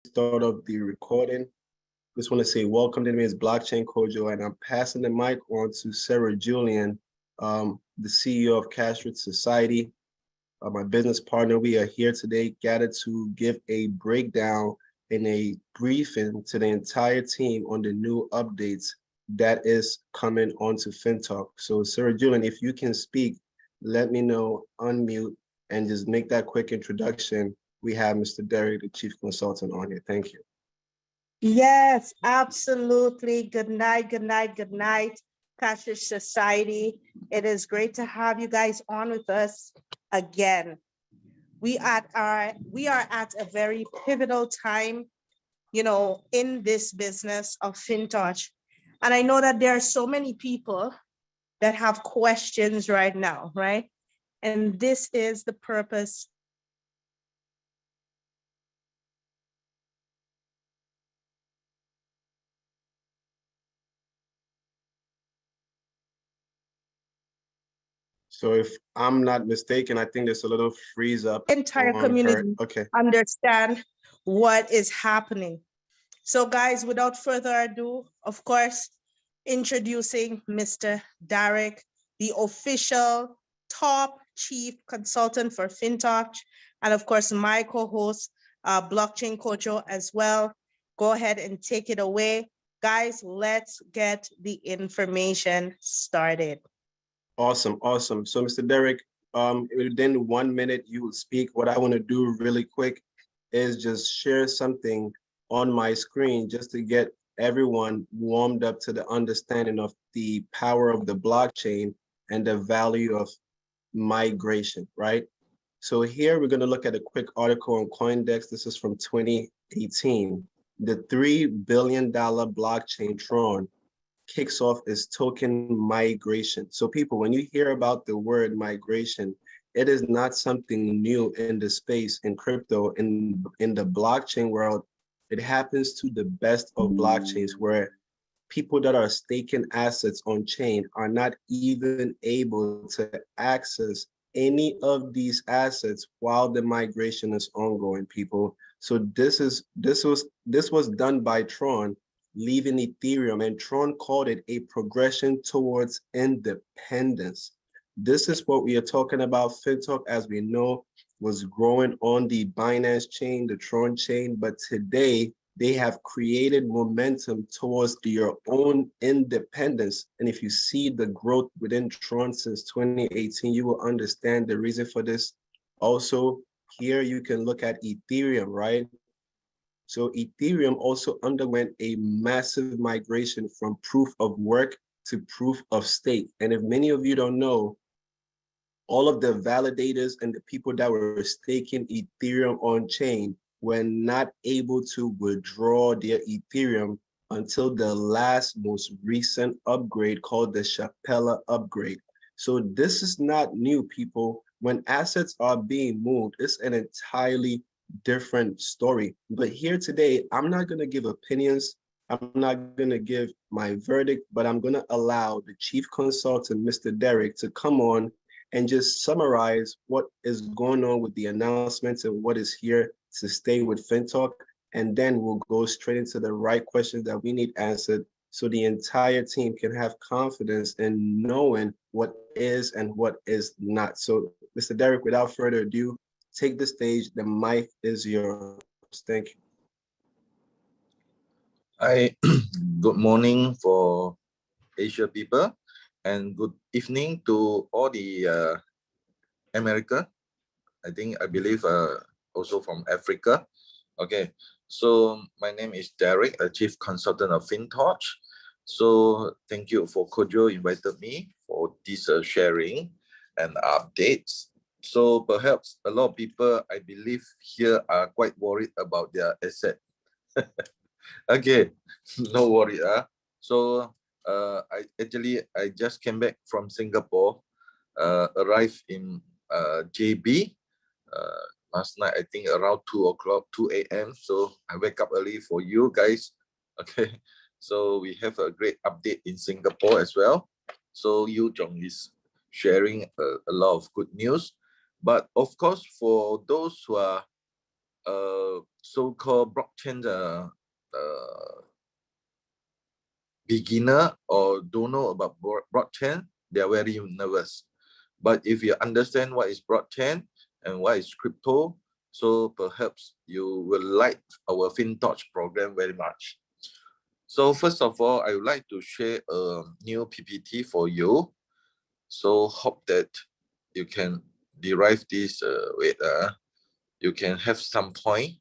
start off the recording. Just want to say welcome. The name is Blockchain Kojo, and I'm passing the mic on to Sarah Julian, the CEO of Cash Rich Society, my business partner. We are here today gathered to give a breakdown and a briefing to the entire team on the new updates that is coming onto Fintoch. So Sarah Julian, if you can speak, let me know, unmute, and just make that quick introduction. We have Mr. Derek, the Chief Consultant, on here. Thank you. Yes, absolutely. Good night, good night, good night, Cash Rich Society. It is great to have you guys on with us again. We are at a very pivotal time, in this business of Fintoch. And I know that there are so many people that have questions right now, right? And this is the purpose. So if I'm not mistaken, I think there's a little freeze up. Entire community understand what is happening. So guys, without further ado, of course, introducing Mr. Derek, the official top chief consultant for Fintoch, and of course, my co-host, Blockchain Kojo as well. Go ahead and take it away. Guys, let's get the information started. Awesome. So Mr. Derek, within 1 minute you will speak. What I want to do really quick is just share something on my screen just to get everyone warmed up to the understanding of the power of the blockchain and the value of migration, right? So here we're going to look at a quick article on CoinDesk. This is from 2018. The $3 billion blockchain Tron kicks off its token migration. So people, when you hear about the word migration, it is not something new in the space in crypto. In the blockchain world, it happens to the best of blockchains where people that are staking assets on chain are not even able to access any of these assets while the migration is ongoing, people. So this was done by Tron, leaving Ethereum, and Tron called it a progression towards independence. This is what we are talking about. Fintoch, as we know, was growing on the Binance chain, the Tron chain, but today they have created momentum towards your own independence. And if you see the growth within Tron since 2018, you will understand the reason for this. Also, here you can look at Ethereum, right? So Ethereum also underwent a massive migration from proof of work to proof of stake. And if many of you don't know, all of the validators and the people that were staking Ethereum on chain were not able to withdraw their Ethereum until the most recent upgrade called the Chapella upgrade. So this is not new, people. When assets are being moved, it's an entirely different story. But here today, I'm not going to give opinions. I'm not going to give my verdict, but I'm going to allow the chief consultant, Mr. Derek, to come on and just summarize what is going on with the announcements and what is here to stay with Fintoch. And then we'll go straight into the right questions that we need answered so the entire team can have confidence in knowing what is and what is not. So Mr. Derek, without further ado, take the stage. The mic is yours. Thank you. Hi, good morning for Asia people, and good evening to all the America. I believe also from Africa. Okay, so my name is Derek, a chief consultant of Fintoch. So thank you for Kojo invited me for this sharing and updates. So perhaps a lot of people, I believe here, are quite worried about their asset. Okay, no worry. So I just came back from Singapore, arrived in JB last night, I think around 2 a.m. So I wake up early for you guys. Okay, so we have a great update in Singapore as well. So Yu Jong is sharing a lot of good news. But of course, for those who are so-called blockchain beginner or don't know about blockchain, they are very nervous. But if you understand what is blockchain and what is crypto, so perhaps you will like our Fintoch program very much. So first of all, I would like to share a new PPT for you. So hope that you can derive this, you can have some point.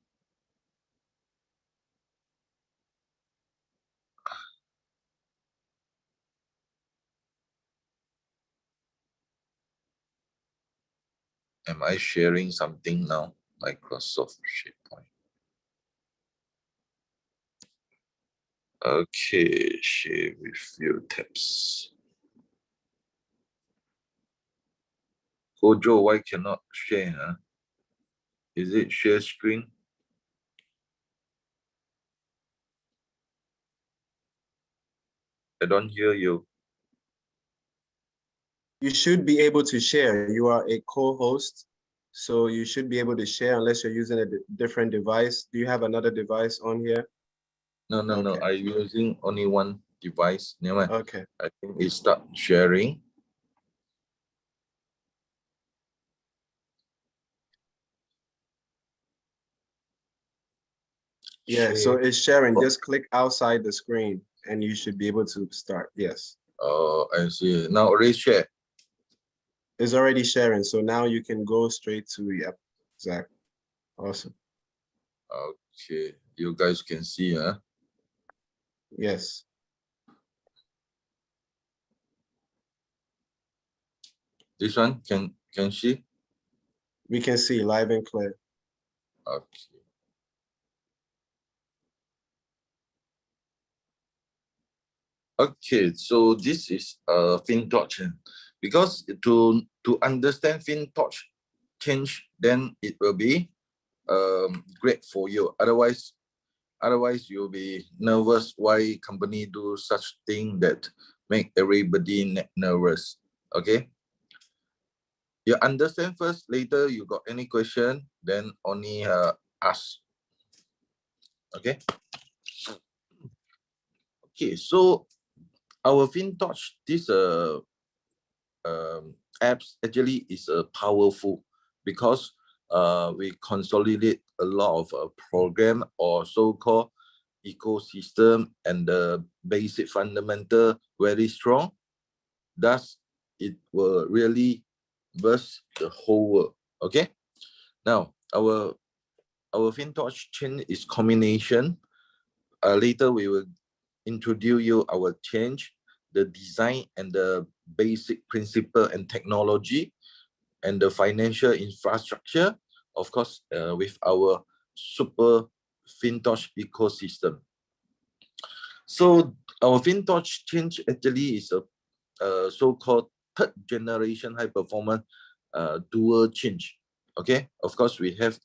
Am I sharing something now? Microsoft SharePoint. Okay, share with few tabs. Kojo, why cannot share? Huh? Is it share screen? I don't hear you. You should be able to share. You are a co-host, so you should be able to share unless you're using a different device. Do you have another device on here? No. Okay. I'm using only one device. Never mind. Okay. I think it start sharing. Yeah, so Share. it's sharing. Just click outside the screen and you should be able to start. Yes. Oh, I see. Now already share. It's already sharing. So now you can go straight to, yep, exactly. Awesome. Okay, you guys can see, huh? Yes. This one can see. We can see live and clear. Okay. Okay, so this is Fintoch, because to understand Fintoch change, then it will be great for you. Otherwise you'll be nervous why company do such thing that make everybody nervous. Okay, you understand first, later you got any question, then only ask. Okay. Okay, so our Fintoch, this apps actually is powerful because we consolidate a lot of program or so-called ecosystem, and the basic fundamental very strong. Thus, it will really burst the whole world. Okay. Now, our Fintoch chain is combination. Later, we will introduce you our change, the design and the basic principle and technology, and the financial infrastructure, of course, with our super Fintoch ecosystem. So our Fintoch change actually is a so-called third generation high performance dual change. Okay, of course we have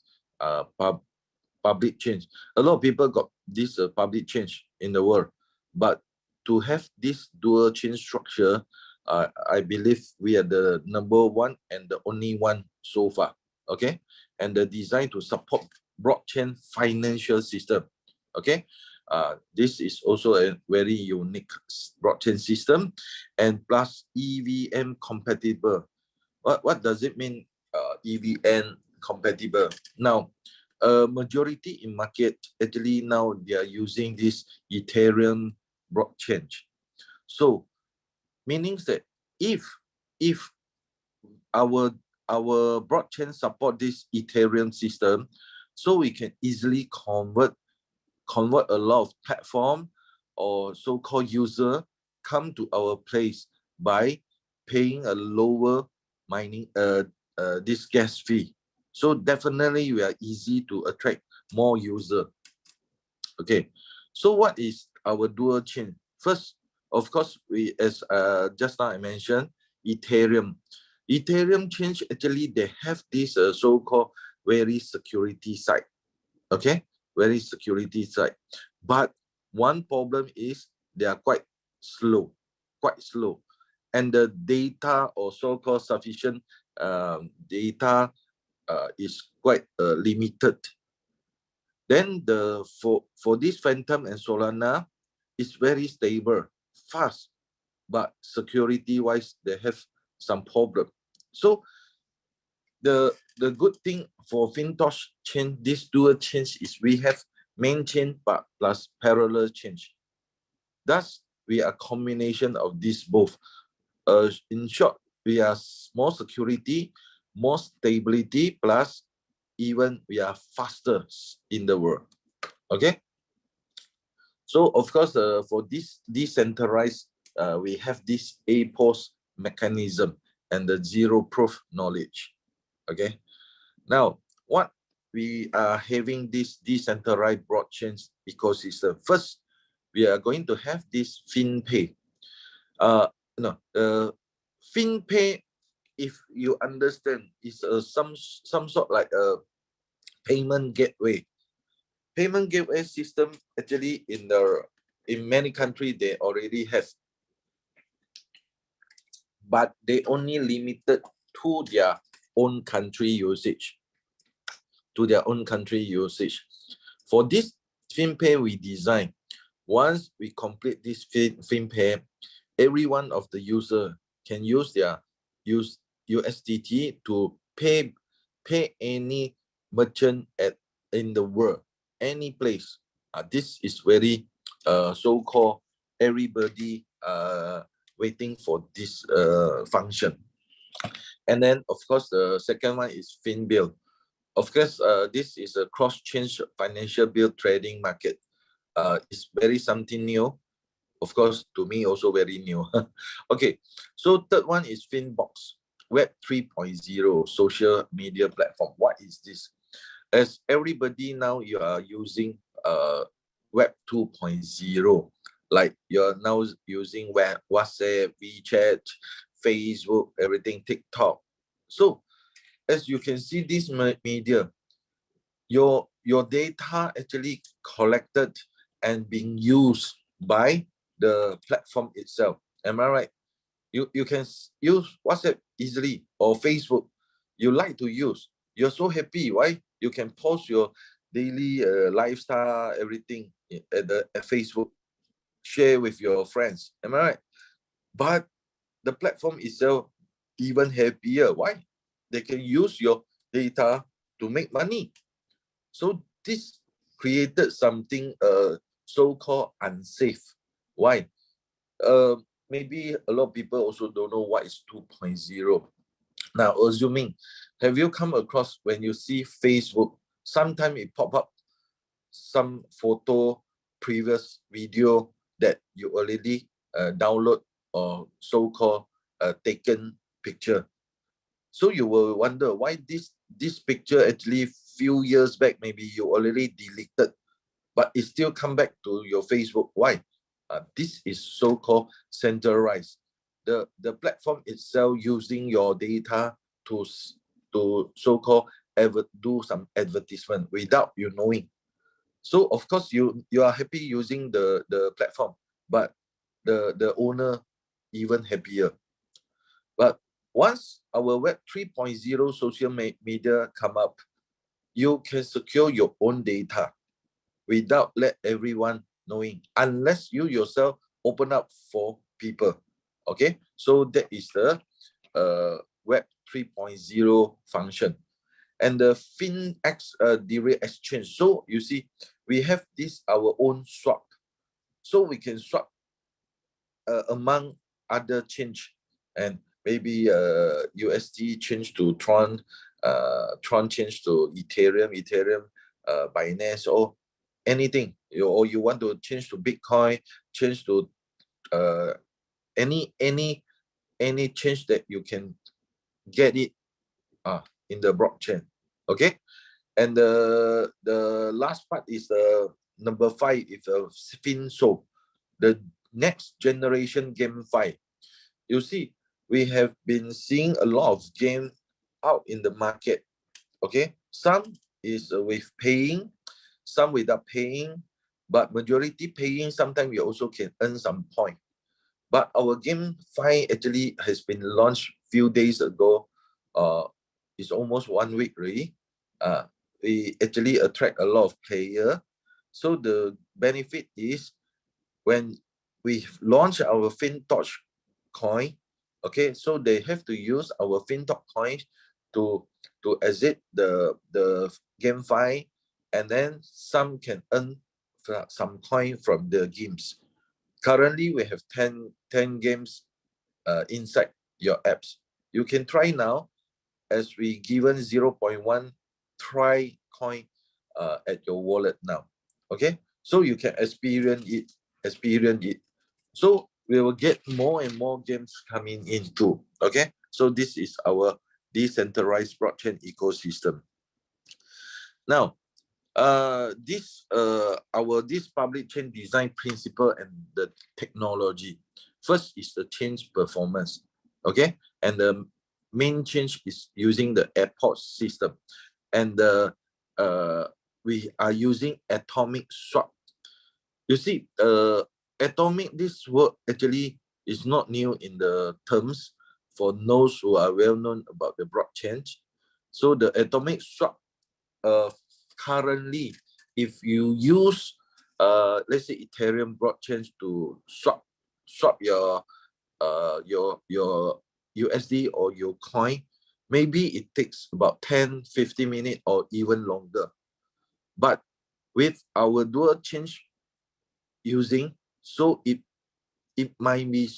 public change. A lot of people got this public change in the world, but to have this dual chain structure, I believe we are the number one and the only one so far. Okay, and the design to support blockchain financial system. Okay, this is also a very unique blockchain system, and plus EVM compatible. What does it mean? EVM compatible. Now, majority in market actually now they are using this Ethereum blockchain. So meaning that if our blockchain support this Ethereum system, so we can easily convert a lot of platform or so-called user come to our place by paying a lower mining this gas fee. So definitely we are easy to attract more user. Okay, so what is our dual chain? First, of course, we as just now I mentioned Ethereum. Ethereum chain actually they have this so-called very security side. Okay, very security side, but one problem is they are quite slow, and the data or so-called sufficient data is quite limited. Then for this Phantom and Solana, it's very stable, fast, but security-wise, they have some problem. So the good thing for Fintoch chain, this dual chain, is we have main chain but plus parallel chain. Thus, we are combination of these both. In short, we are more security, more stability, plus even we are faster in the world. Okay. So of course, for this decentralized, we have this APOS mechanism and the zero proof knowledge. Okay. Now, what we are having this decentralized blockchain ecosystem. First, we are going to have this FinPay. No, FinPay, if you understand, is some sort like a payment gateway. Payment gateway system actually in many countries they already have, but they only limited to their own country usage. For this FinPay we design, once we complete this FinPay, every one of the user can use USDT to pay any merchant in the world, any place. This is very so-called everybody waiting for this function. And then of course the second one is FinBill. Of course, this is a cross-chain financial bill trading market. It's very something new. Of course, to me also very new. Okay, so third one is Finbox, Web 3.0 social media platform. What is this? As everybody now you are using Web 2.0, like you're now using WhatsApp, WeChat, Facebook, everything, TikTok. So as you can see this media, your data actually collected and being used by the platform itself. Am I right? You can use WhatsApp easily or Facebook. You like to use. You're so happy. Why? You can post your daily lifestyle, everything at Facebook. Share with your friends. Am I right? But the platform itself even happier. Why? They can use your data to make money. So this created something so-called unsafe. Why? Maybe a lot of people also don't know what is 2.0. Now, assuming, have you come across when you see Facebook, sometimes it pop up some photo, previous video that you already download or so-called taken picture. So you will wonder why this picture actually few years back, maybe you already deleted, but it still come back to your Facebook. Why? This is so-called centralized. The platform itself using your data to so-called do some advertisement without you knowing. So of course you are happy using the platform, but the owner even happier. But once our Web 3.0 social media come up, you can secure your own data without let everyone knowing, unless you yourself open up for people. Okay, so that is the Web 3.0 function. And the FinX direct exchange. So you see, we have this our own swap. So we can swap among other change, and maybe USD change to Tron, Tron change to Ethereum, Binance, or anything. Or you want to change to Bitcoin, change to any change that you can get it in the blockchain. Okay, and the last part is the number 5 is FinSoul, the next generation GameFi. You see, we have been seeing a lot of game out in the market. Okay, some is with paying, some without paying, but majority paying. Sometimes we also can earn some point. But our GameFi actually has been launched few days ago. It's almost 1 week already. we actually attract a lot of player. So the benefit is when we launch our Fintoch coin, okay, so they have to use our Fintoch coins to exit the GameFi, and then some can earn some coin from the games. Currently, we have 10 games inside your apps. You can try now, as we given 0.1 try coin at your wallet now. Okay, so you can experience it. So we will get more and more games coming in too. Okay, so this is our decentralized blockchain ecosystem. Now, this public chain design principle and the technology. First is the change performance. Okay, and the main change is using the airport system, and we are using atomic swap. You see, atomic, this word actually is not new in the terms for those who are well known about the blockchain. So the atomic swap, currently, if you use let's say Ethereum blockchain to swap your USD or your coin, maybe it takes about 10-15 minutes or even longer. But with our dual change using, so it might be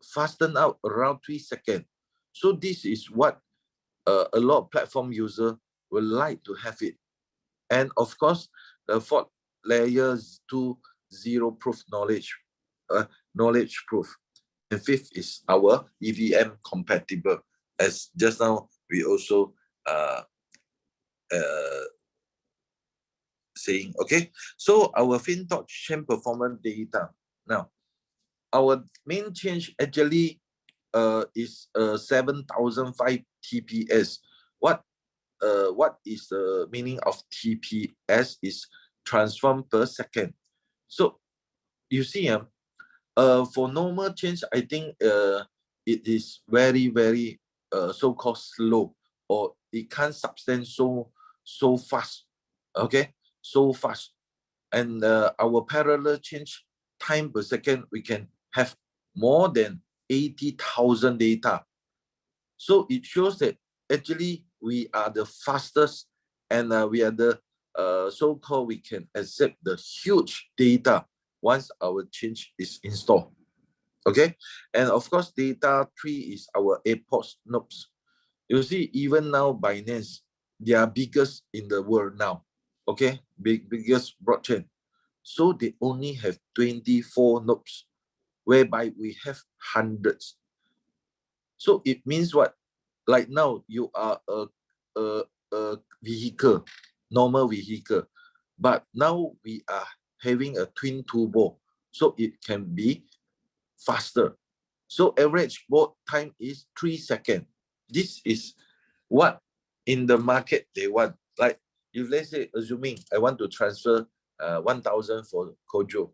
fastened out around 3 seconds. So this is what a lot of platform user would like to have it. And of course, the fourth layer is to zero proof knowledge proof. And fifth is our EVM compatible. As just now we also saying, okay. So our Fintoch chain performance data. Now, our main change actually is 7,005 TPS. What is the meaning of TPS? Is transform per second. So you see, for normal change, I think it is very, very so-called slow, or it can't sustain so fast. Okay, so fast. And our parallel change time per second, we can have more than 80,000 data. So it shows that actually we are the fastest, and we are the so-called, we can accept the huge data once our change is installed. Okay, and of course, data 3 is our airport nodes. You see, even now Binance, they are biggest in the world now. Okay, biggest blockchain. So they only have 24 nodes, whereby we have hundreds. So it means what? Like now, you are a vehicle, normal vehicle, but now we are having a twin turbo, so it can be faster. So average board time is 3 seconds. This is what in the market they want. Like if let's say, assuming I want to transfer 1,000 for Kojo,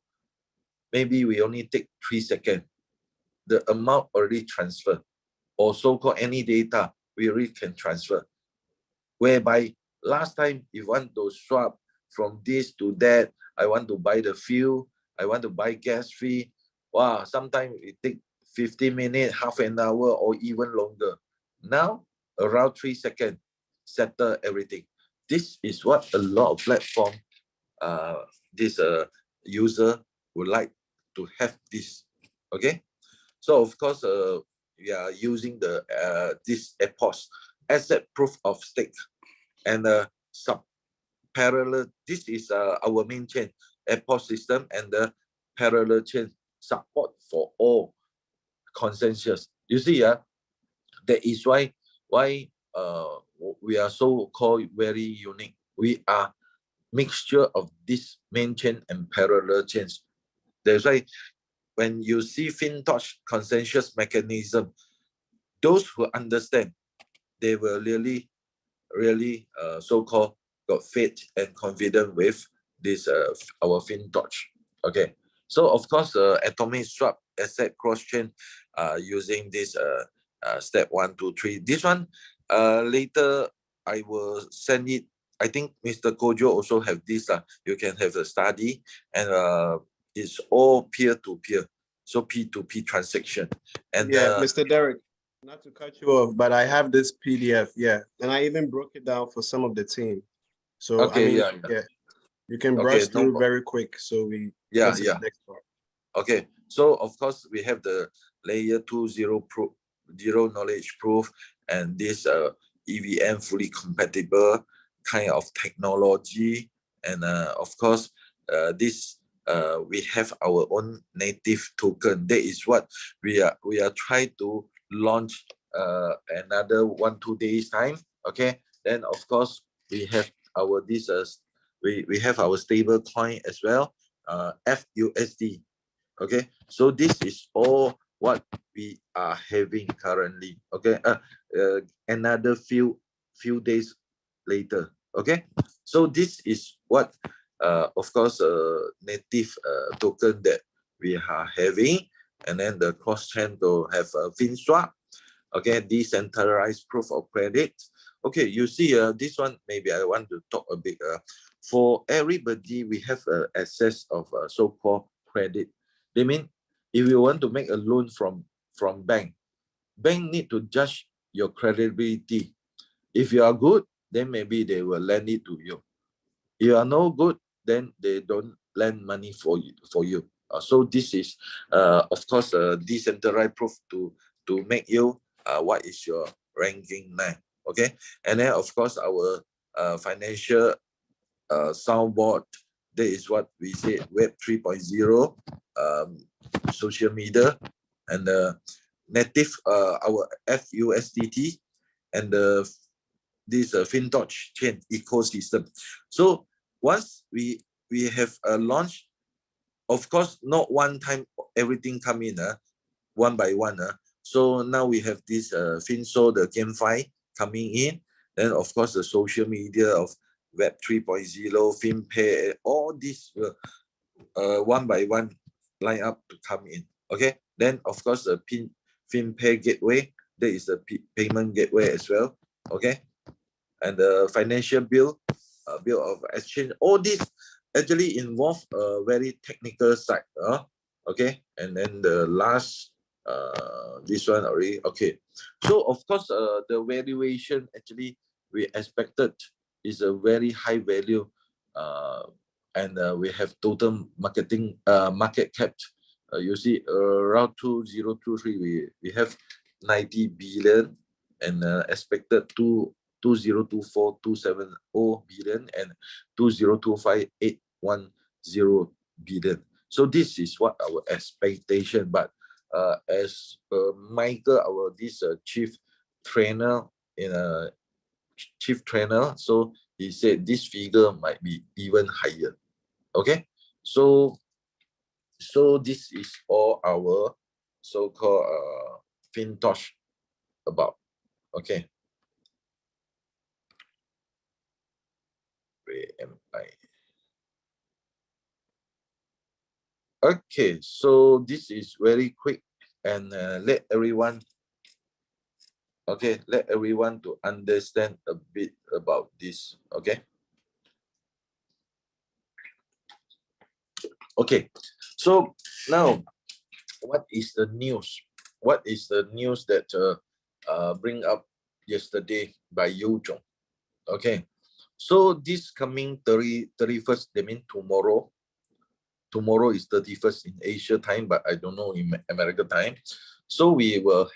maybe we only take 3 seconds. The amount already transferred, or so-called any data we already can transfer. Whereby last time, if you want to swap from this to that, I want to buy the fuel, I want to buy gas fee. Wow, sometimes it take 15 minutes, half an hour, or even longer. Now, around 3 seconds, settle everything. This is what a lot of platform, this user would like to have this. Okay, so of course, we are using the this EPOS, asset proof of stake, and sub parallel. This is our main chain EPOS system, and the parallel chain support for all consensus. You see, that is why we are so called very unique. We are mixture of this main chain and parallel chains. That's why when you see Fintoch consensus mechanism, those who understand, they will really so-called got faith and confident with this our Fintoch. Okay, so of course, atomic swap asset cross chain using this step 1, 2, 3. This one later I will send it. I think Mr. Kojo also have this. You can have a study, and it's all peer-to-peer, so P2P transaction. And Yeah, Mr. Derek, not to cut you off, but I have this PDF, yeah, and I even broke it down for some of the team. So I okay, mean, yeah, yeah, you can okay, brush no through problem. very quick so we Yeah, get to the yeah. next part. Okay, so of course we have the layer 2 zero knowledge proof, and this EVM fully compatible kind of technology, and of course this we have our own native token. That is what we are trying to launch another 1-2 days time. Okay, then of course we have our this we have our stable coin as well, FUSD. Okay, so this is all what we are having currently. Okay, another few days later. Okay, so this is what of course native token that we are having, and then the cross chain to have a Finswap. Okay, decentralized proof of credit. Okay, you see this one, maybe I want to talk a bit. For everybody, we have access of so-called credit. They mean if you want to make a loan from bank need to judge your credibility. If you are good, then maybe they will lend it to you. If you are no good, then they don't lend money for you. So this is of course a decentralized proof to make you what is your ranking now. Okay, and then of course our financial soundboard. That is what we say Web 3.0, social media, and native our FUSDT, and this Fintoch chain ecosystem. So once we have launched, of course, not one time everything come in one by one. So now we have this FinSoul, the GameFi coming in. Then of course the social media of Web 3.0, FinPay, all this will one by one line up to come in. Okay. Then of course the FinPay gateway, there is the payment gateway as well. Okay. And the financial bill of exchange, all this actually involve a very technical side. Okay. And then the last this one already. Okay. So of course the valuation actually we expected is a very high value, and we have total market cap. You see around 2023 we have 90 billion, and expected 2024 270 billion, and 2025 810 billion. So this is what our expectation. But as Michael, our this chief trainer chief trainer, so he said this figure might be even higher. Okay, so this is all our so-called Fintoch about. Okay, where am I? Okay, so this is very quick, and let everyone to understand a bit about this. Okay, so now what is the news? What is the news that bring up yesterday by Yu Zhong? Okay, so this coming 31st, they mean tomorrow. Tomorrow is 31st in Asia time, but I don't know in America time. So we will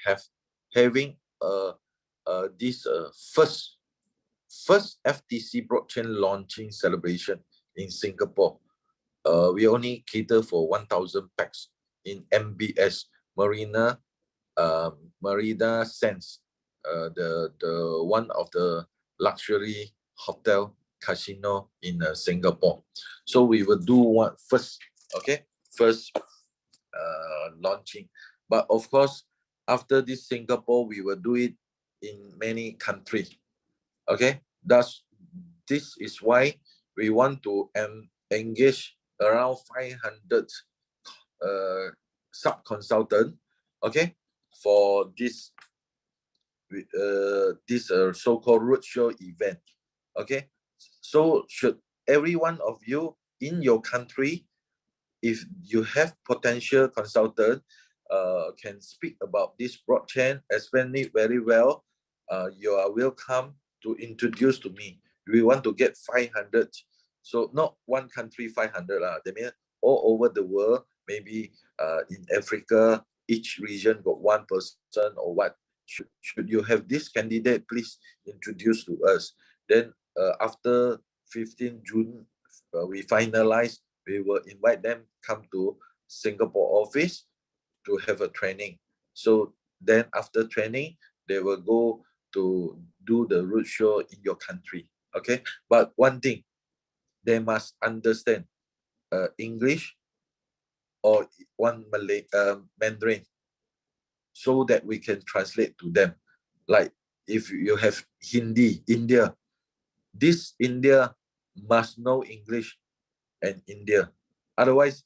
having this first FTC blockchain launching celebration in Singapore. We only cater for 1,000 packs in MBS Marina Sands, the one of the luxury hotel casino in Singapore. So we will do one first, first launching. But of course, after this Singapore, we will do it in many countries. Okay, this is why we want to engage around 500 sub-consultant, okay, for this so-called roadshow event. Okay, So should every one of you in your country, if you have potential consultant, can speak about this blockchain, explain it very well, you are welcome to introduce to me. We want to get 500. So not one country 500 that means all over the world, maybe in Africa, each region got one person or what. Should you have this candidate, please introduce to us. Then after 15 June, we finalize, we will invite them come to Singapore office to have a training. So then after training, they will go to do the roadshow in your country. Okay, but one thing, they must understand English or one Malay Mandarin, so that we can translate to them. Like if you have Hindi, India, this India must know English and India. Otherwise,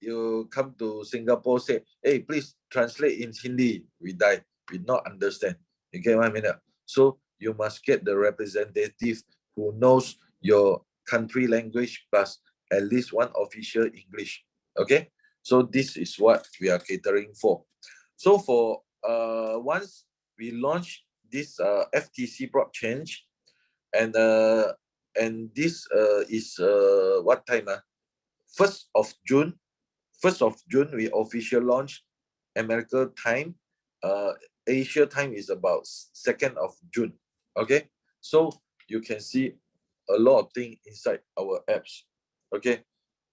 you come to Singapore, say, hey, please translate in Hindi. We die. We not understand. You get what I mean? So you must get the representative who knows your country language plus at least one official English. Okay? So this is what we are catering for. So for once we launch this FTC blockchain, and this is what time? 1st of June. 1st of June, we official launch America time. Asia time is about 2nd of June. Okay, so you can see a lot of things inside our apps. Okay,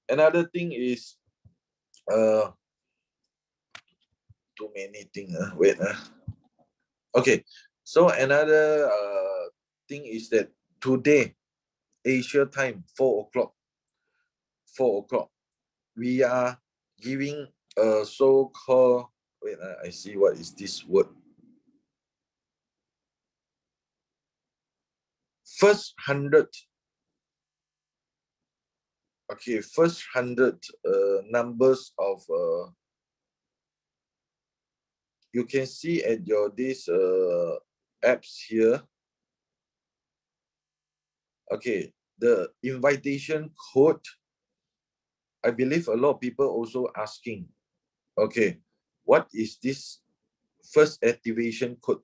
another thing is too many things. Wait. Okay, so another thing is that today, Asia time, 4 o'clock. 4 o'clock, we are giving a so-called, wait, I see what is this word. First 100, okay, first 100 numbers of, you can see at your this apps here. Okay, the invitation code, I believe a lot of people also asking, okay, what is this first activation code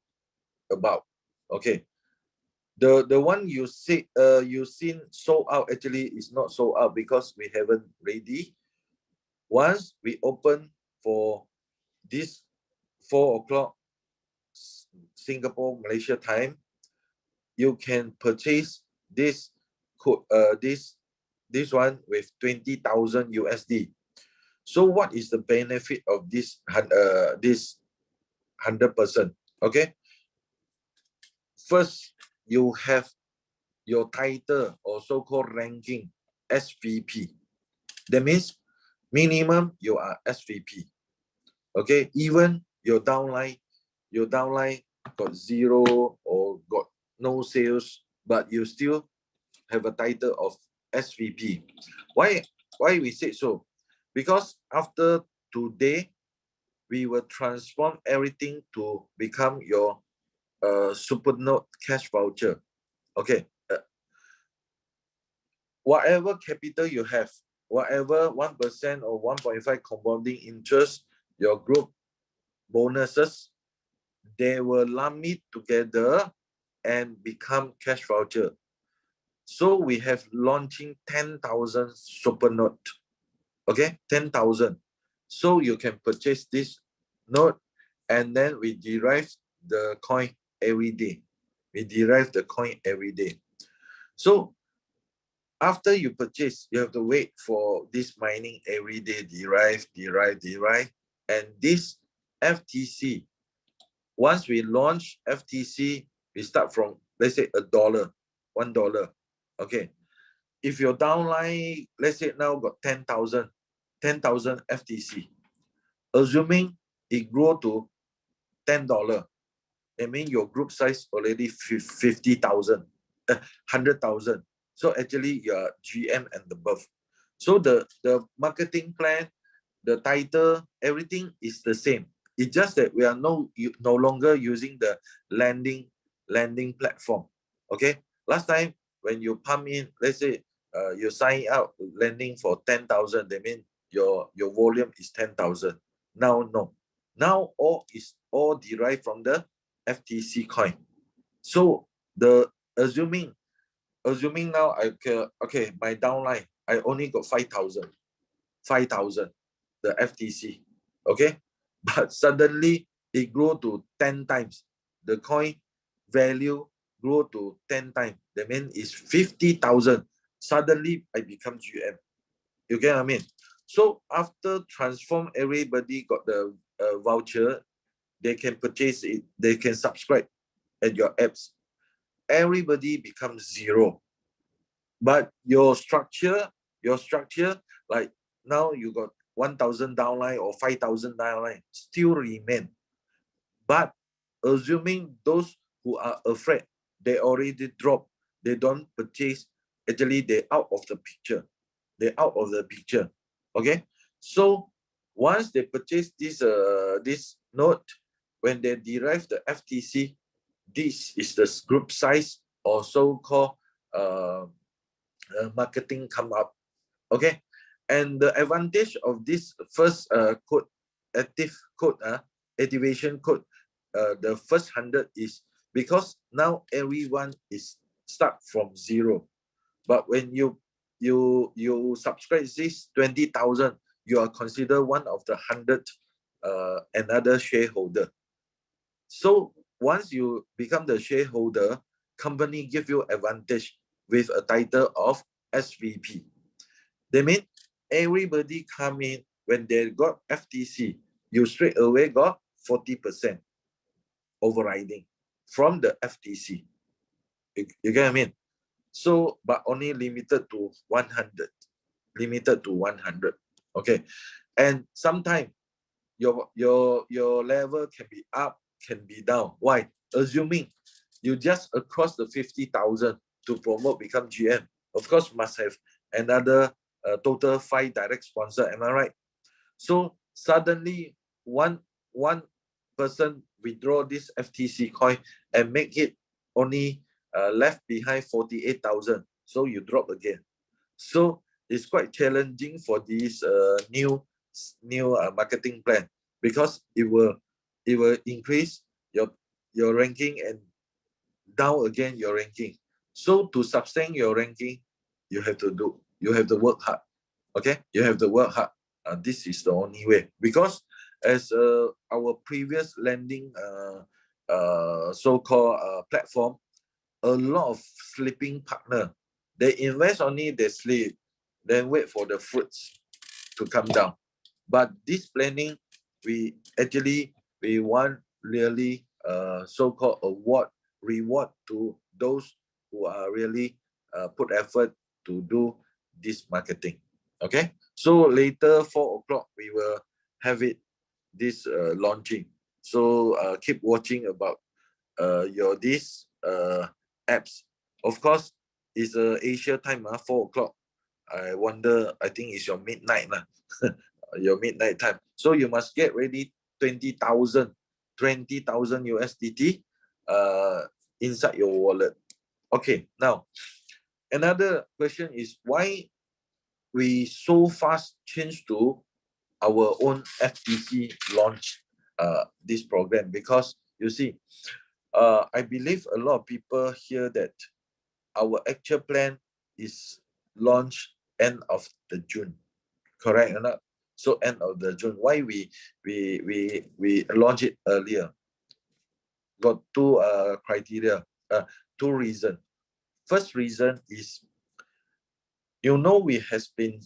about? Okay, the one you see you seen sold out, actually is not sold out because we haven't ready. Once we open for this 4 o'clock Singapore Malaysia time, you can purchase this this one with 20,000 USD. So what is the benefit of this 100%? Okay, first you have your title or so-called ranking SVP. That means minimum you are SVP. Okay, even your downline got zero or got no sales, but you still have a title of SVP. Why we say so? Because after today, we will transform everything to become your Supernote cash voucher. Okay, whatever capital you have, whatever 1% or 1.5 compounding interest, your group bonuses, they will lump it together and become cash voucher. So we have launching 10,000 super note. Okay, 10,000. So you can purchase this note, and then we derive the coin every day. We derive the coin every day. So after you purchase, you have to wait for this mining every day, derive. And this FTC, once we launch FTC, we start from, let's say, $1, $1. Okay. If your downline, let's say now got 10,000 FTC, assuming it grow to $10, it means your group size already 50,000, 100,000. So actually you're GM and above. So the marketing plan, the title, everything is the same. It's just that we are no longer using the landing platform. Okay. Last time when you pump in, let's say you sign up lending for 10,000, that means your volume is 10,000. Now no, now all derived from the FTC coin. So the assuming now okay, my downline I only got 5,000 the FTC, okay, but suddenly it grew to 10 times. The coin value grew to 10 times. That means it's 50,000. Suddenly I become GM. You get what I mean? So after transform, everybody got the voucher. They can purchase it. They can subscribe at your apps. Everybody becomes zero. But your structure, like now you got 1,000 downline or 5,000 downline still remain. But assuming those who are afraid, they already drop, they don't purchase, actually they out of the picture. They're out of the picture. Okay. So once they purchase this note, when they derive the FTC, this is the group size or so-called marketing come up. Okay. And the advantage of this first code, activation code, the first 100 is because now everyone is start from zero. But when you subscribe this 20,000, you are considered one of the 100 another shareholder. So once you become the shareholder, company give you advantage with a title of SVP. They mean everybody come in when they got FTC, you straight away got 40% overriding from the FTC. You get what I mean? So, but only limited to 100. Limited to 100. Okay. And sometimes your level can be up, can be down. Why? Assuming you just across the 50,000 to promote, become GM. Of course, must have another total 5 direct sponsor. Am I right? So suddenly one person withdraw this FTC coin and make it only left behind 48,000. So you drop again. So it's quite challenging for this new marketing plan, because it will increase your ranking and down again your ranking. So to sustain your ranking, you have to work hard. Okay, you have to work hard. This is the only way, because as our previous lending so-called platform, a lot of sleeping partner, they invest only, they sleep, then wait for the fruits to come down. But this planning, we want really so-called reward to those who are really put effort to do this marketing. Okay, so later 4 o'clock we will have it, this launching. So keep watching about your this apps. Of course, it's Asia time, 4 o'clock. I wonder, I think it's your midnight your midnight time. So you must get ready 20,000 USDT inside your wallet. Okay, now another question is why we so fast change to our own FTC launch this program. Because you see, I believe a lot of people hear that our actual plan is launch end of the June, correct or not? So end of the June. Why we launch it earlier? Got two criteria, two reasons. First reason is, you know, we has been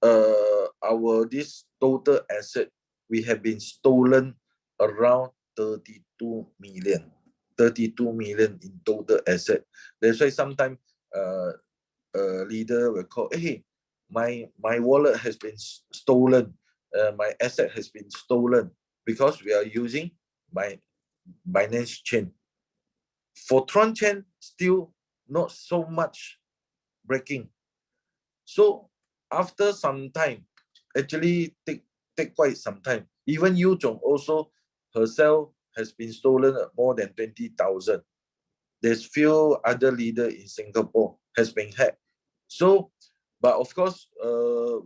our this total asset, we have been stolen around 32 million. 32 million in total asset. That's why sometimes leader will call, hey, my wallet has been stolen, my asset has been stolen, because we are using my Binance chain. For Tron chain, still not so much breaking. So after some time, actually take quite some time. Even Yu Zhong also herself has been stolen more than 20,000. there's few other leader in Singapore has been hacked. So, but of course,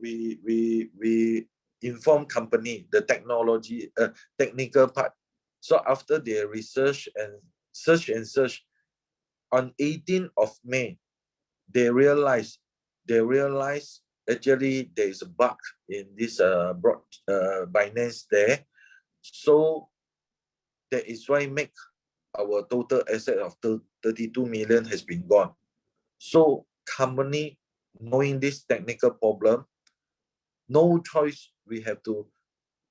we inform company the technology technical part. So after their research and search on 18th of May, they realized actually there is a bug in this Binance there. So that is why make our total asset of 32 million has been gone. So company knowing this technical problem, no choice, we have to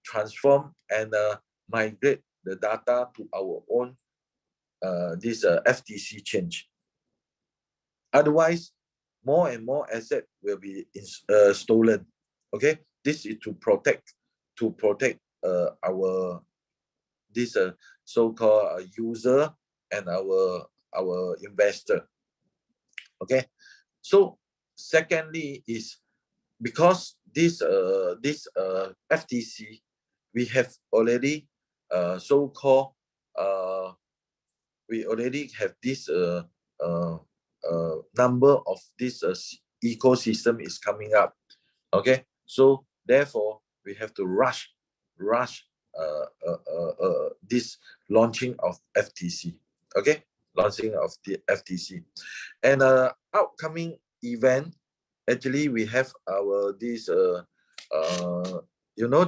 transform and migrate the data to our own this FTC change. Otherwise, more and more asset will be stolen. Okay, this is to protect our this so-called user and our investor. Okay, so secondly is because this FTC, we have already so-called we already have this number of this ecosystem is coming up. Okay, so therefore we have to rush this launching of FTC. Okay, launching of the FTC, and upcoming event. Actually, we have our this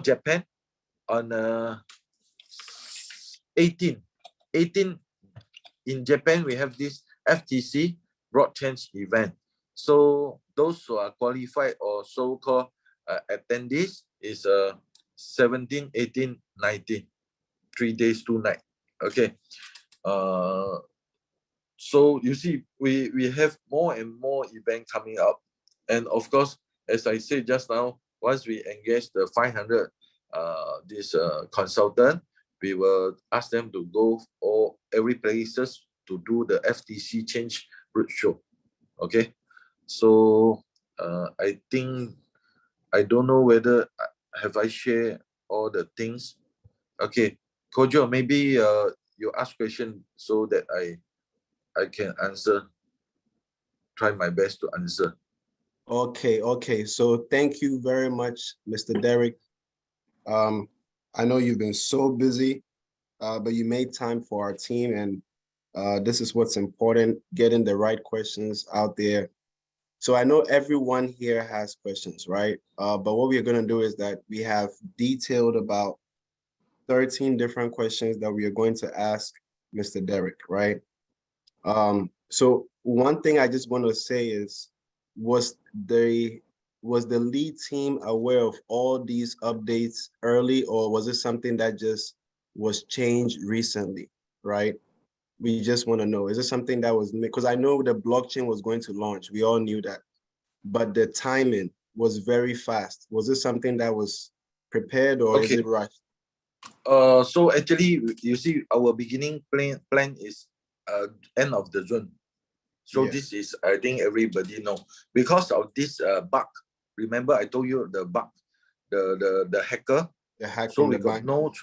Japan on 18 in Japan. We have this FTC broad change event. So those who are qualified or so-called attendees is 17, 18, 19, 3 days, 2 nights. Okay. So you see, we have more and more event coming up. And of course, as I said just now, once we engage the 500 this consultant, we will ask them to go every places to do the FTC change roadshow. Okay, so I think I don't know whether have I shared all the things. Okay, Kojo, maybe you ask question so that I can answer. Try my best to answer. Okay. So thank you very much, Mr. Derek. I know you've been so busy, but you made time for our team, and this is what's important, getting the right questions out there. So I know everyone here has questions, right? But what we're going to do is that we have detailed about 13 different questions that we are going to ask Mr. Derek, right? So one thing I just want to say is, was the lead team aware of all these updates early, or was it something that just was changed recently, right? We just want to know, is it something that was, because I know the blockchain was going to launch, we all knew that, but the timing was very fast. Was it something that was prepared, or is it rushed? So actually, you see, our beginning plan is end of the June. So this is, I think everybody know, because of this bug. Remember, I told you the bug, the hacker. The hack So from we the got bank.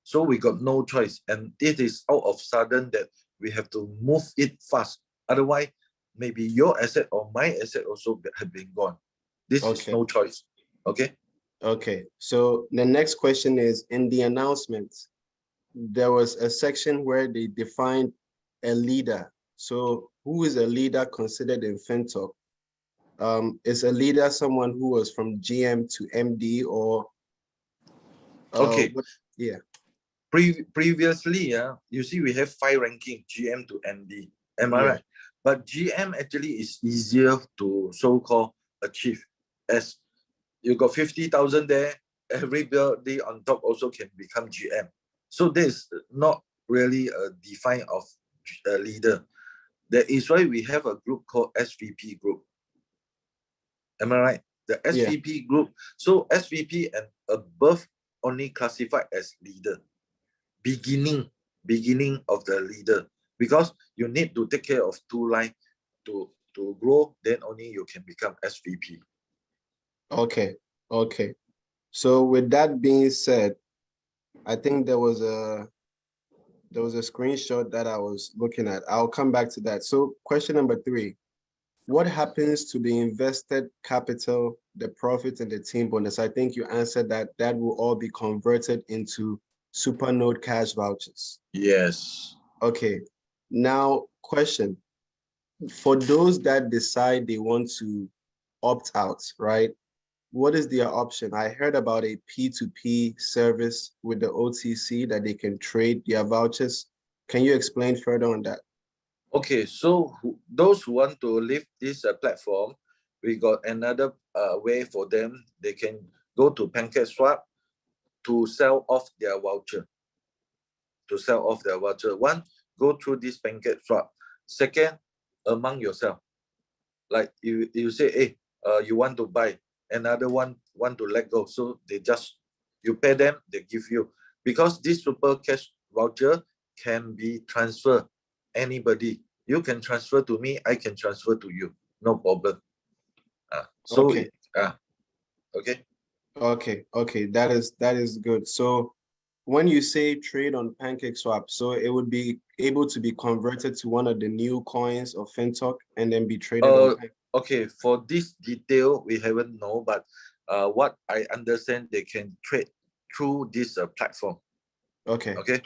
so we got no choice, and it is out of sudden that we have to move it fast. Otherwise, maybe your asset or my asset also have been gone. This is no choice. Okay. Okay. So the next question is, in the announcement, there was a section where they defined a leader. So who is a leader considered in Fintoch? Is a leader someone who was from GM to MD, or Okay. Yeah. Previously, you see, we have 5 ranking, GM to MD. Am I right? But GM actually is easier to so-called achieve, as you got 50,000 there, everybody on top also can become GM. So this is not really a define of a leader. That is why we have a group called SVP group. Am I right? The SVP group. So SVP and above only classified as leader. Beginning of the leader, because you need to take care of 2 lines to grow, then only you can become SVP. Okay. So with that being said, I think there was There was a screenshot that I was looking at. I'll come back to that. So question number 3, what happens to the invested capital, the profits, and the team bonus? I think you answered that. That will all be converted into Supernode cash vouchers. Yes. Okay. Now, question. For those that decide they want to opt out, right? What is their option? I heard about a P2P service with the OTC that they can trade their vouchers. Can you explain further on that? Okay, so those who want to leave this platform, we got another way for them. They can go to PancakeSwap to sell off their voucher. One, go through this PancakeSwap. Second, among yourself. Like you say, hey, you want to buy, another one want to let go. So you pay them, they give you. Because this super cash voucher can be transferred anybody. You can transfer to me, I can transfer to you. No problem. Okay. Okay. Okay. That is good. So when you say trade on PancakeSwap, so it would be able to be converted to one of the new coins of Fintoch and then be traded on Okay, for this detail, we haven't know, but what I understand, they can trade through this platform. Okay. Okay.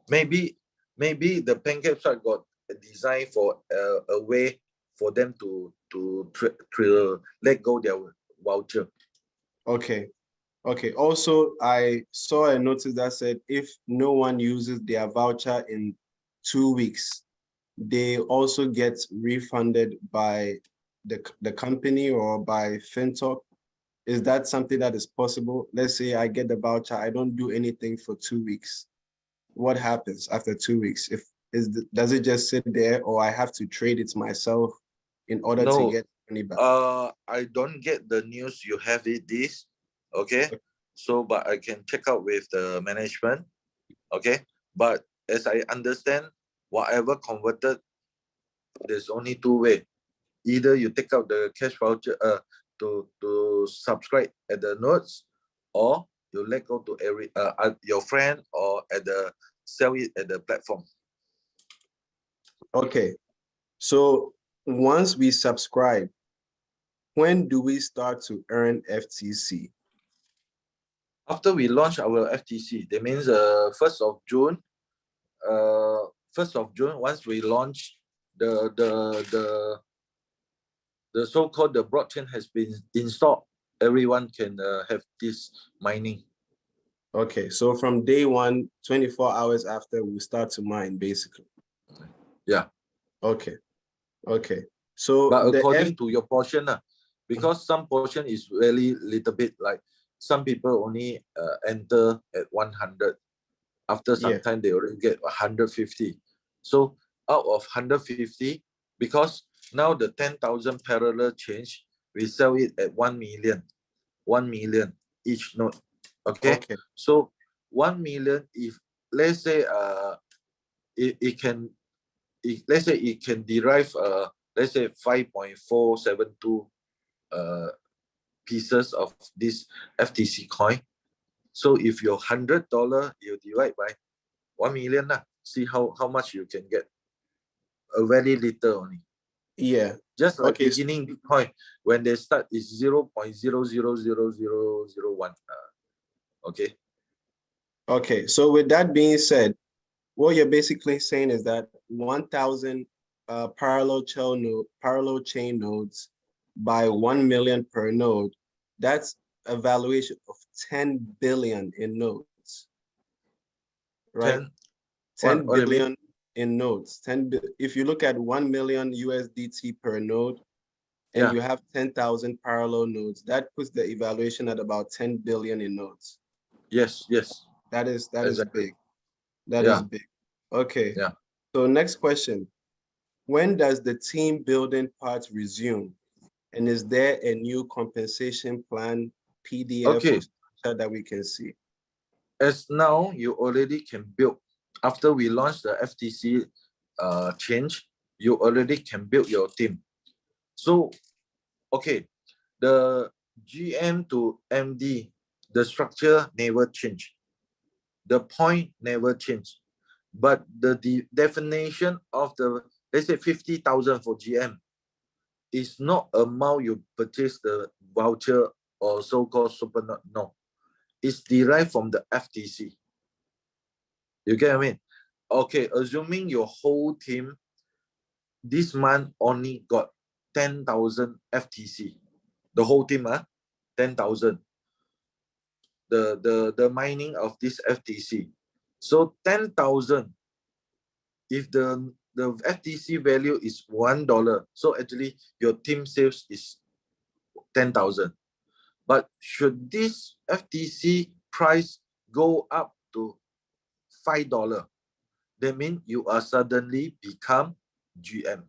Maybe the PancakeSwap got a design for a way for them to let go their voucher. Okay. Also, I saw a notice that said if no one uses their voucher in 2 weeks, they also get refunded by the company or by Fintoch. Is that something that is possible? Let's say I get the voucher, I don't do anything for 2 weeks. What happens after 2 weeks? Does it just sit there, or I have to trade it myself in order to get money back? I don't get the news you have this. Okay. So, but I can check out with the management. Okay. But as I understand, whatever converted, there's only 2 ways. Either you take out the cash voucher to subscribe at the notes, or you let go to your friend, or sell it at the platform. Okay. So once we subscribe, when do we start to earn FTC? After we launch our FTC, that means 1st of June. 1st of June, once we launch the so-called the blockchain has been installed, everyone can have this mining. Okay, so from day 1, 24 hours after, we start to mine, basically. Yeah. Okay. So, but according to your portion, because some portion is really little bit, like some people only enter at 100. After some time, they already get 150. So out of 150, because now the 10,000 parallel change, we sell it at 1 million. 1 million each node. Okay. So 1 million, if let's say let's say it can derive let's say 5.472 pieces of this FTC coin. So if you're $100, you divide by 1 million, see how much you can get. A very little only. Yeah. Just like beginning Bitcoin, when they start is 0.000001. Okay. Okay. So with that being said, what you're basically saying is that 1,000 parallel chain nodes by 1 million per node, that's a valuation of 10 billion in nodes, right? 10 billion in nodes. If you look at 1 million USDT per node, and you have 10,000 parallel nodes, that puts the evaluation at about 10 billion in nodes. Yes. That is exactly. big. That is big. Okay. Yeah. So next question. When does the team building part resume? And is there a new compensation plan PDF that we can see? As now, you already can build. After we launch the FTC change, you already can build your team. So, okay, the GM to MD, the structure never change. The point never change. but the definition of the, let's say 50,000 for GM is not amount you purchase the voucher or so-called super note. No, it's derived from the FTC. You get what I mean? Okay, assuming your whole team this month only got 10,000 FTC, the whole team, 10,000. The mining of this FTC. So 10,000, if the FTC value is $1, so actually your team sales is 10,000. But should this FTC price go up to $5, that means you are suddenly become GM.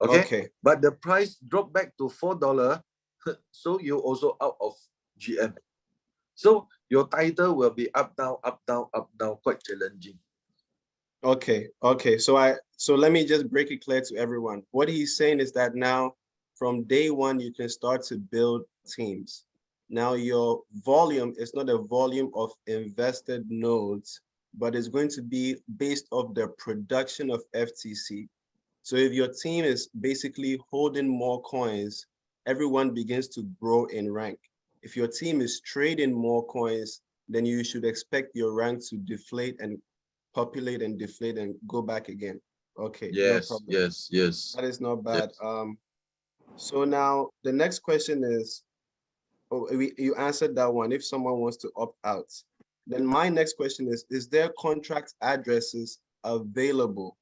Okay? But the price dropped back to $4, so you also out of GM. So your title will be up, down, up, down, up, down, quite challenging. Okay. So let me just break it clear to everyone. What he's saying is that now from day one, you can start to build teams. Now your volume is not a volume of invested nodes, but it's going to be based off the production of FTC. So if your team is basically holding more coins, everyone begins to grow in rank. If your team is trading more coins, then you should expect your rank to deflate and populate and deflate and go back again. Okay, yes, no problem. yes. That is not bad. Yes. So now the next question is, you answered that one, if someone wants to opt out. Then my next question is there contract addresses available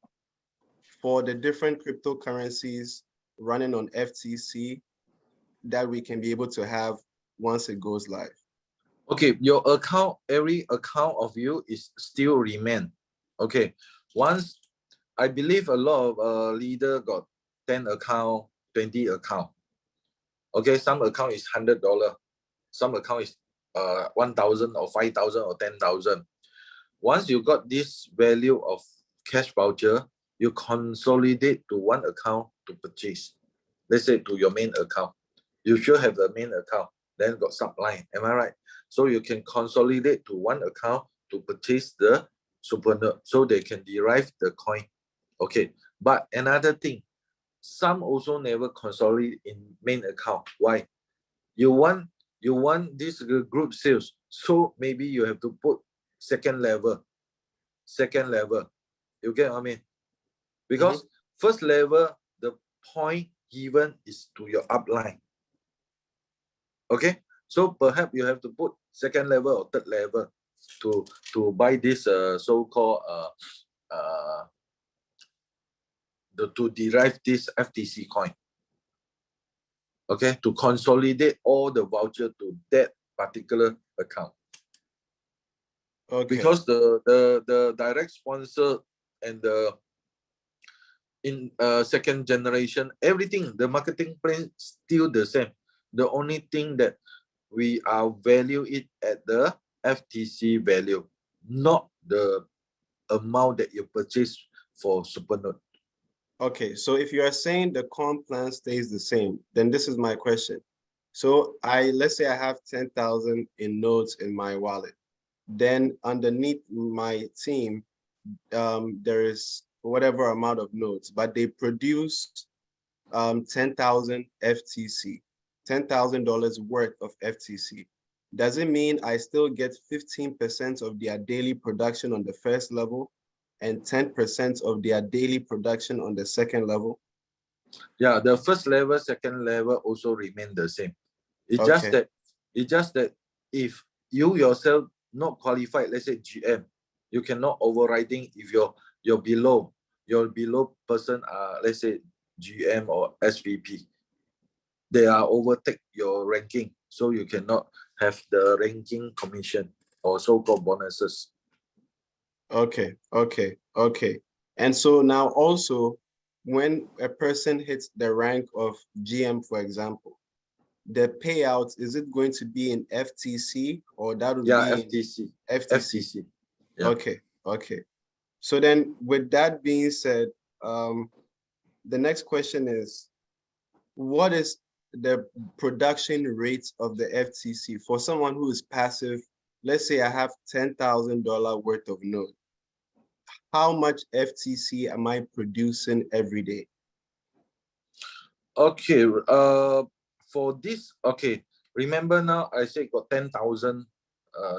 for the different cryptocurrencies running on FTC that we can be able to have once it goes live? Okay, your account, every account of you is still remain. Okay, once, I believe a lot of leader got 10 account, 20 account. Okay, some account is $100, some account is 1,000 or 5,000 or 10,000. Once you got this value of cash voucher, you consolidate to one account to purchase. Let's say to your main account. You should have the main account, then got subline. Am I right? So you can consolidate to one account to purchase the super node, so they can derive the coin. Okay, but another thing, some also never consolidate in main account. Why? You want this group sales, so maybe you have to put second level. You get what I mean? Because first level, the point given is to your upline. Okay, so perhaps you have to put second level or third level to buy this so-called to derive this FTC coin. Okay, to consolidate all the voucher to that particular account. Okay. Because the direct sponsor and the second generation, everything, the marketing plan still the same. The only thing that we are value it at the FTC value, not the amount that you purchase for Supernode. Okay, so if you are saying the comp plan stays the same, then this is my question. So let's say I have 10,000 in nodes in my wallet. Then underneath my team, there is whatever amount of nodes, but they produce 10,000 FTC, $10,000 worth of FTC. Does it mean I still get 15% of their daily production on the first level and 10% of their daily production on the second level? Yeah, the first level, second level also remain the same. It's just that if you yourself not qualified, let's say GM, you cannot overriding if you're below person, let's say GM or SVP. They are overtake your ranking, so you cannot have the ranking commission or so-called bonuses. Okay. And so now also, when a person hits the rank of GM, for example, the payouts, is it going to be in FTC or that would be FTC. FTC? Yeah. Okay. So then with that being said, the next question is, what is the production rate of the FTC for someone who is passive let's say I have $10,000 worth of node. How much FTC am I producing every day? Okay. For this, okay. Remember now, I said got 10,000.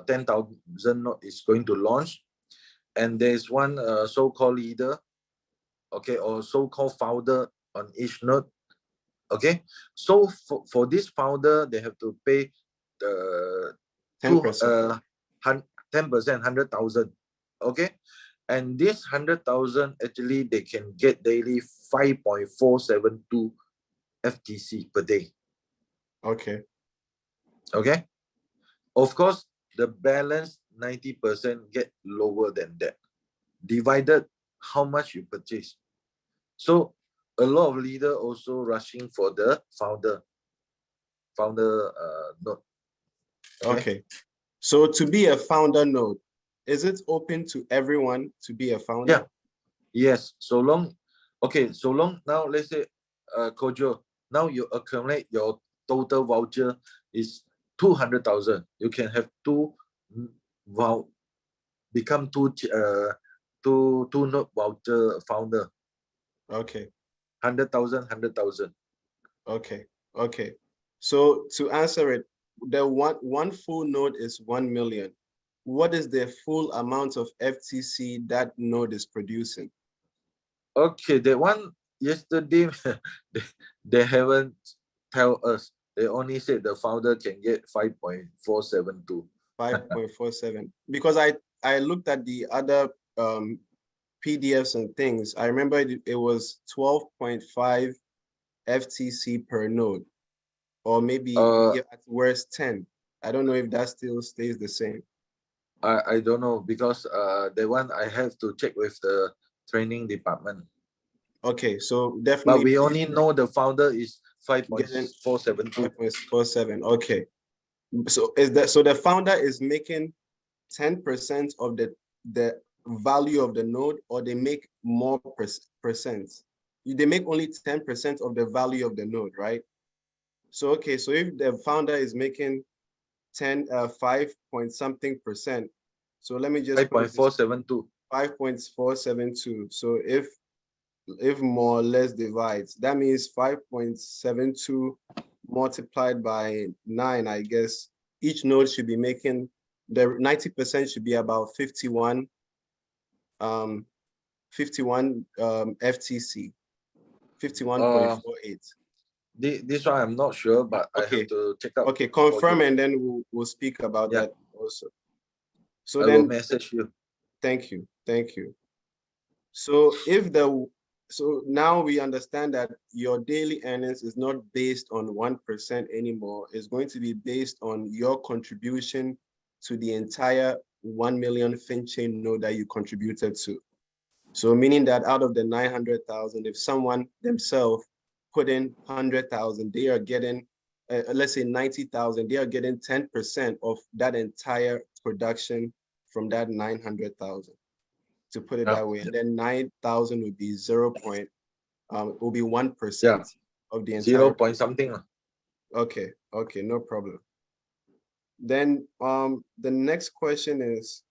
10,000 node is going to launch, and there's one so-called leader, okay, or so-called founder on each node. Okay, so for this founder, they have to pay the 10%. 10%, 100,000. Okay, and this 100,000 actually they can get daily 5.472 FTC per day. Okay. Okay, of course, the balance 90% get lower than that, divided how much you purchase. So a lot of leader also rushing for the founder node. Okay. So to be a founder node, is it open to everyone to be a founder? Yeah. Yes. So long. Okay. So long. Now let's say, Kojo. Now you accumulate your total voucher is 200,000. You can have two become two node voucher founder. Okay. 100,000, 100,000. Okay. Okay. So to answer it, the one full node is 1 million. What is the full amount of FTC that node is producing? Okay, that one yesterday they haven't tell us. They only said the founder can get 5.472. 5.47. Because I looked at the other PDFs and things. I remember it was 12.5 FTC per node, or maybe at worst 10. I don't know if that still stays the same. I don't know, because the one I have to check with the training department. Okay, so But definitely. we only know the founder is Getting 5.472. 5.47. Okay. So the founder is making 10% of the value of the node, or they make more percent? They make only 10% of the value of the node, right? So okay, so if the founder is making 5 point something percent, so let me just put it this 5.472. 5.472. So if more or less divides, that means 5.72 multiplied by 9, I guess each node should be making, the 90% should be about 51 FTC, 51.48. This one I'm not sure, but I Okay. have to check out. Okay, confirm, and then we'll speak about that also. So I then, will message you. thank you. So so now we understand that your daily earnings is not based on 1% anymore. It's going to be based on your contribution to the entire 1 million FinChain node that you contributed to. So meaning that out of the 900,000, if someone themselves put in 100,000, they are getting, let's say 90,000, they are getting 10% of that entire production from that 900,000. To put it that way, and then 9,000 would be will be 1% of the entire 0 point something. Okay, no problem. Then the next question is,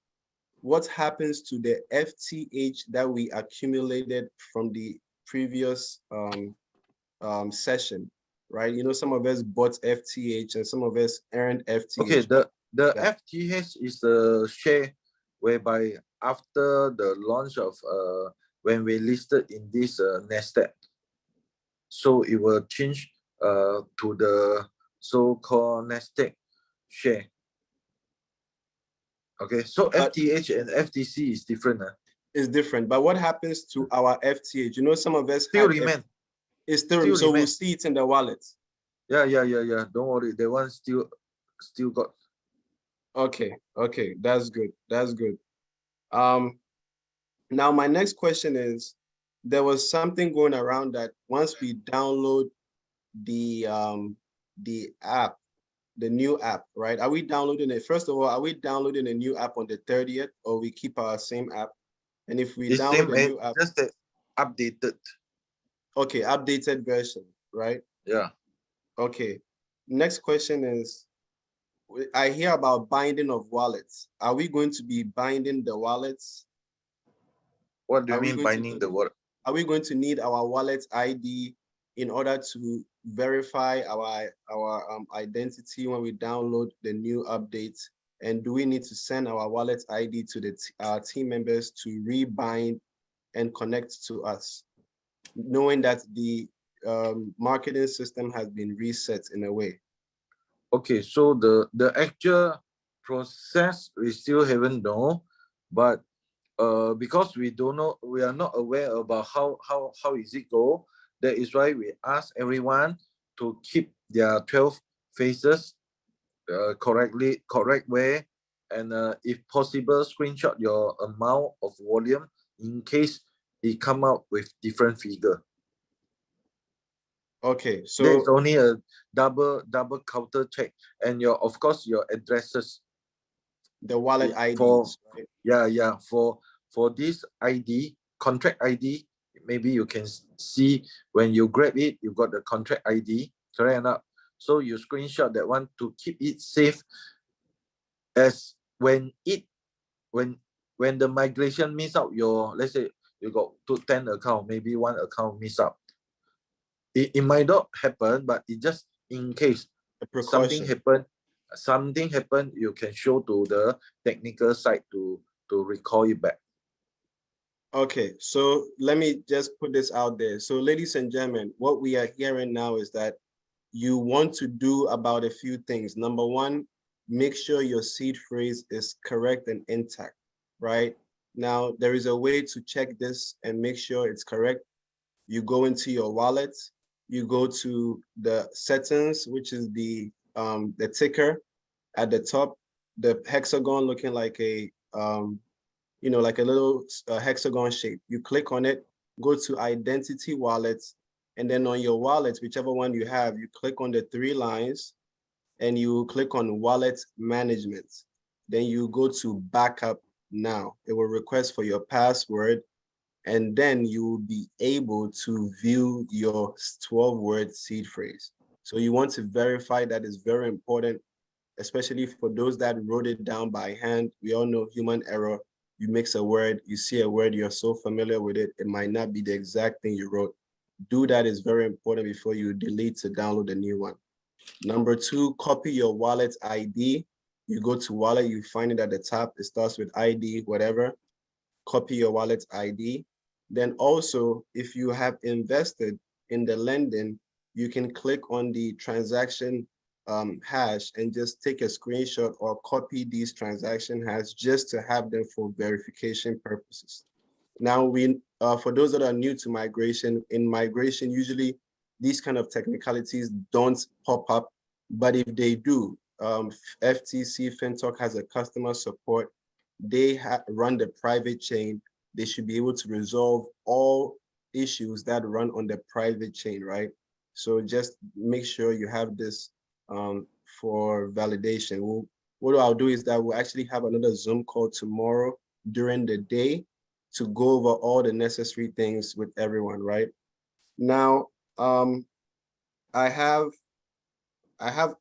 what happens to the FTH that we accumulated from the previous session, right? You know, some of us bought FTH and some of us earned FTH. Okay, the FTH is the share whereby after the launch of when we listed in this Nasdaq, so it will change to the so-called Nasdaq share. Okay, so FTH and FTC is different. It's different, but what happens to our FTH? You know, some of us still remain. It's still so remain. We'll see it in the wallet. Yeah. Don't worry, the one still got. Okay, that's good. Now my next question is, there was something going around that once we download the app, the new app, right? Are we downloading it? First of all, are we downloading a new app on the 30th, or we keep our same app? And if we download a new app, just the updated. Okay, updated version, right? Yeah. Okay. Next question is, I hear about binding of wallets. Are we going to be binding the wallets? What do you Are we mean going to binding the word? Are we going to need our wallet ID in order to verify our identity when we download the new updates? And do we need to send our wallet ID to the our team members to rebind and connect to us, knowing that the marketing system has been reset in a way? Okay, so the actual process we still haven't know, but because we don't know, we are not aware about how is it go. That is why we ask everyone to keep their 12 faces correct way, and if possible, screenshot your amount of volume in case it come out with different figure. Okay, There's so only a double counter check, and your of course your addresses the wallet for IDs, right? yeah for this ID contract ID. Maybe you can see when you grab it, you got the contract ID, correct or not? So you screenshot that one to keep it safe, as when the migration miss out your, let's say you got 10 account, maybe one account miss out. It might not happen, but it just in case A something precaution. happen, you can show to the technical side to recall it back. Okay, so let me just put this out there. So ladies and gentlemen, what we are hearing now is that you want to do about a few things. Number one, make sure your seed phrase is correct and intact, right? Now, there is a way to check this and make sure it's correct. You go into your wallet, you go to the settings, which is the ticker at the top, the hexagon looking like a like a little hexagon shape. You click on it, go to identity wallets, and then on your wallet, whichever one you have, you click on the three lines and you click on wallet management. Then you go to backup now. It will request for your password, and then you will be able to view your 12-word seed phrase. So you want to verify. That is very important, especially for those that wrote it down by hand. We all know human error. You mix a word, you see a word, you're so familiar with it, it might not be the exact thing you wrote. Do that is very important before you delete to download a new one. Number two, copy your wallet ID. You go to wallet, you find it at the top. It starts with ID, whatever. Copy your wallet ID. Then also, if you have invested in the lending, you can click on the transaction hash and just take a screenshot or copy these transaction hash just to have them for verification purposes. Now, for those that are new to migration, in migration, usually these kind of technicalities don't pop up, but if they do, FTC Fintoch has a customer support. They run the private chain. They should be able to resolve all issues that run on the private chain, right? So just make sure you have this for validation. What I'll do is that we'll actually have another Zoom call tomorrow during the day to go over all the necessary things with everyone, right? Now, I have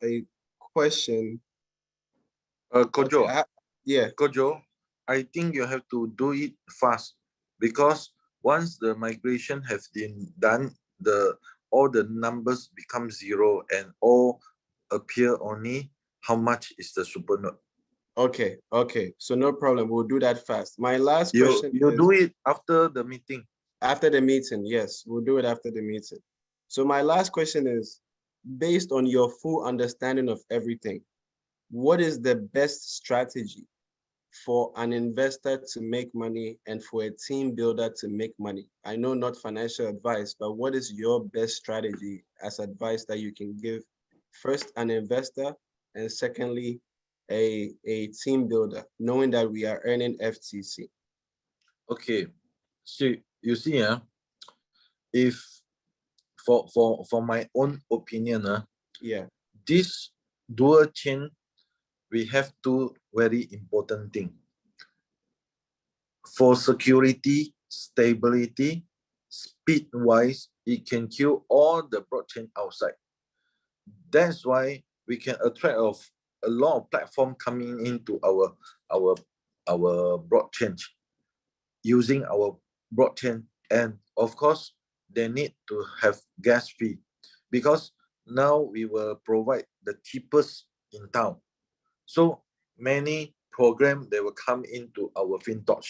a question. Kojo, Okay, yeah. Kojo, I think you have to do it fast, because once the migration has been done, all the numbers become zero and all appear only how much is the super node. Okay, so no problem. We'll do that fast. My last You question is do it after the meeting. after the meeting. Yes, we'll do it after the meeting. So my last question is, based on your full understanding of everything, what is the best strategy for an investor to make money and for a team builder to make money? I know not financial advice, but what is your best strategy as advice that you can give first an investor and secondly a team builder, knowing that we are earning FTC? Okay, so you see, if for my own opinion, Yeah. this dual chain, we have two very important things. For security, stability, speed wise, it can kill all the blockchain outside. That's why we can attract of a lot of platform coming into our blockchain, using our blockchain, and of course they need to have gas fee, because now we will provide the cheapest in town. So many program they will come into our Fintoch.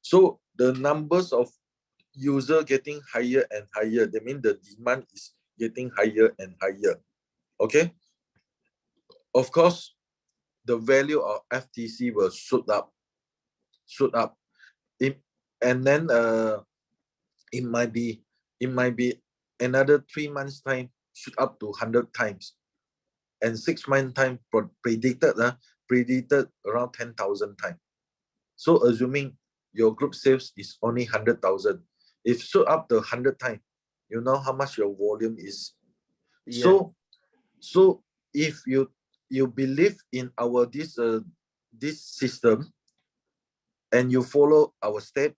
So the numbers of user getting higher and higher. That means the demand is getting higher and higher. Okay. Of course, the value of FTC will shoot up. And then it might be another 3 months time shoot up to 100 times, and 6 months time predicted around 10,000 times. So assuming your group sales is only 100,000, if shoot up to 100 times, you know how much your volume is. Yeah. So if you believe in our this system and you follow our step,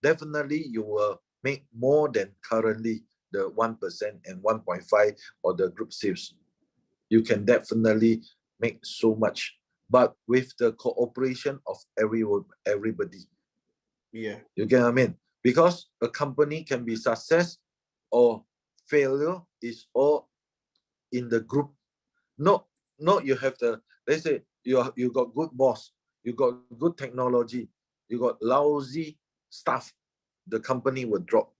definitely you will make more than currently the 1% and 1.5 or the group sales. You can definitely make so much, but with the cooperation of everybody. Yeah. You get what I mean? Because a company can be success or failure is all in the group. No, you have the, let's say you got good boss, you got good technology, you got lousy staff, the company will drop.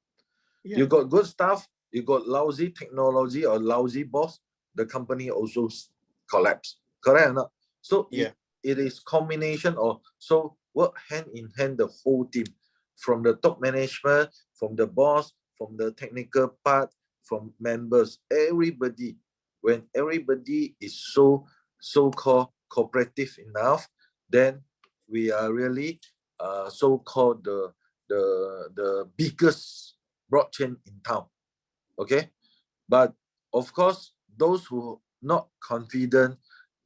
Yeah. You got good staff, you got lousy technology or lousy boss, the company also collapse. Correct or not? So Yeah. it is combination of, so work hand in hand the whole team, from the top management, from the boss, from the technical part, from members, everybody. When everybody is so-called cooperative enough, then we are really so-called the biggest blockchain in town. Okay, but of course those who not confident,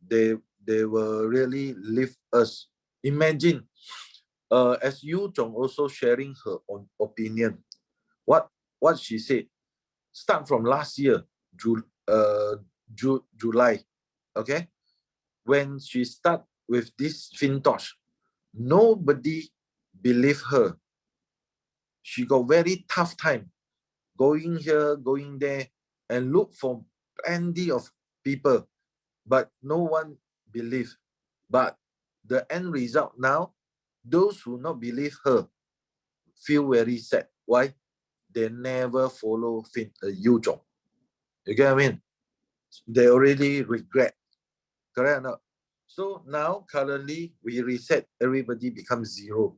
they will really leave us. Imagine as Yu Zhong also sharing her own opinion, what she said, start from last year July. Okay, when she start with this Fintoch, nobody believe her. She got very tough time going here, going there, and look for plenty of people, but no one believe. But the end result now, those who not believe her feel very sad. Why? They never follow Yu Zhong. You get what I mean? They already regret. Correct or not? So now currently we reset, everybody becomes zero.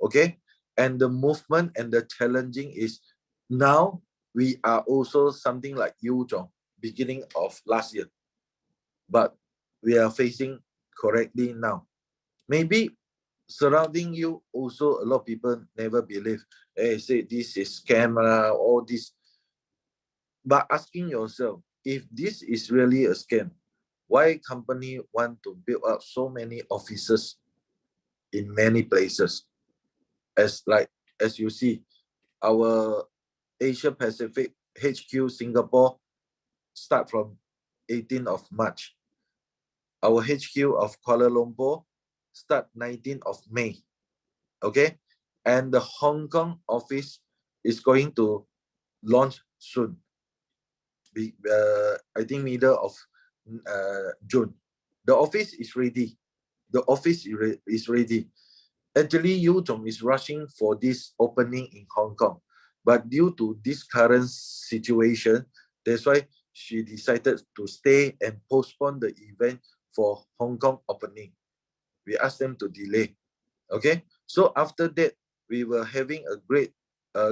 Okay, and the movement and the challenging is now we are also something like Yu Zhong beginning of last year, but we are facing correctly now. Maybe surrounding you also a lot of people never believe, hey, say this is scam, all this. But asking yourself, if this is really a scam, why company want to build up so many offices in many places? As you see, our Asia Pacific HQ Singapore start from 18th of March. Our HQ of Kuala Lumpur start 19th of May. Okay, and the Hong Kong office is going to launch soon. I think middle of June. The office is ready. The office is ready. Actually, Yu Zhong is rushing for this opening in Hong Kong, but due to this current situation, that's why she decided to stay and postpone the event for Hong Kong opening. We asked them to delay. Okay, so after that, we were having a great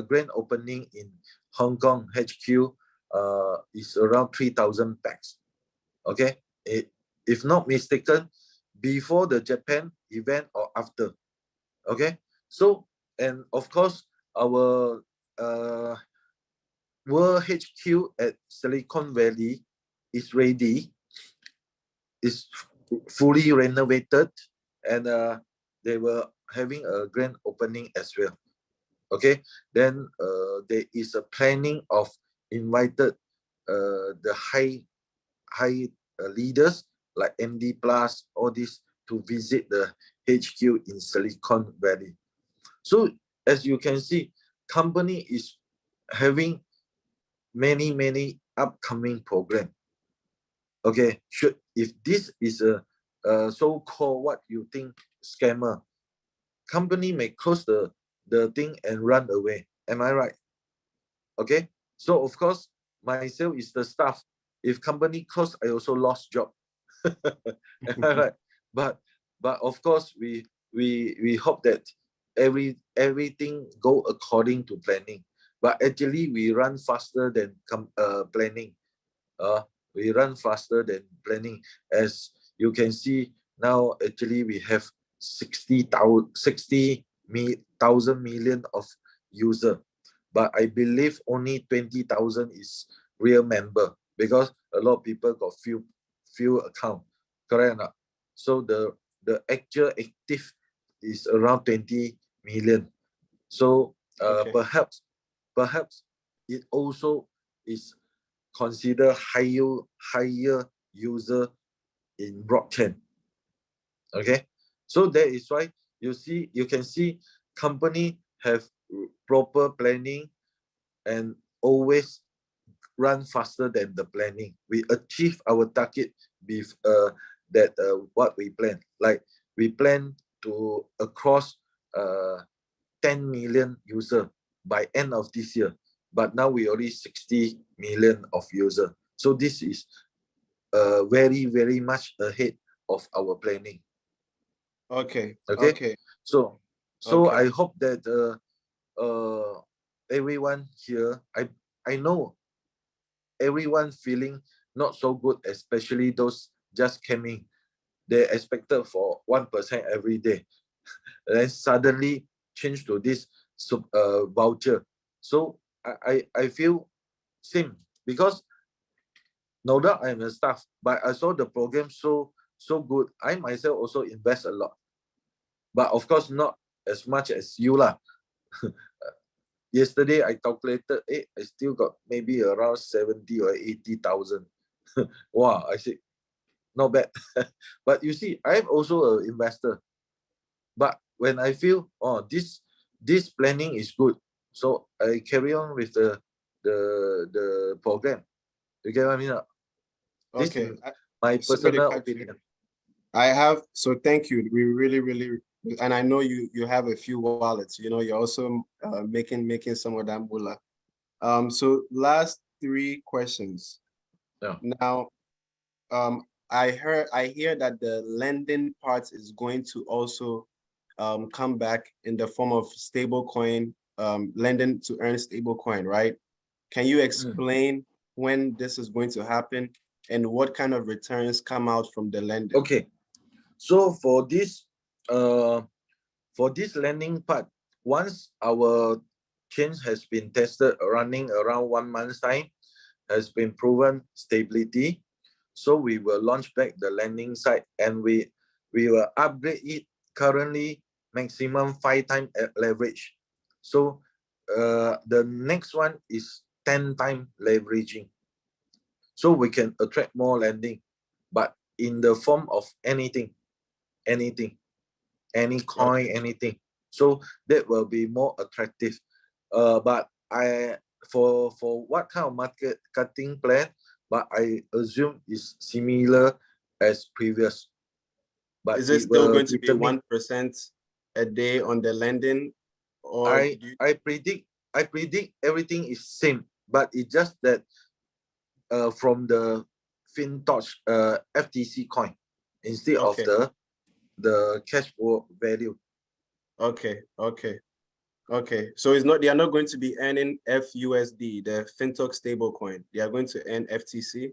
grand opening in Hong Kong HQ. Is around 3,000 packs. Okay, if not mistaken, before the Japan event or after. Okay, so, and of course our World HQ at Silicon Valley is ready, is fully renovated, and they were having a grand opening as well. Okay, then there is a planning of invited the high leaders like MD Plus, all this to visit the HQ in Silicon Valley. So as you can see, company is having many upcoming program. Okay, if this is a so-called what you think scammer, company may close the thing and run away. Am I right? Okay, so of course myself is the staff. If company close, I also lost job. Am I right? But of course we hope that everything go according to planning. But actually we run faster than planning. We run faster than planning. As you can see now, actually we have 60,000 million of user, but I believe only 20,000 is real member, because a lot of people got few account, correct or not? So the actual active is around 20 million. So Okay. perhaps it also is consider higher user in blockchain. Okay, so that is why you can see company have proper planning and always run faster than the planning. We achieve our target with that what we plan. Like we plan to across 10 million user by end of this year, but now we already 60 million of user. So this is very much ahead of our planning. Okay. Okay, Okay. so Okay. I hope that everyone here, I know everyone feeling not so good, especially those just came in. They expected for 1% every day, then suddenly change to this voucher. So I feel same, because no doubt I'm a staff, but I saw the program so good. I myself also invest a lot, but of course not as much as you lah. Yesterday I calculated, I still got maybe around 70 or 80,000. Wow, I said not bad. But you see, I'm also an investor. But when I feel, oh, this planning is good, so I carry on with the program. You get what I mean? This Okay. is my Sorry to personal cut you. opinion. I have, so thank you. We really, and I know you have a few wallets, you know, you're also making some of that moolah. So last 3 questions. Yeah. Now, I hear that the lending part is going to also come back in the form of stable coin, lending to earn stable coin, right? Can you explain when this is going to happen and what kind of returns come out from the lending? Okay. So for this lending part, once our chain has been tested running around 1 month's time, has been proven stability, so we will launch back the lending side, and we will upgrade it currently maximum 5 times leverage. So the next one is 10 times leveraging. So we can attract more lending, but in the form of anything, any coin, anything. So that will be more attractive. But for what kind of marketing plan, but I assume is similar as previous. But Is it it still will going to be determine. 1% a day on the lending, or I predict everything is same, but it's just that from the Fintoch FTC coin instead of okay, the cash flow value. okay. So it's not, they are not going to be earning FUSD, the Fintoch stable coin. They are going to earn FTC.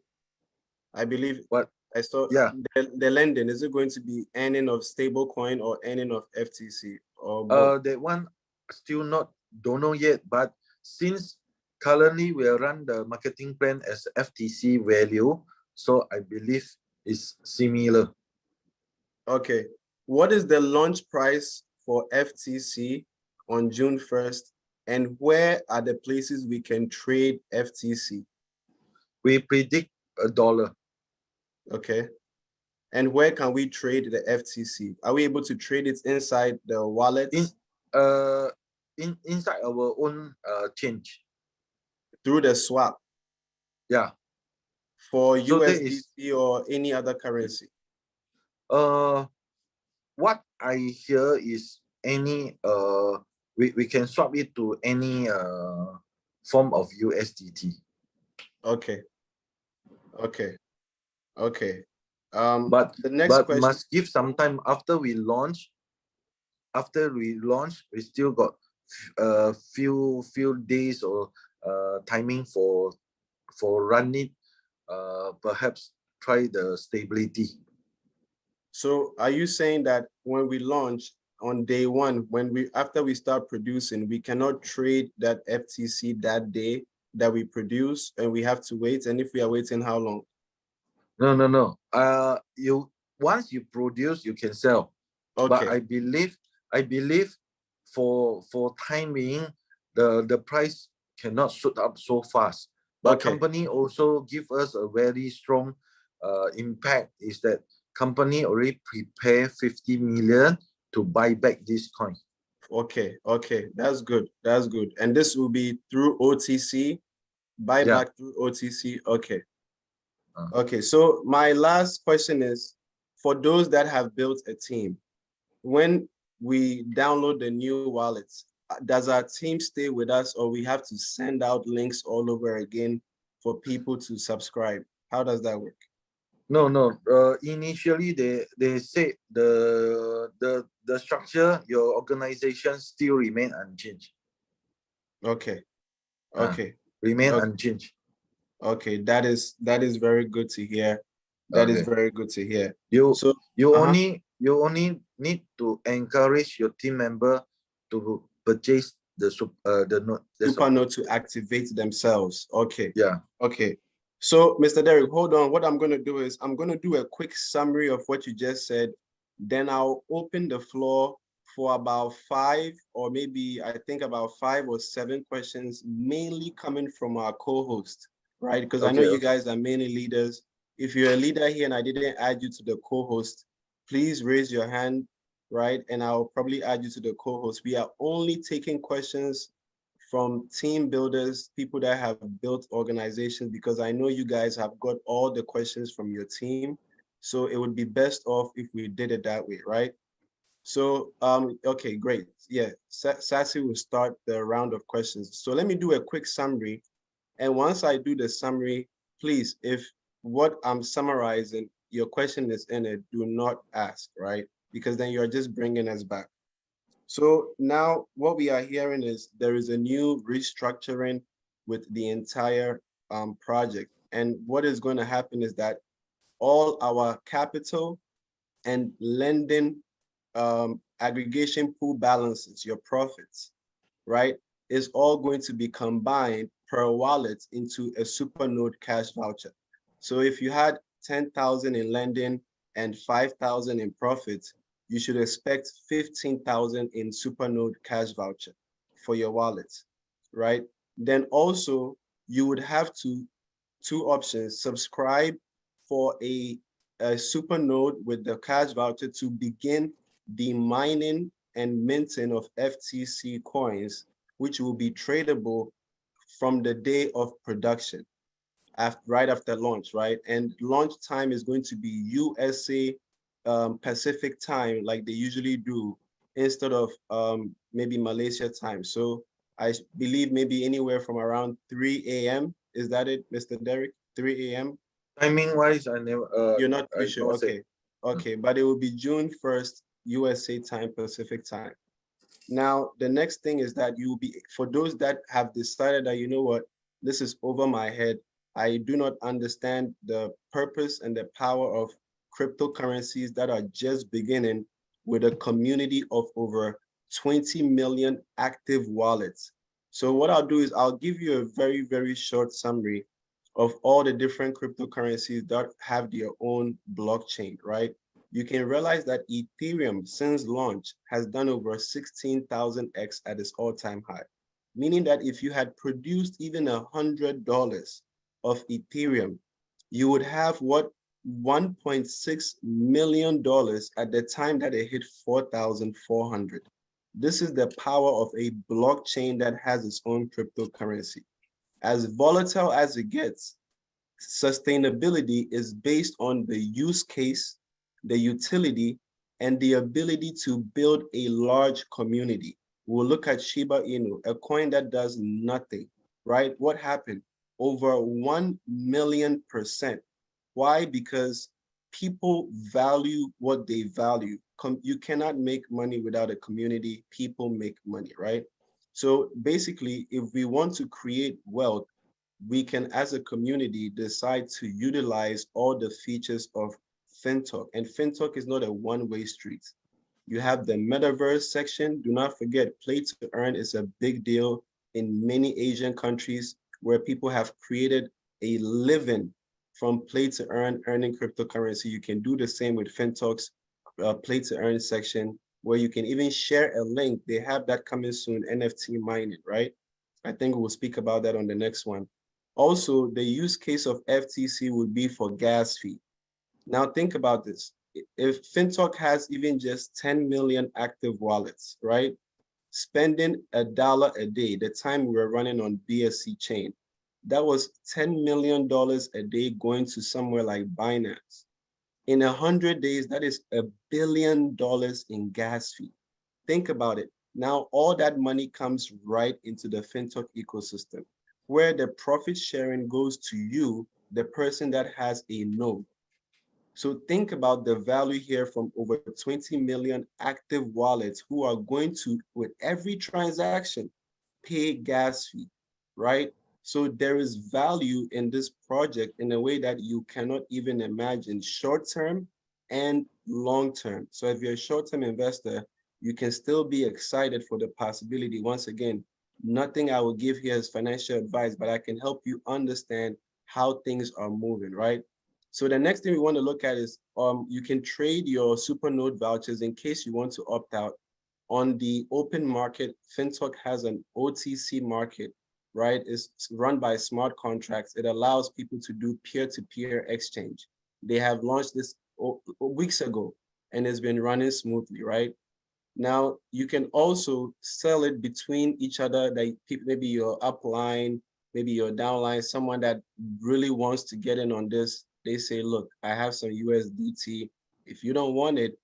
I believe But I saw yeah, the lending, is it going to be earning of stable coin or earning of FTC or both? that one still don't know yet. But since currently we run the marketing plan as FTC value, so I believe it's similar. Okay. What is the launch price for FTC on June 1st? And where are the places we can trade FTC? We predict $1. Okay. And where can we trade the FTC? Are we able to trade it inside the wallets? Inside our own change. Through the swap? Yeah. For So there is USDC or any other currency? What I hear is any we can swap it to any form of USDT. Okay. But The next question, must give some time after we launch. After we launch, we still got a few days or timing for run it. Perhaps try the stability. so are you saying that when we launch on day one, after we start producing, we cannot trade that FTC that day that we produce, and we have to wait? And if we are waiting, how long? No. You once you produce, you can sell. Okay. But I believe for time being, the price cannot shoot up so fast. But Okay. company also give us a very strong impact is that company already prepare 50 million to buy back this coin. Okay, that's good. And this will be through OTC, buyback through OTC. Okay. Okay, so my last question is, for those that have built a team, when we download the new wallets, does our team stay with us, or we have to send out links all over again for people to subscribe? How does that work? No. Initially, they say the structure, your organization still remain unchanged. Okay. Remain unchanged. Okay, that is very good to hear. That is very good to hear. You only need to encourage your team member to purchase the note. Super node to activate themselves. Okay. Yeah. Okay. So, Mr. Derek, hold on. What I'm going to do is I'm going to do a quick summary of what you just said. Then I'll open the floor for about 5 or maybe I think about 5 or 7 questions, mainly coming from our co-host, right? Because I know you guys are mainly leaders. If you're a leader here and I didn't add you to the co-host, please raise your hand, right? And I'll probably add you to the co-host. We are only taking questions from team builders, people that have built organizations, because I know you guys have got all the questions from your team. So it would be best off if we did it that way, right? So, okay, great. Yeah, Sassy will start the round of questions. So let me do a quick summary. And once I do the summary, please, if what I'm summarizing, your question is in it, do not ask, right? Because then you're just bringing us back. So now what we are hearing is there is a new restructuring with the entire project. And what is going to happen is that all our capital and lending aggregation pool balances, your profits, right, is all going to be combined per wallet into a supernode cash voucher. So if you had 10,000 in lending and 5,000 in profits, you should expect 15,000 in supernode cash voucher for your wallet, right? Then also you would have two options: subscribe for a supernode with the cash voucher to begin the mining and minting of FTC coins, which will be tradable from the day of production, right after launch, right? And launch time is going to be USA Pacific time, like they usually do, instead of maybe Malaysia time. So I believe maybe anywhere from around 3 a.m. Is that it, Mr. Derek? 3 a.m. Timing wise, I never. You're not too sure. Say. Okay, but it will be June 1st, USA time, Pacific time. Now, the next thing is that you will be, for those that have decided that, you know what, this is over my head, I do not understand the purpose and the power of cryptocurrencies that are just beginning with a community of over 20 million active wallets. So what I'll do is I'll give you a very, very short summary of all the different cryptocurrencies that have their own blockchain, right? You can realize that Ethereum, since launch, has done over 16,000x at its all-time high, meaning that if you had produced even $100 of Ethereum, you would have what $1.6 million at the time that it hit 4,400. This is the power of a blockchain that has its own cryptocurrency. As volatile as it gets, sustainability is based on the use case, the utility, and the ability to build a large community. We'll look at Shiba Inu, a coin that does nothing, right? What happened? Over 1 million%. Why? Because people value what they value. You cannot make money without a community. People make money, right? So basically, if we want to create wealth, we can, as a community, decide to utilize all the features of Fintoch. And Fintoch is not a one-way street. You have the metaverse section. Do not forget, play to earn is a big deal in many Asian countries where people have created a living from play to earn, earning cryptocurrency. You can do the same with Fintoch's play to earn section, where you can even share a link. They have that coming soon, NFT mining, right? I think we'll speak about that on the next one. Also, the use case of FTC would be for gas fee. Now think about this. If Fintoch has even just 10 million active wallets, right? Spending $1 a day, the time we were running on BSC chain, that was $10 million a day going to somewhere like Binance. In 100 days, that is $1 billion in gas fee. Think about it. Now, all that money comes right into the Fintoch ecosystem, where the profit sharing goes to you, the person that has a node. So think about the value here from over 20 million active wallets who are going to, with every transaction, pay gas fee, right? So there is value in this project in a way that you cannot even imagine, short-term and long-term. So if you're a short-term investor, you can still be excited for the possibility. Once again, nothing I will give here is financial advice, but I can help you understand how things are moving, right? So the next thing we want to look at is you can trade your supernode vouchers in case you want to opt out. On the open market, Fintoch has an OTC market, right? It's run by smart contracts. It allows people to do peer-to-peer exchange. They have launched this weeks ago, and it's been running smoothly, right? Now, you can also sell it between each other, like maybe your upline, maybe your downline, someone that really wants to get in on this. They say, look, I have some USDT. If you don't want it,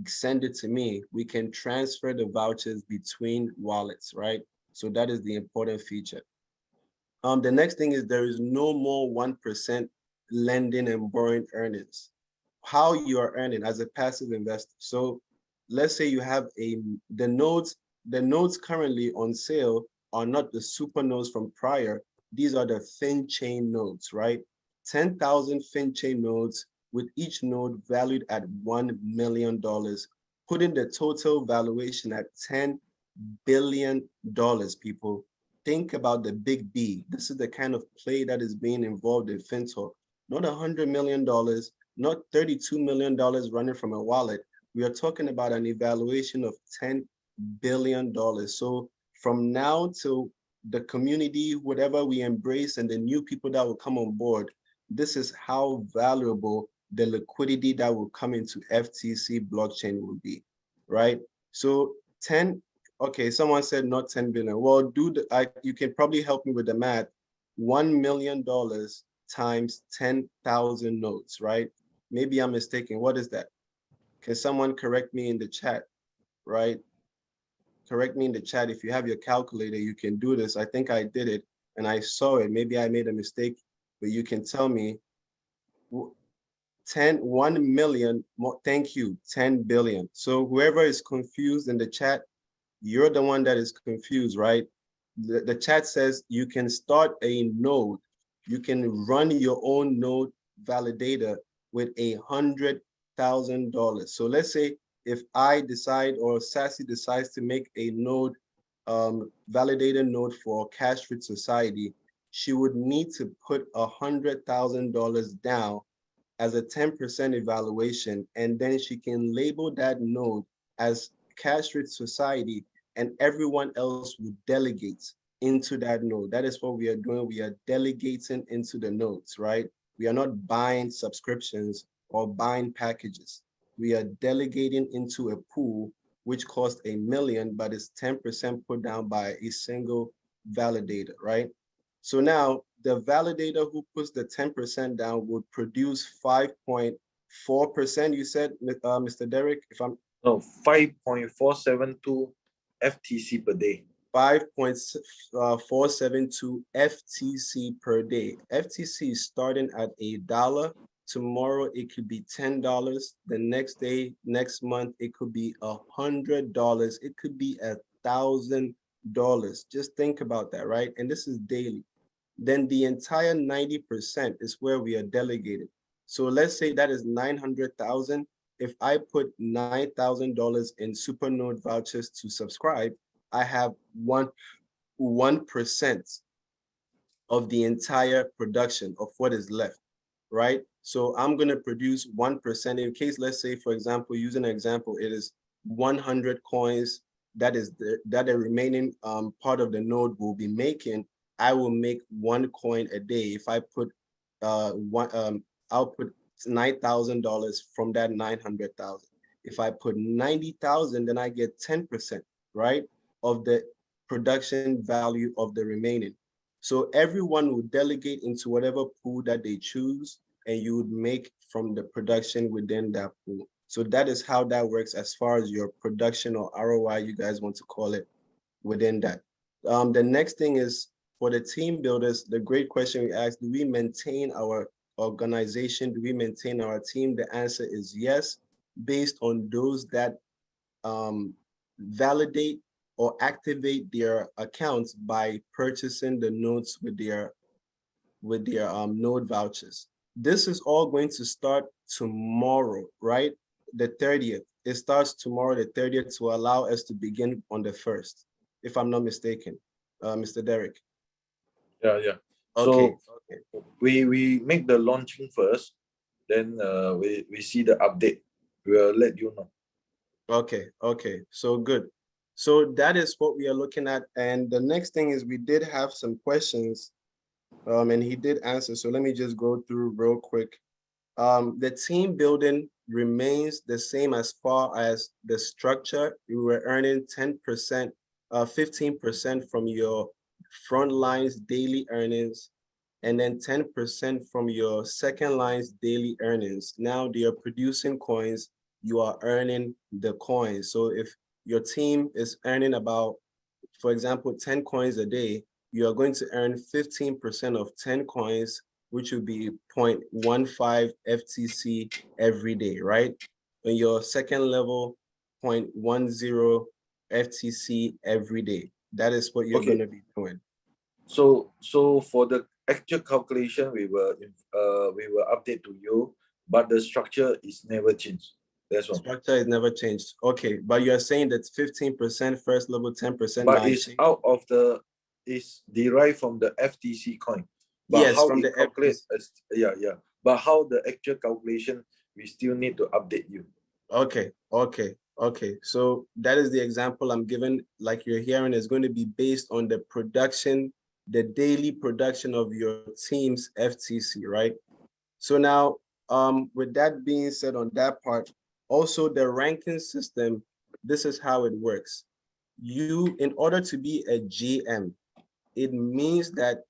send it to me. We can transfer the vouchers between wallets, right? So that is the important feature. The next thing is there is no more 1% lending and borrowing earnings. How you are earning as a passive investor. So let's say you have the nodes currently on sale are not the super nodes from prior. These are the FinChain nodes, right? 10,000 FinChain nodes with each node valued at $1 million, putting the total valuation at $10 billion, people. Think about the big B. This is the kind of play that is being involved in Fintoch. Not $100 million, not $32 million running from a wallet. We are talking about an evaluation of $10 billion. So from now till the community, whatever we embrace and the new people that will come on board, this is how valuable the liquidity that will come into FTC blockchain will be, right? So okay, someone said not 10 billion. Well, you can probably help me with the math. $1 million times 10,000 nodes, right? Maybe I'm mistaken. What is that? Can someone correct me in the chat, right? Correct me in the chat. If you have your calculator, you can do this. I think I did it and I saw it. Maybe I made a mistake, but you can tell me 1 million, thank you, 10 billion. So whoever is confused in the chat, you're the one that is confused, right? The chat says you can start a node. You can run your own node validator with $100,000. So let's say if I decide or Sassy decides to make a node, validator node for Cash Rich Society, she would need to put $100,000 down as a 10% evaluation, and then she can label that node as Cash Rich Society, and everyone else would delegate into that node. That is what we are doing. We are delegating into the nodes, right? We are not buying subscriptions. or buying packages. We are delegating into a pool which costs $1 million, but is 10% put down by a single validator, right? So now the validator who puts the 10% down would produce 5.4%. You said, Mr. Derek, if I'm No, 5.472 FTC per day. 5.472 FTC per day. FTC is starting at $1. Tomorrow it could be $10. The next day, next month, it could be $100. It could be $1,000. Just think about that, right? And this is daily. Then the entire 90% is where we are delegated. So let's say that is 900,000. If I put $9,000 in Supernode vouchers to subscribe, I have 1% of the entire production of what is left, right? So I'm going to produce 1% in case, let's say, for example, using an example, it is 100 coins that the remaining part of the node will be making. I will make 1 coin a day. If I put I'll put $9,000 from that 900,000. If I put 90,000, then I get 10%, right, of the production value of the remaining. So everyone will delegate into whatever pool that they choose, and you would make from the production within that pool. So that is how that works as far as your production or ROI, you guys want to call it, within that. The next thing is for the team builders, the great question we asked, do we maintain our organization? Do we maintain our team? The answer is yes, based on those that validate or activate their accounts by purchasing the nodes with their node vouchers. This is all going to start tomorrow, right? The 30th. It starts tomorrow, the 30th, to allow us to begin on the 1st, if I'm not mistaken, Mr. Derek. Yeah. Okay. So we make the launching first, then we see the update. We'll let you know. Okay. So good. So that is what we are looking at. And the next thing is we did have some questions, and he did answer. So let me just go through real quick. The team building remains the same as far as the structure. You were earning 10%, 15% from your front line's daily earnings, and then 10% from your second line's daily earnings. Now they are producing coins, you are earning the coins. So if your team is earning about, for example, 10 coins a day, you are going to earn 15% of 10 coins, which would be 0.15 FTC every day, right? And your second level, 0.10 FTC every day. That is what you're going to be doing. So for the actual calculation, we will update to you, but the structure is never changed. That's all. Structure is never changed. Okay, but you're saying that 15% first level, 10%. But it's out of it's derived from the FTC coin. But yes, how from the calculate? Yeah. But how the actual calculation, we still need to update you. Okay. So that is the example I'm giving. Like you're hearing, is going to be based on the production, the daily production of your team's FTC, right? So now, with that being said on that part, also the ranking system, this is how it works. You, in order to be a GM, it means that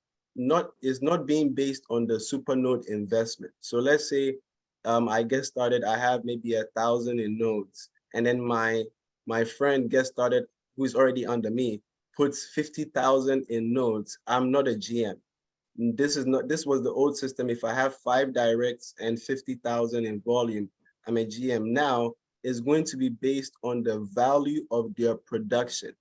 it's not being based on the Supernode investment. So let's say I get started, I have maybe 1,000 in nodes, and then my friend gets started who's already under me, puts 50,000 in nodes. I'm not a GM. This was the old system. If I have 5 directs and 50,000 in volume, I'm a GM. Now it's going to be based on the value of their production.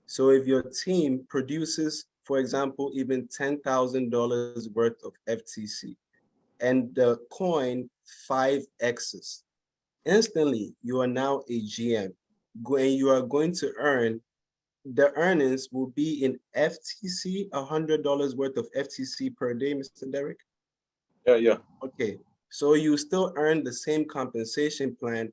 So if your team produces, for example, even $10,000 worth of FTC, and the coin 5x's, instantly you are now a GM, and you are going to earn, the earnings will be in FTC, $100 worth of FTC per day, Mr. Derek? Yeah. Okay, so you still earn the same compensation plan,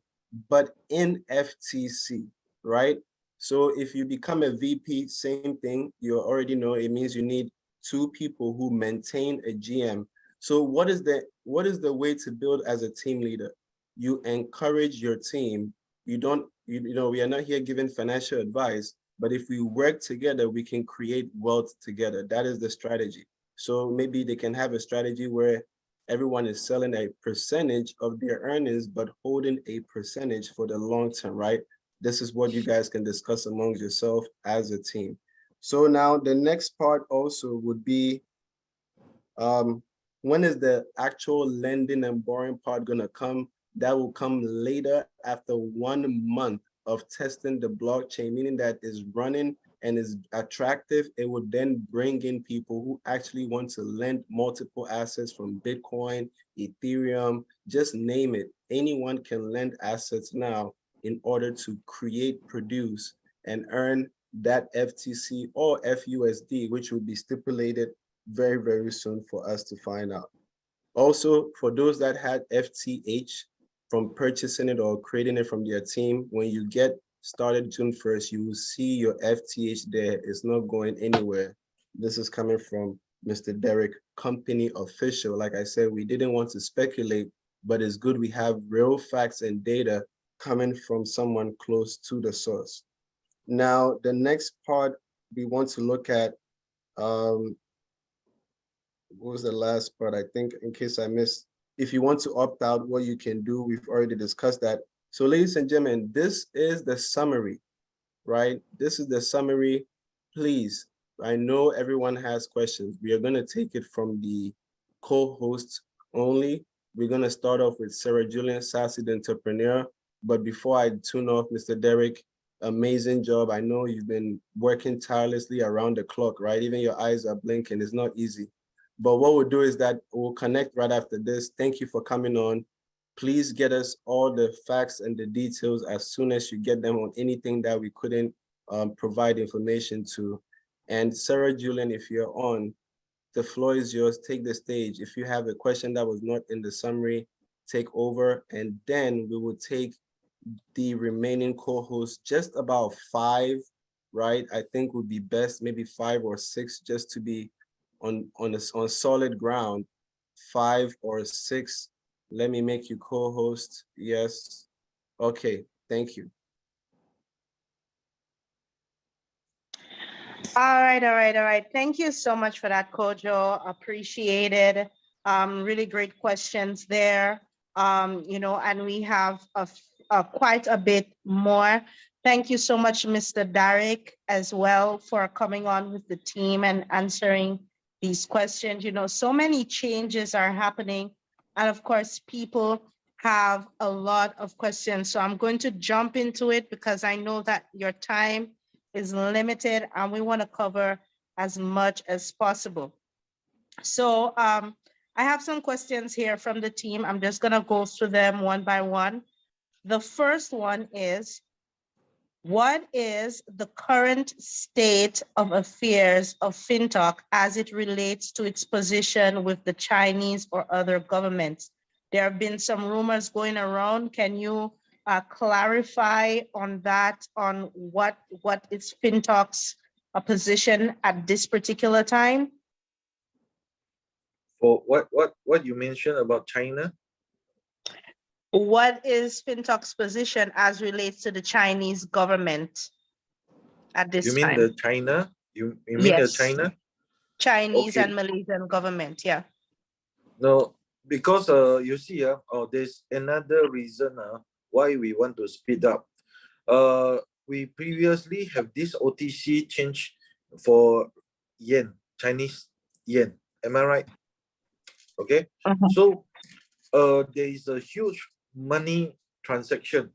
but in FTC, right? So if you become a VP, same thing, you already know it means you need 2 people who maintain a GM. So what is the way to build as a team leader? You encourage your team. You don't, you know, we are not here giving financial advice, but if we work together, we can create wealth together. That is the strategy. So maybe they can have a strategy where everyone is selling a percentage of their earnings, but holding a percentage for the long term, right? This is what you guys can discuss among yourself as a team. So now the next part also would be, when is the actual lending and borrowing part gonna come? That will come later after 1 month of testing the blockchain, meaning that is running and is attractive. It would then bring in people who actually want to lend multiple assets from Bitcoin, Ethereum, just name it. Anyone can lend assets now in order to create, produce, and earn that FTC or FUSD, which will be stipulated very, very soon for us to find out. Also, for those that had FTH from purchasing it or creating it from their team, when you get started June 1st, you will see your FTH there. It's not going anywhere. This is coming from Mr. Derek, company official. Like I said, we didn't want to speculate, but it's good we have real facts and data coming from someone close to the source. Now, the next part we want to look at, what was the last part? I think, in case I missed, if you want to opt out, what you can do, we've already discussed that. So ladies and gentlemen, this is the summary, right? This is the summary. Please, I know everyone has questions. We are going to take it from the co-hosts only. We're going to start off with Sarah Julian, Sassy the Entrepreneur. But before I tune off, Mr. Derek, amazing job. I know you've been working tirelessly around the clock, right? Even your eyes are blinking. It's not easy. But what we'll do is that we'll connect right after this. Thank you for coming on. Please get us all the facts and the details as soon as you get them on anything that we couldn't provide information to. And Sarah Julian, if you're on, the floor is yours. Take the stage. If you have a question that was not in the summary, take over. And then we will take the remaining co-hosts, just about 5, right? I think would be best, maybe 5 or 6, just to be on solid ground. 5 or 6. Let me make you co-host. Yes. Okay. Thank you. All right, all right, all right. Thank you so much for that, Kojo. Appreciated. Really great questions there. You know, and we have quite a bit more. Thank you so much, Mr. Derek, as well, for coming on with the team and answering these questions. You know, so many changes are happening. And of course, people have a lot of questions. So I'm going to jump into it because I know that your time is limited and we want to cover as much as possible. So I have some questions here from the team. I'm just going to go through them one by one. The first one is, what is the current state of affairs of Fintoch as it relates to its position with the Chinese or other governments? There have been some rumors going around. Can you clarify on that, on what is Fintoch's position at this particular time? For what you mentioned about China? What is Fintoch's position as relates to the Chinese government at this You mean time? the China? You mean the Yes. China? Chinese Okay. and Malaysian government, yeah. No, because you see, there's another reason why we want to speed up. We previously have this OTC change for yen, Chinese yen. Am I right? Okay. So there is a huge money transaction.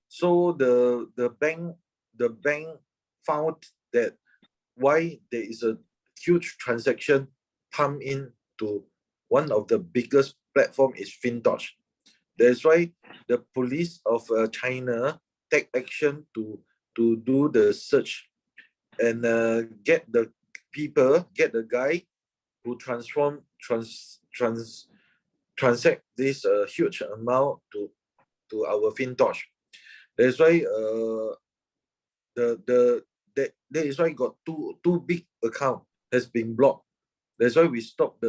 So the bank found that why there is a huge transaction pump in to one of the biggest platform is Fintoch. That's why the police of China take action to do the search and get the guy who transact this huge amount to our Fintoch. That's why that is why got two big account has been blocked. That's why we stopped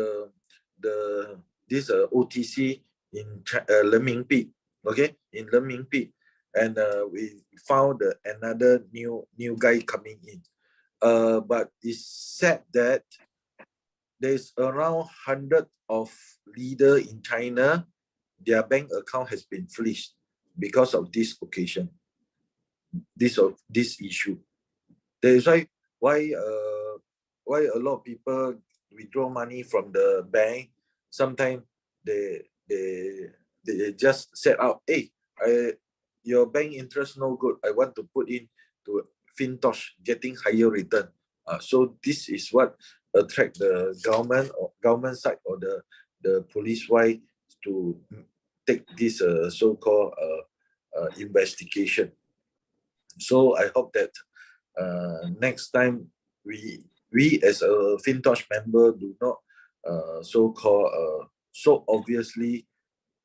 this OTC in Lemingpi, okay, in Lemingpi, and we found another new guy coming in. But it's said that there's around 100 of leader in China, their bank account has been fleeced because of this occasion, this issue. That is why a lot of people withdraw money from the bank. Sometimes they just set out, hey, your bank interest no good. I want to put in to Fintoch, getting higher return. So this is what attract the government side or the police why to take this so-called investigation. So I hope that next time we as a Fintoch member do not so-called so obviously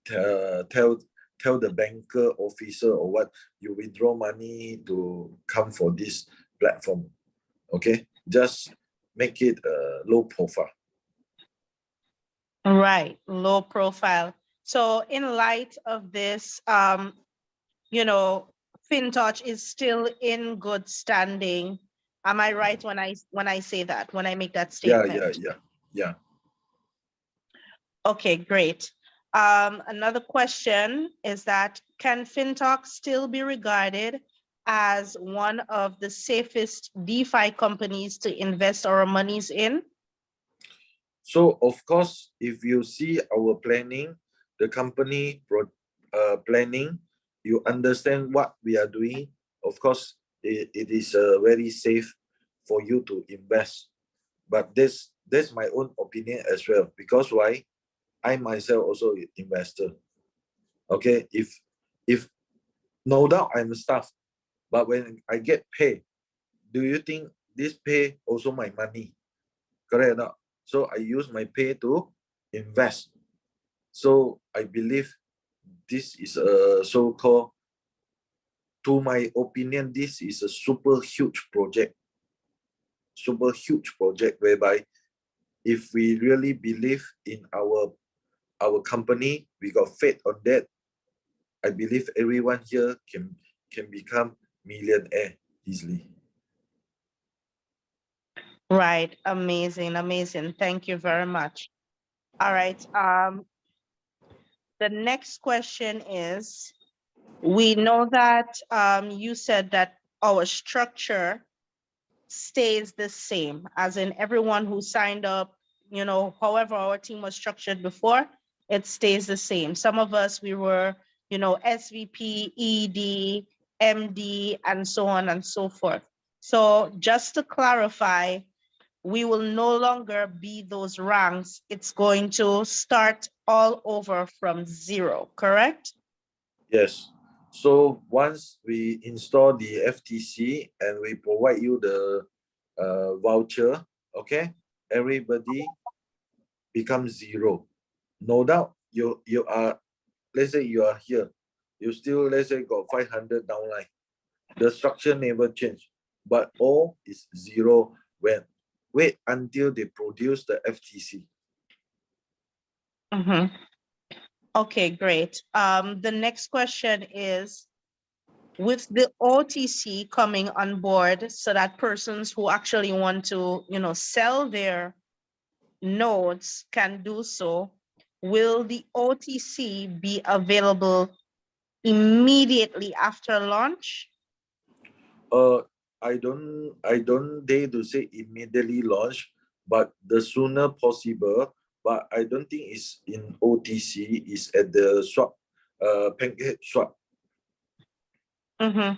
tell the banker officer or what you withdraw money to come for this platform. Okay, just make it low profile. Right, low profile. So in light of this, you know, Fintoch is still in good standing. Am I right when I say that, when I make that statement? Yeah. Okay, great. Another question is that, can Fintoch still be regarded as one of the safest DeFi companies to invest our monies in? So of course, if you see our planning, the company planning, you understand what we are doing. Of course, it is very safe for you to invest. But that's my own opinion as well. Because why? I myself also investor. Okay, if no doubt I'm staff, but when I get paid, do you think this pay also my money? Correct or not? So I use my pay to invest. So I believe this is a so-called, to my opinion, this is a super huge project whereby if we really believe in our company, we got faith on that. I believe everyone here can become millionaire easily. Right, amazing, amazing. Thank you very much. All right, the next question is, we know that you said that our structure stays the same, as in everyone who signed up, you know, however our team was structured before, it stays the same. Some of us, we were, you know, SVP, ED, MD, and so on and so forth. So just to clarify, we will no longer be those ranks. It's going to start all over from zero, correct? Yes. So once we install the FTC and we provide you the voucher, okay, everybody becomes zero. No doubt you are, let's say you are here, you still, let's say, got 500 downline. The structure never change, but all is zero when wait until they produce the FTC. Mm-hmm. Okay, great. The next question is, with the OTC coming on board so that persons who actually want to, you know, sell their nodes can do so, will the OTC be available immediately after launch? I don't dare to say immediately launch, but the sooner possible. But I don't think it's in OTC, it's at the swap, pancake swap. Mm-hmm.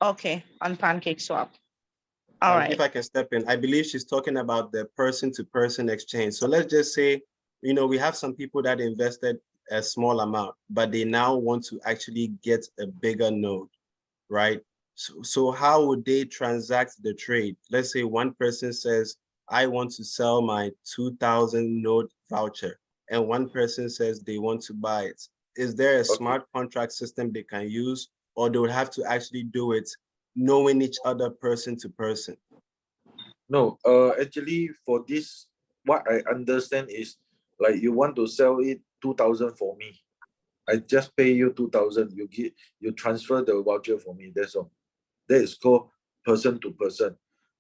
Okay, on Pancake Swap. All right. If I can step in, I believe she's talking about the person-to-person exchange. So let's just say, you know, we have some people that invested a small amount, but they now want to actually get a bigger node, right? So how would they transact the trade? Let's say one person says, I want to sell my 2,000 node voucher, and one person says they want to buy it. Is there a smart contract system they can use, or they would have to actually do it knowing each other person to person? No, actually for this what I understand is like you want to sell it 2,000 for me. I just pay you 2,000. You transfer the voucher for me. That's all. That is called person to person.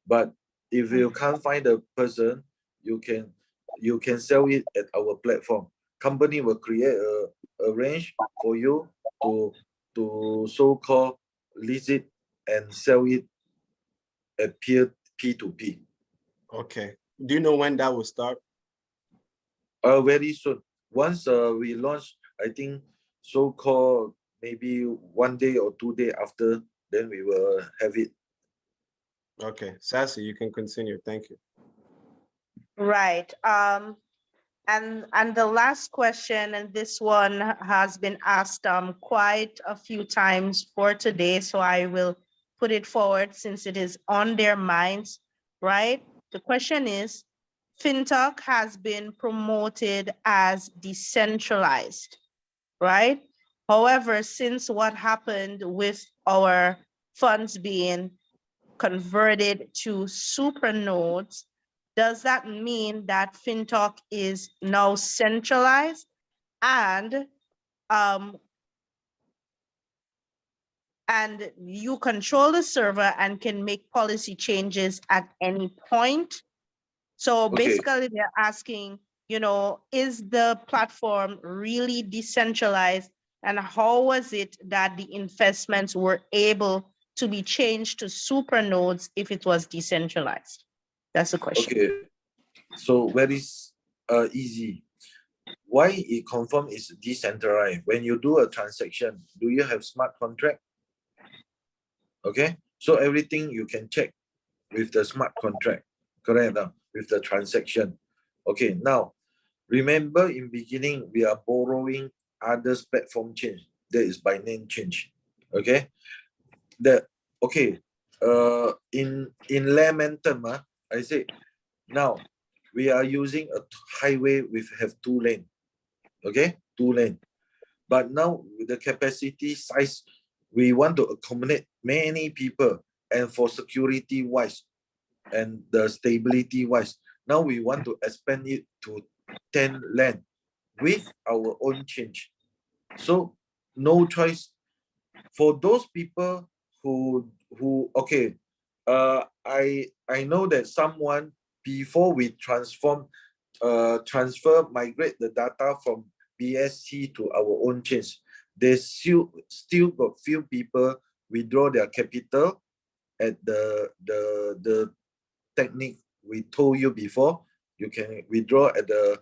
But if you can't find the person, you can sell it at our platform. Company will create a range for you to so-called list it and sell it at P2P. Okay. Do you know when that will start? Very soon. Once we launch, I think so-called maybe 1 day or 2 day after, then we will have it. Okay. Sassy, you can continue. Thank you. Right. And the last question, and this one has been asked quite a few times for today, so I will put it forward since it is on their minds, right? The question is, Fintoch has been promoted as decentralized, right? However, since what happened with our funds being converted to super nodes, does that mean that Fintoch is now centralized and um, and you control the server and can make policy changes at any point? So Okay. basically they're asking, is the platform really decentralized, and how was it that the investments were able to be changed to super nodes if it was decentralized? That's the question. Okay. So very easy. Why it confirm is decentralized? When you do a transaction, do you have smart contract? Okay. So everything you can check with the smart contract, correct? Now with the transaction. Okay. Now remember in beginning we are borrowing others platform change. That is by name change. Okay. Okay. In layman term, I say now we are using a highway with have 2 lane. Okay, 2 lane. But now with the capacity size, we want to accommodate many people, and for security wise and the stability wise, now we want to expand it to 10 lane with our own change. So no choice for those people who okay. I know that someone before we transfer migrate the data from BSC to our own chains, they still got few people withdraw their capital at the technique we told you before. You can withdraw at the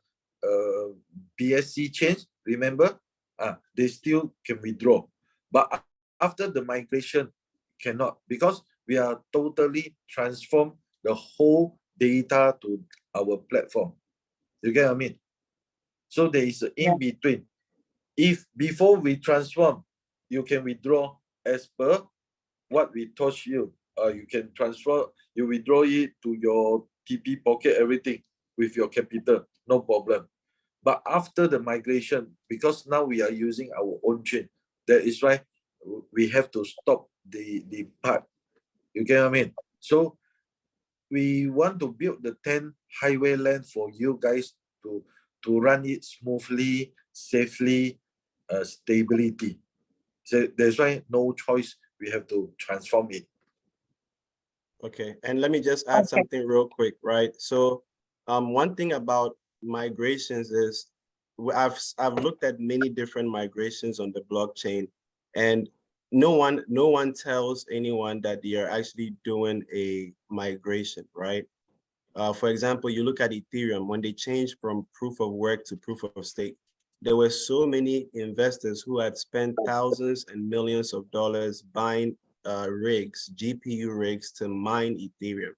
BSC chains, remember? They still can withdraw. But after the migration, cannot, because we are totally transform the whole data to our platform. You get what I mean? So there is an in between. If before we transform, you can withdraw as per what we taught you. You can transfer, you withdraw it to your TP pocket, everything with your capital, no problem. But after the migration, because now we are using our own chain, that is why we have to stop the part. You get what I mean? So we want to build the 10 highway lane for you guys to run it smoothly, safely, stability. So that's why no choice, we have to transform it. Okay, and let me just add something real quick, right? So one thing about migrations is I've looked at many different migrations on the blockchain, and no one tells anyone that they are actually doing a migration, right? For example, you look at Ethereum, when they changed from proof of work to proof of stake, there were so many investors who had spent thousands and millions of dollars buying rigs, GPU rigs to mine Ethereum.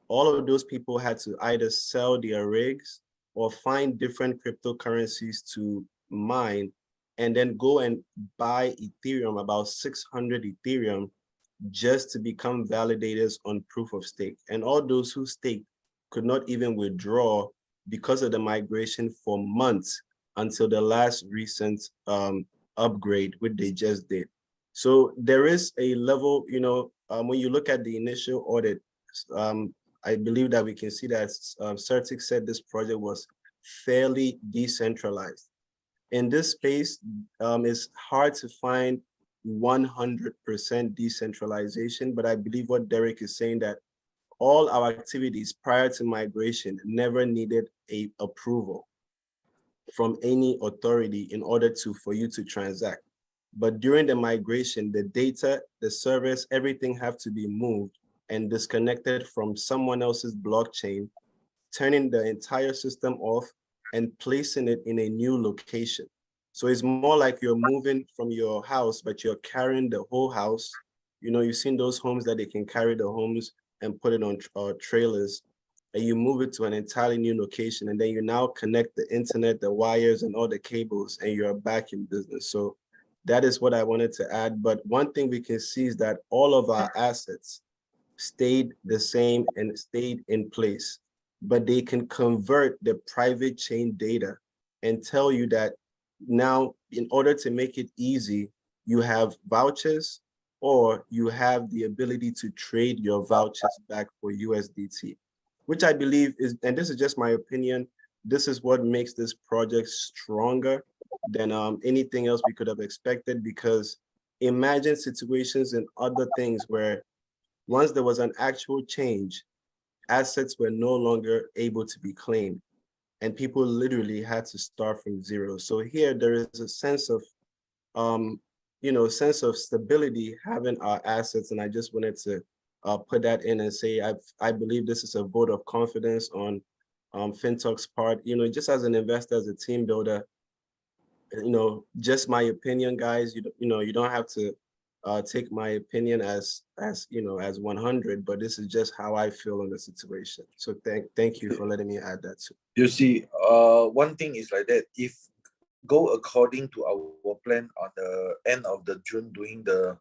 All of those people had to either sell their rigs or find different cryptocurrencies to mine, and then go and buy Ethereum, about 600 Ethereum, just to become validators on proof of stake. And all those who staked could not even withdraw because of the migration for months until the last recent upgrade, which they just did. So there is a level, when you look at the initial audit, I believe that we can see that Certic said this project was fairly decentralized. In this space, it's hard to find 100% decentralization, but I believe what Derek is saying, that all our activities prior to migration never needed a approval from any authority in order for you to transact. But during the migration, the data, the servers, everything have to be moved and disconnected from someone else's blockchain, turning the entire system off and placing it in a new location. So it's more like you're moving from your house, but you're carrying the whole house. You know, you've seen those homes that they can carry the homes and put it on trailers, and you move it to an entirely new location, and then you now connect the internet, the wires, and all the cables, and you're back in business. So that is what I wanted to add. But one thing we can see is that all of our assets stayed the same and stayed in place, but they can convert the private chain data and tell you that now, in order to make it easy, you have vouchers, or you have the ability to trade your vouchers back for USDT, which I believe is, and this is just my opinion, this is what makes this project stronger than anything else we could have expected. Because imagine situations and other things where once there was an actual change, assets were no longer able to be claimed, and people literally had to start from zero. So here there is a sense of, sense of stability having our assets. And I just wanted to put that in and say, I believe this is a vote of confidence on Fintoch's part. You know, just as an investor, as a team builder, just my opinion, guys. You don't have to take my opinion as 100, but this is just how I feel in the situation. So thank you for letting me add that too. You see, one thing is like that. If go according to our plan on the end of the June, doing the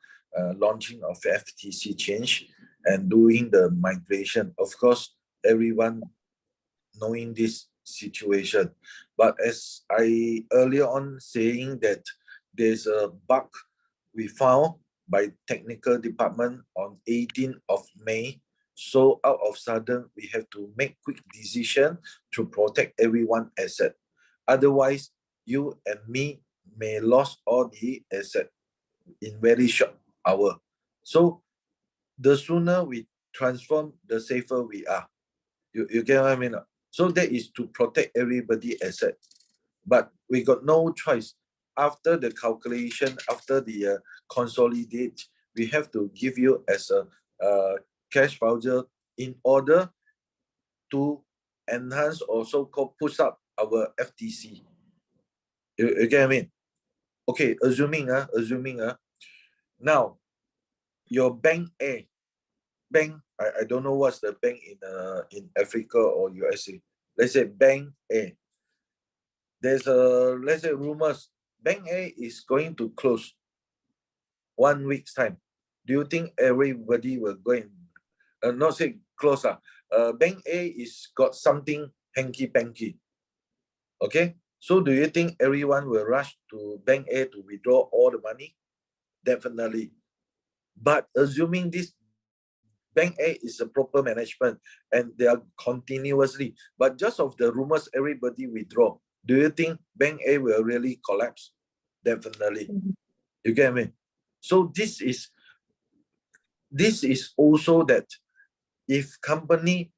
launching of FTC change and doing the migration, of course, everyone knowing this situation. But as I earlier on saying that there's a bug we found by technical department on 18th of May. So out of sudden, we have to make quick decision to protect everyone's asset. Otherwise, you and me may lose all the asset in very short hour. So the sooner we transform, the safer we are. You get what I mean? So that is to protect everybody asset. But we got no choice. After the calculation, after the consolidate, we have to give you as a cash voucher in order to enhance or so-called push up our FTC. You get what I mean? Okay, assuming now your bank A, I don't know what's the bank in Africa or USA. Let's say bank A. There's let's say rumors, bank A is going to close 1 week's time. Do you think everybody will go and not say close? Bank A is got something hanky-panky. Okay? So do you think everyone will rush to bank A to withdraw all the money? Definitely. But assuming this bank A is a proper management and they are continuously, but just of the rumors, everybody withdraw. Do you think bank A will really collapse? Definitely. You get me? So this is also that if company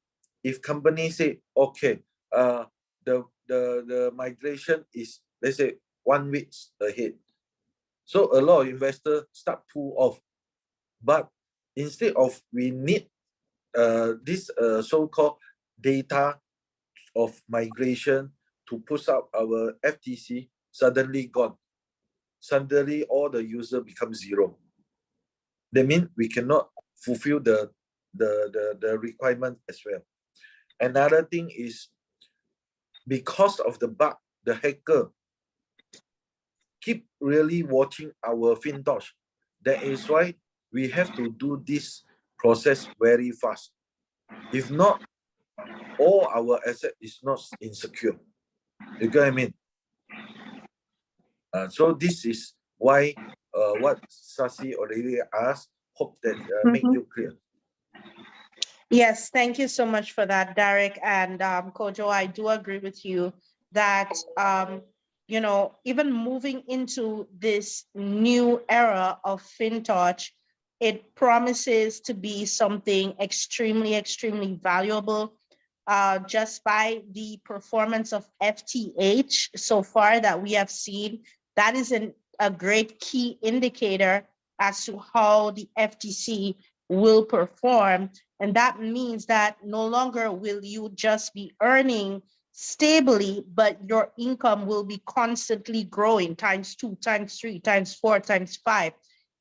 say, okay, the migration is, let's say, 1 week ahead. So a lot of investors start pull off. But instead of we need this so-called data of migration to push up our FTC, suddenly gone. Suddenly all the user become zero. That means we cannot fulfill the requirement as well. Another thing is because of the bug, the hacker keep really watching our Fintoch. That is why we have to do this process very fast. If not, all our asset is not insecure. You get what I mean? So this is why what Sasi already asked, hope that make you clear. Yes, thank you so much for that, Derek. And Kojo, I do agree with you that, you know, even moving into this new era of Fintoch, it promises to be something extremely, extremely valuable. Just by the performance of FTH so far that we have seen, that is a great key indicator as to how the FTC will perform. And that means that no longer will you just be earning stably, but your income will be constantly growing times 2, times 3, times 4, times 5.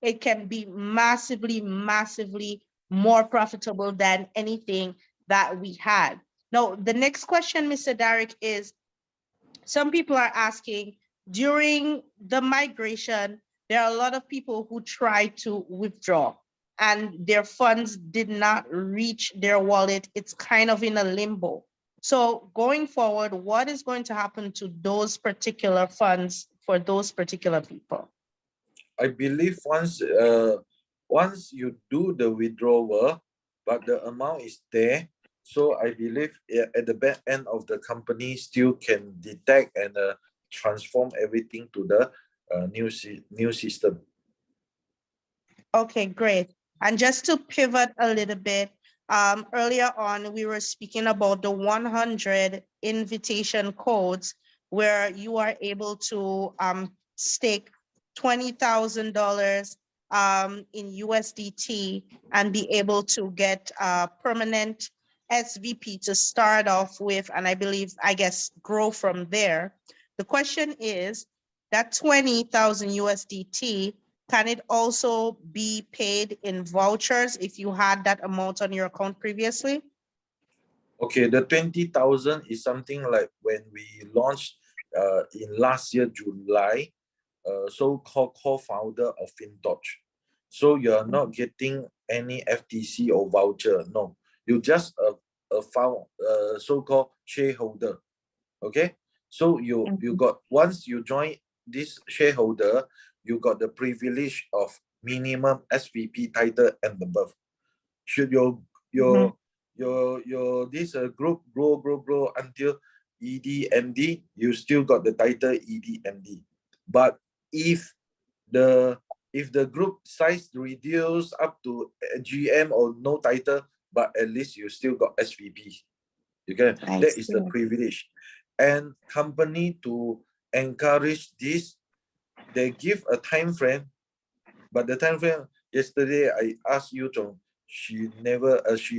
It can be massively, massively more profitable than anything that we had. Now, the next question, Mr. Derek, is some people are asking, during the migration, there are a lot of people who try to withdraw and their funds did not reach their wallet. It's kind of in a limbo. So going forward, what is going to happen to those particular funds for those particular people? I believe once you do the withdrawal, but the amount is there, so I believe at the back end of the company still can detect and transform everything to the new system. Okay, great. And just to pivot a little bit, earlier on, we were speaking about the 100 invitation codes where you are able to stake $20,000 in USDT and be able to get a permanent SVP to start off with, and I guess, grow from there. The question is that 20,000 USDT, can it also be paid in vouchers if you had that amount on your account previously? Okay, the 20,000 is something like when we launched in last year, July, so-called co-founder of Fintoch. So you are not getting any FTC or voucher, no. You just a so-called shareholder, okay? So you got, once you join this shareholder, you got the privilege of minimum SVP title and above. Should your this group grow until EDMD, you still got the title EDMD. But if the group size reduce up to GM or no title, but at least you still got SVP. You can, that is the privilege. And company to encourage this, they give a time frame, but the time frame, yesterday I asked Yu Zhong, she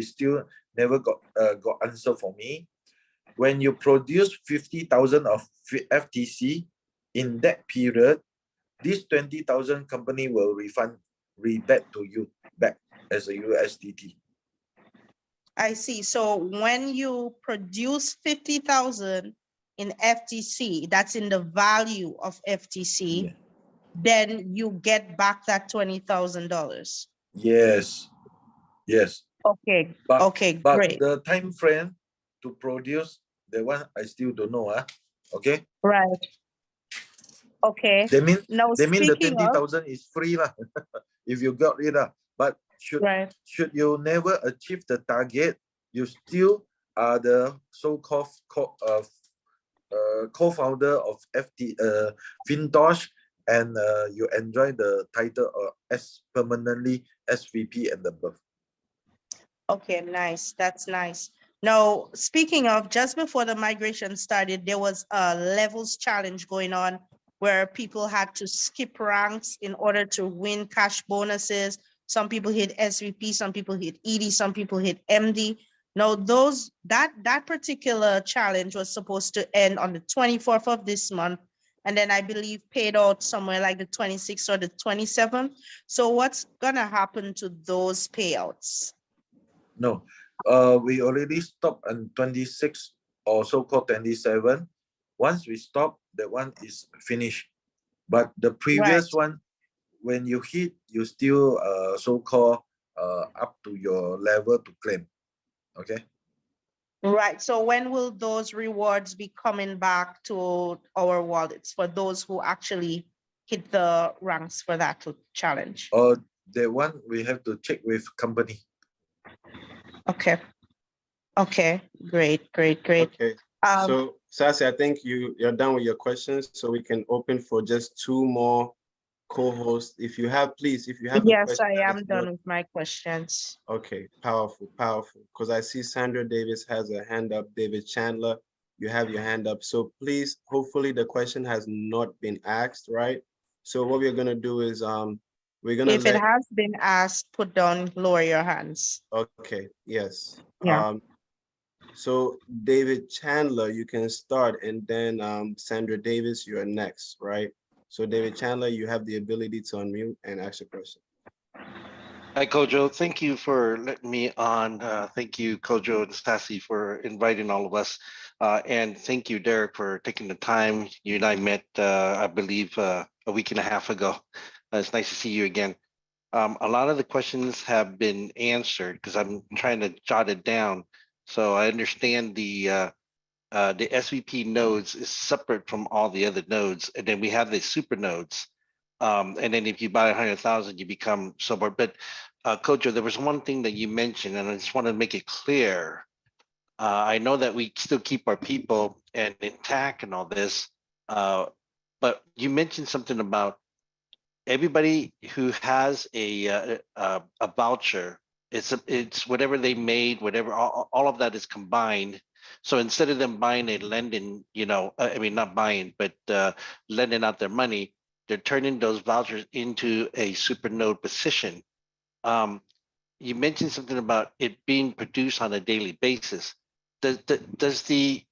still never got answer for me. When you produce 50,000 of FTC in that period, this 20,000 company will rebate to you back as a USDT. I see. So when you produce 50,000 in FTC, that's in the value of FTC, yeah, then you get back that $20,000. Yes. Yes. Okay. But, okay, but great. the time frame to produce the one, I still don't know. Okay. Right. Okay. They mean the speaking 20,000 is free lah. If you got it. But should you never achieve the target, you still are the so-called co-founder of Fintoch, and you enjoy the title as permanently SVP and above. Okay, nice. That's nice. Now, speaking of, just before the migration started, there was a levels challenge going on where people had to skip ranks in order to win cash bonuses. Some people hit SVP, some people hit ED, some people hit MD. Now, that particular challenge was supposed to end on the 24th of this month, and then I believe paid out somewhere like the 26th or the 27th. So what's gonna happen to those payouts? No, we already stopped on 26 or so-called 27. Once we stop, that one is finished. But the previous one, when you hit, you still so-called up to your level to claim. Okay. Right. So when will those rewards be coming back to our wallets for those who actually hit the ranks for that challenge? The one we have to check with company. Okay. Okay. Great. Okay, Um, so Sassy, I think you're done with your questions, so we can open for just two more co-hosts. If you have, please, if you have a yes, question I that am is done not with my questions. okay, powerful, powerful. Because I see Sandra Davis has a hand up. David Chandler, you have your hand up. So please, hopefully the question has not been asked, right? So what we're gonna do is we're gonna If it let has been asked, put down, lower your hands. okay, yes. Yeah. So David Chandler, you can start, and then Sandra Davis, you're next, right? So David Chandler, you have the ability to unmute and ask your question. Hi, Kojo. Thank you for letting me on. Thank you, Kojo and Sassy, for inviting all of us. And thank you, Derek, for taking the time. You and I met, I believe, a week and a half ago. It's nice to see you again. A lot of the questions have been answered because I'm trying to jot it down. So I understand the SVP nodes is separate from all the other nodes, and then we have the super nodes. And then if you buy 100,000, you become sober. But Kojo, there was one thing that you mentioned, and I just want to make it clear. I know that we still keep our people and intact and all this, but you mentioned something about everybody who has a voucher. It's whatever they made, whatever all of that is combined. So instead of them buying a lending, I mean not buying, but lending out their money, they're turning those vouchers into a super node position. Um, you mentioned something about it being produced on a daily basis. Does the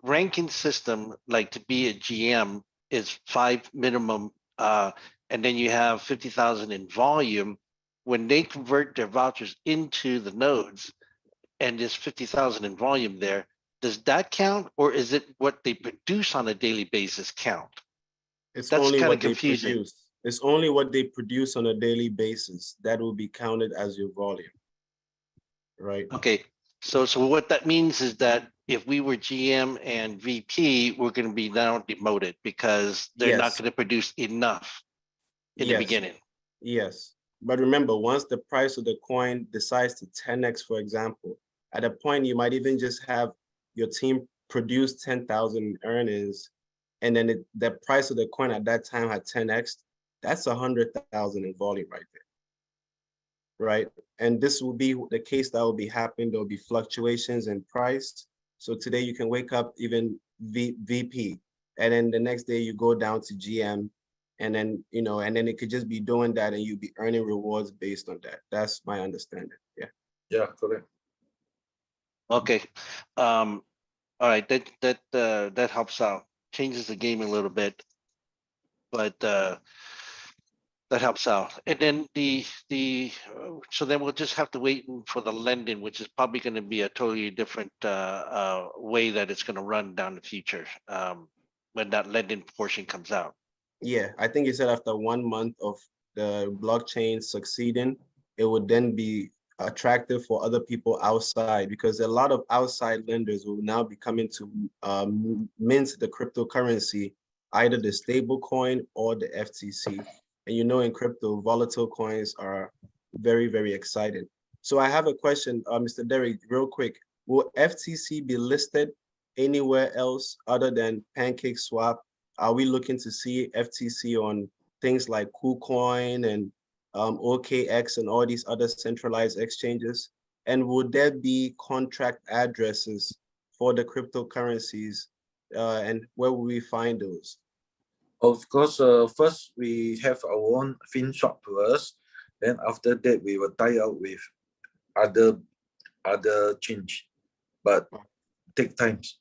ranking system, like to be a GM, is 5 minimum, and then you have 50,000 in volume. When they convert their vouchers into the nodes, and there's 50,000 in volume there, does that count, or is it what they produce on a daily basis count? It's That's only kind of what they confusing. produce. It's only what they produce on a daily basis that will be counted as your volume, right? Okay, so what that means is that if we were GM and VP, we're going to be now demoted because they're not Yes, going to produce enough in the yes, beginning. yes. But remember, once the price of the coin decides to 10x, for example, at a point you might even just have your team produce 10,000 in earnings, and then the price of the coin at that time had 10x. That's 100,000 in volume right there, right? And this will be the case that will be happening. There will be fluctuations in price. So today you can wake up even VP, and then the next day you go down to GM, and then and then it could just be doing that, and you'll be earning rewards based on that. That's my understanding. Yeah. Yeah, correct. Okay. All right. That helps out. Changes the game a little bit, but that helps out. And then so then we'll just have to wait for the lending, which is probably going to be a totally different way that it's going to run down the future when that lending portion comes out. Yeah, I think you said after 1 month of the blockchain succeeding, it would then be attractive for other people outside, because a lot of outside lenders will now be coming to mint the cryptocurrency, either the stable coin or the FTC. And in crypto, volatile coins are very, very exciting. So I have a question, Mr. Derek, real quick. Will FTC be listed anywhere else other than PancakeSwap? Are we looking to see FTC on things like KuCoin and OKX and all these other centralized exchanges? And would there be contract addresses for the cryptocurrencies? And where will we find those? Of course, first we have our own Finshop first. Then after that, we will tie up with other change, but take times.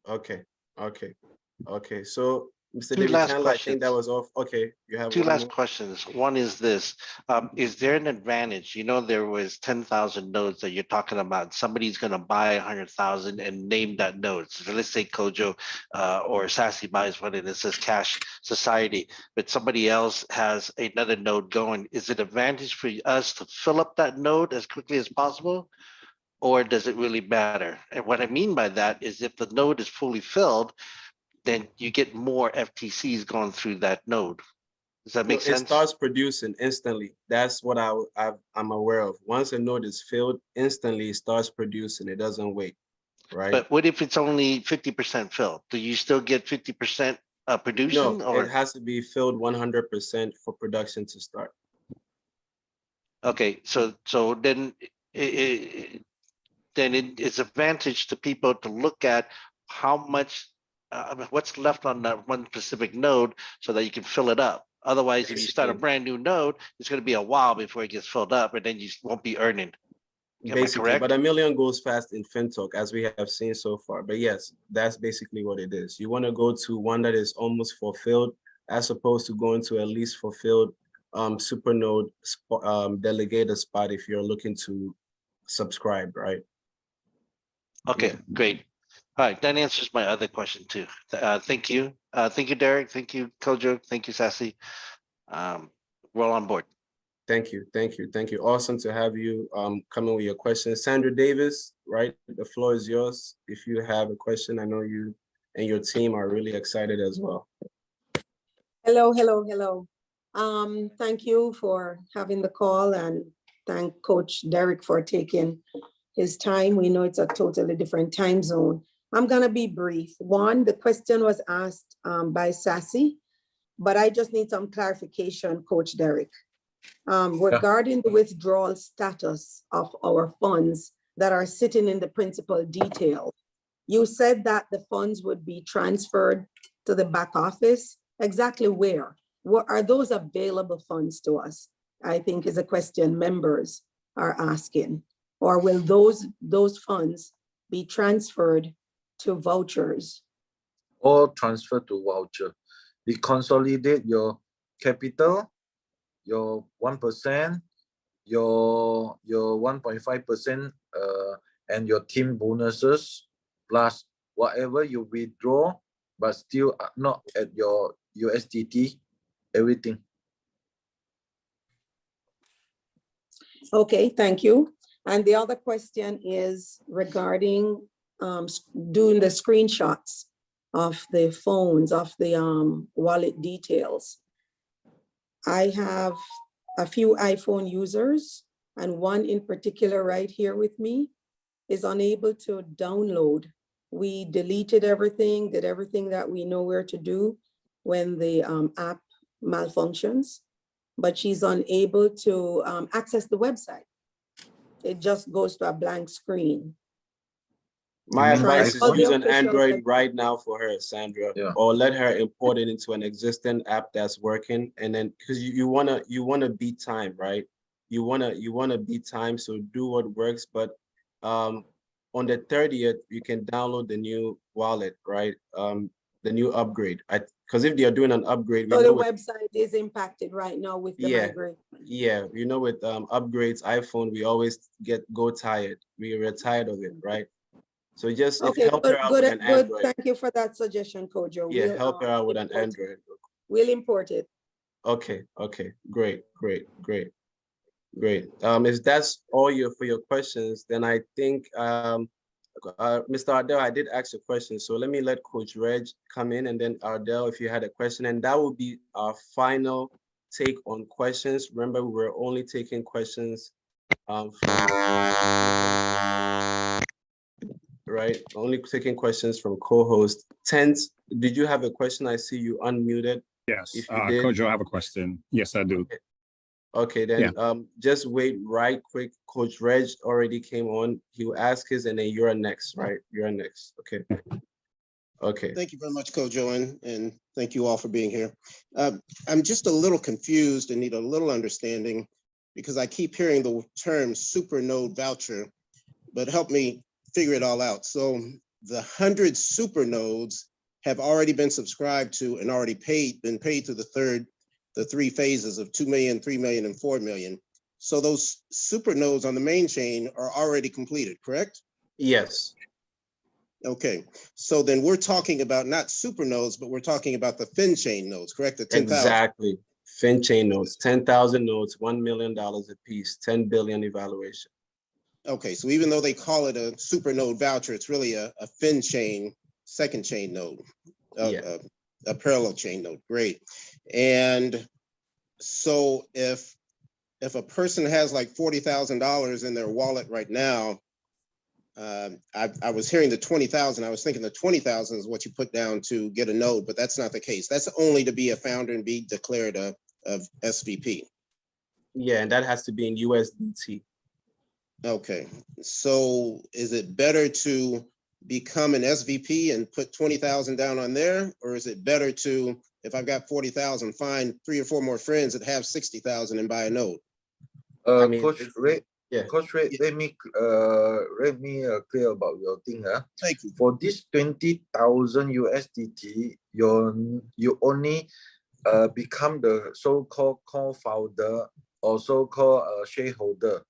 Okay, okay. So, Mr. Two David last Chandler, I think that questions. was off. Okay, you have Two one last more? questions. One is this: is there an advantage? There was 10,000 nodes that you're talking about. Somebody's going to buy 100,000 and name that node. So let's say Kojo or Sassy buys one and it says Cash Society, but somebody else has another node going. Is it advantage for us to fill up that node as quickly as possible, or does it really matter? And what I mean by that is if the node is fully filled, then you get more FTCs going through that node. Does that No, make it sense? starts producing instantly. That's what I'm aware of. Once a node is filled, instantly it starts producing. It doesn't wait, right? But what if it's only 50% filled? Do you still get 50% producing? No, Or it has to be filled 100% for production to start. okay, so then it's advantage to people to look at how much what's left on that one specific node so that you can fill it up. Otherwise, if you start a Basically. brand new node, it's going to be a while before it gets filled up, and then you won't be earning. Am I Basically, correct? but a million goes fast in Fintoch, as we have seen so far. But yes, that's basically what it is. You want to go to one that is almost fulfilled, as opposed to going to at least fulfilled supernode delegator spot if you're looking to subscribe, right? Okay, great. All right, that answers my other question too. Thank you. Thank you, Derek. Thank you, Kojo. Thank you, Sassy. We're all on board. Thank you, thank you, thank you. Awesome to have you come in with your questions. Sandra Davis, right? The floor is yours. If you have a question, I know you and your team are really excited as well. Hello, hello, hello. Thank you for having the call, and thank Coach Derek for taking his time. We know it's a totally different time zone. I'm gonna be brief. One, the question was asked by Sassy, but I just need some clarification, Coach Derek. Regarding the withdrawal status of our funds that are sitting in the principal detail, you said that the funds would be transferred to the back office. Exactly where? What are those available funds to us? I think is a question members are asking. Or will those funds be transferred to vouchers? Or transfer to voucher. We consolidate your capital, your 1%, your 1.5%, and your team bonuses, plus whatever you withdraw, but still not at your USDT, everything. Okay, thank you. And the other question is regarding doing the screenshots of the phones, of the wallet details. I have a few iPhone users, and one in particular right here with me is unable to download. We deleted everything, did everything that we know where to do when the app malfunctions, but she's unable to access the website. It just goes to a blank screen. My advice is all the use an official Android right now for her, Sandra, Yeah. or let her import it into an existing app that's working. And then, because you wanna beat time, right? You wanna beat time, so do what works. But on the 30th, you can download the new wallet, right? The new upgrade. Because if they are doing an upgrade, we So the know website is impacted right now with the migration. yeah, you know, with upgrades, iPhone, we always go tired. We're tired of it, right? So just Okay, help her out with an good. Android. Thank you for that suggestion, Kojo. Yeah, help her out with an import it. Android. We'll import it. Okay, great. If that's all for your questions, then I think Mr. Ardell, I did ask a question, so let me let Coach Reg come in, and then Ardell, if you had a question, and that will be our final take on questions. Remember, we're only taking questions from right? Only taking questions from co-host. Tense, did you have a question? I see you unmuted. Yes, If you did. Kojo, I have a question. Yes, I do. Okay, then just wait right quick. Coach Reg already came on. He'll ask his, and then you're next, right? You're next. Okay. Okay. Thank you very much, Kojo, and thank you all for being here. I'm just a little confused and need a little understanding because I keep hearing the term supernode voucher, but help me figure it all out. So the 100 supernodes have already been subscribed to and already been paid to the three phases of 2 million, 3 million, and 4 million. So those supernodes on the main chain are already completed, correct? Yes. Okay, so then we're talking about not supernodes, but we're talking about the fin chain nodes, correct? The 10,000. Exactly. Fin chain nodes, 10,000 nodes, $1 million a piece, 10 billion evaluation. Okay, so even though they call it a supernode voucher, it's really a fin chain, second chain node, a parallel chain node. Great. And So if a person has like $40,000 in their wallet right now, I was hearing the 20,000. I was thinking the 20,000 is what you put down to get a node, but that's not the case. That's only to be a founder and be declared a SVP. Yeah, and that has to be in USDT. Okay, so is it better to become an SVP and put 20,000 down on there, or is it better to, if I've got 40,000, find 3 or 4 more friends that have 60,000 and buy a node? I mean, Coach Ray, yeah. Coach Ray, let me clear about your thing. Thank you. For this 20,000 USDT, you only become the so-called co-founder or so-called shareholder,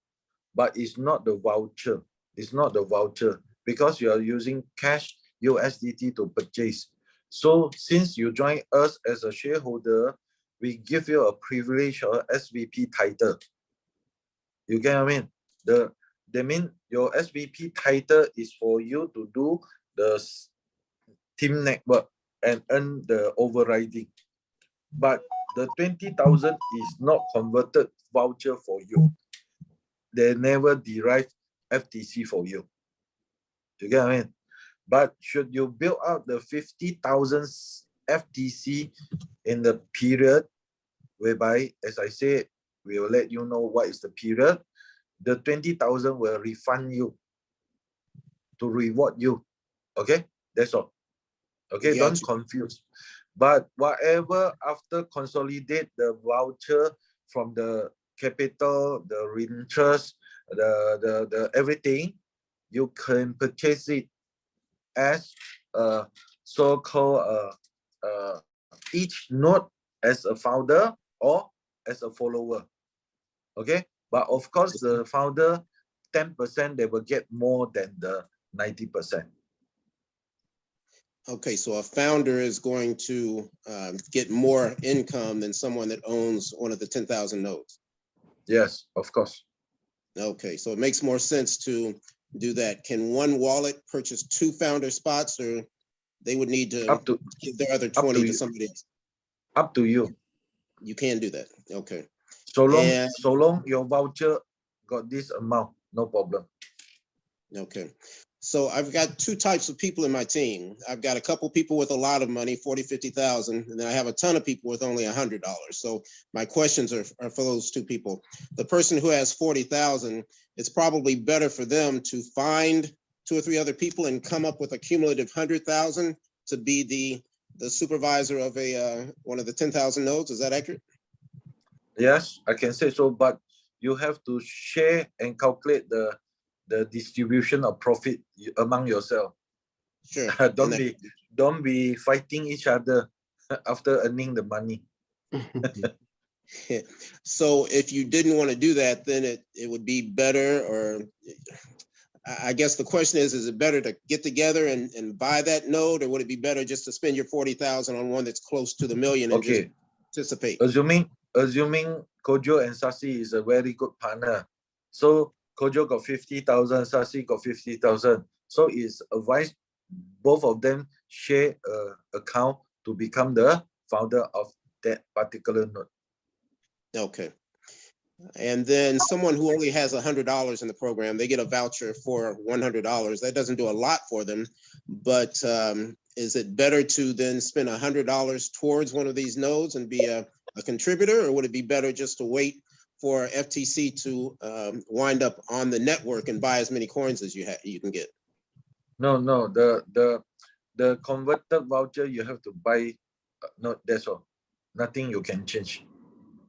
but it's not the voucher. It's not the voucher because you are using cash USDT to purchase. So since you join us as a shareholder, we give you a privilege or SVP title. You get what I mean? That mean your SVP title is for you to do the team network and earn the overriding. But the 20,000 is not converted voucher for you. They never derive FTC for you. You get what I mean? But should you build out the 50,000 FTC in the period whereby, as I said, we will let you know what is the period, the 20,000 will refund you to reward you. Okay, that's all. Okay, don't confuse. But whatever after consolidate the voucher from the capital, the interest, the everything, you can purchase it as a so-called each node as a founder or as a follower. Okay, but of course the founder 10% they will get more than the 90%. Okay, so a founder is going to get more income than someone that owns one of the 10,000 nodes. Yes, of course. Okay, so it makes more sense to do that. Can one wallet purchase 2 founder spots, or they would need to give their other 20 to somebody else? Up to you. You can do that. Okay. So long your voucher got this amount, no problem. Okay. So I've got 2 types of people in my team. I've got a couple people with a lot of money, 40, 50,000, and then I have a ton of people with only $100. So my questions are for those 2 people. The person who has 40,000, it's probably better for them to find 2 or 3 other people and come up with a cumulative 100,000 to be the supervisor of one of the 10,000 nodes. Is that accurate? Yes, I can say so, but you have to share and calculate the distribution of profit among yourself. Sure. Don't be fighting each other after earning the money. So if you didn't want to do that, then it would be better, or I guess the question is it better to get together and buy that node, or would it be better just to spend your 40,000 on one that's close to the million and just participate? Assuming Kojo and Sasi is a very good partner. So Kojo got 50,000, Sasi got 50,000. So it's advised both of them share an account to become the founder of that particular node. Okay. And then someone who only has $100 in the program, they get a voucher for $100. That doesn't do a lot for them, but is it better to then spend $100 towards one of these nodes and be a contributor, or would it be better just to wait for FTC to wind up on the network and buy as many coins as you can get? No, the converted voucher you have to buy. No, that's all. Nothing you can change.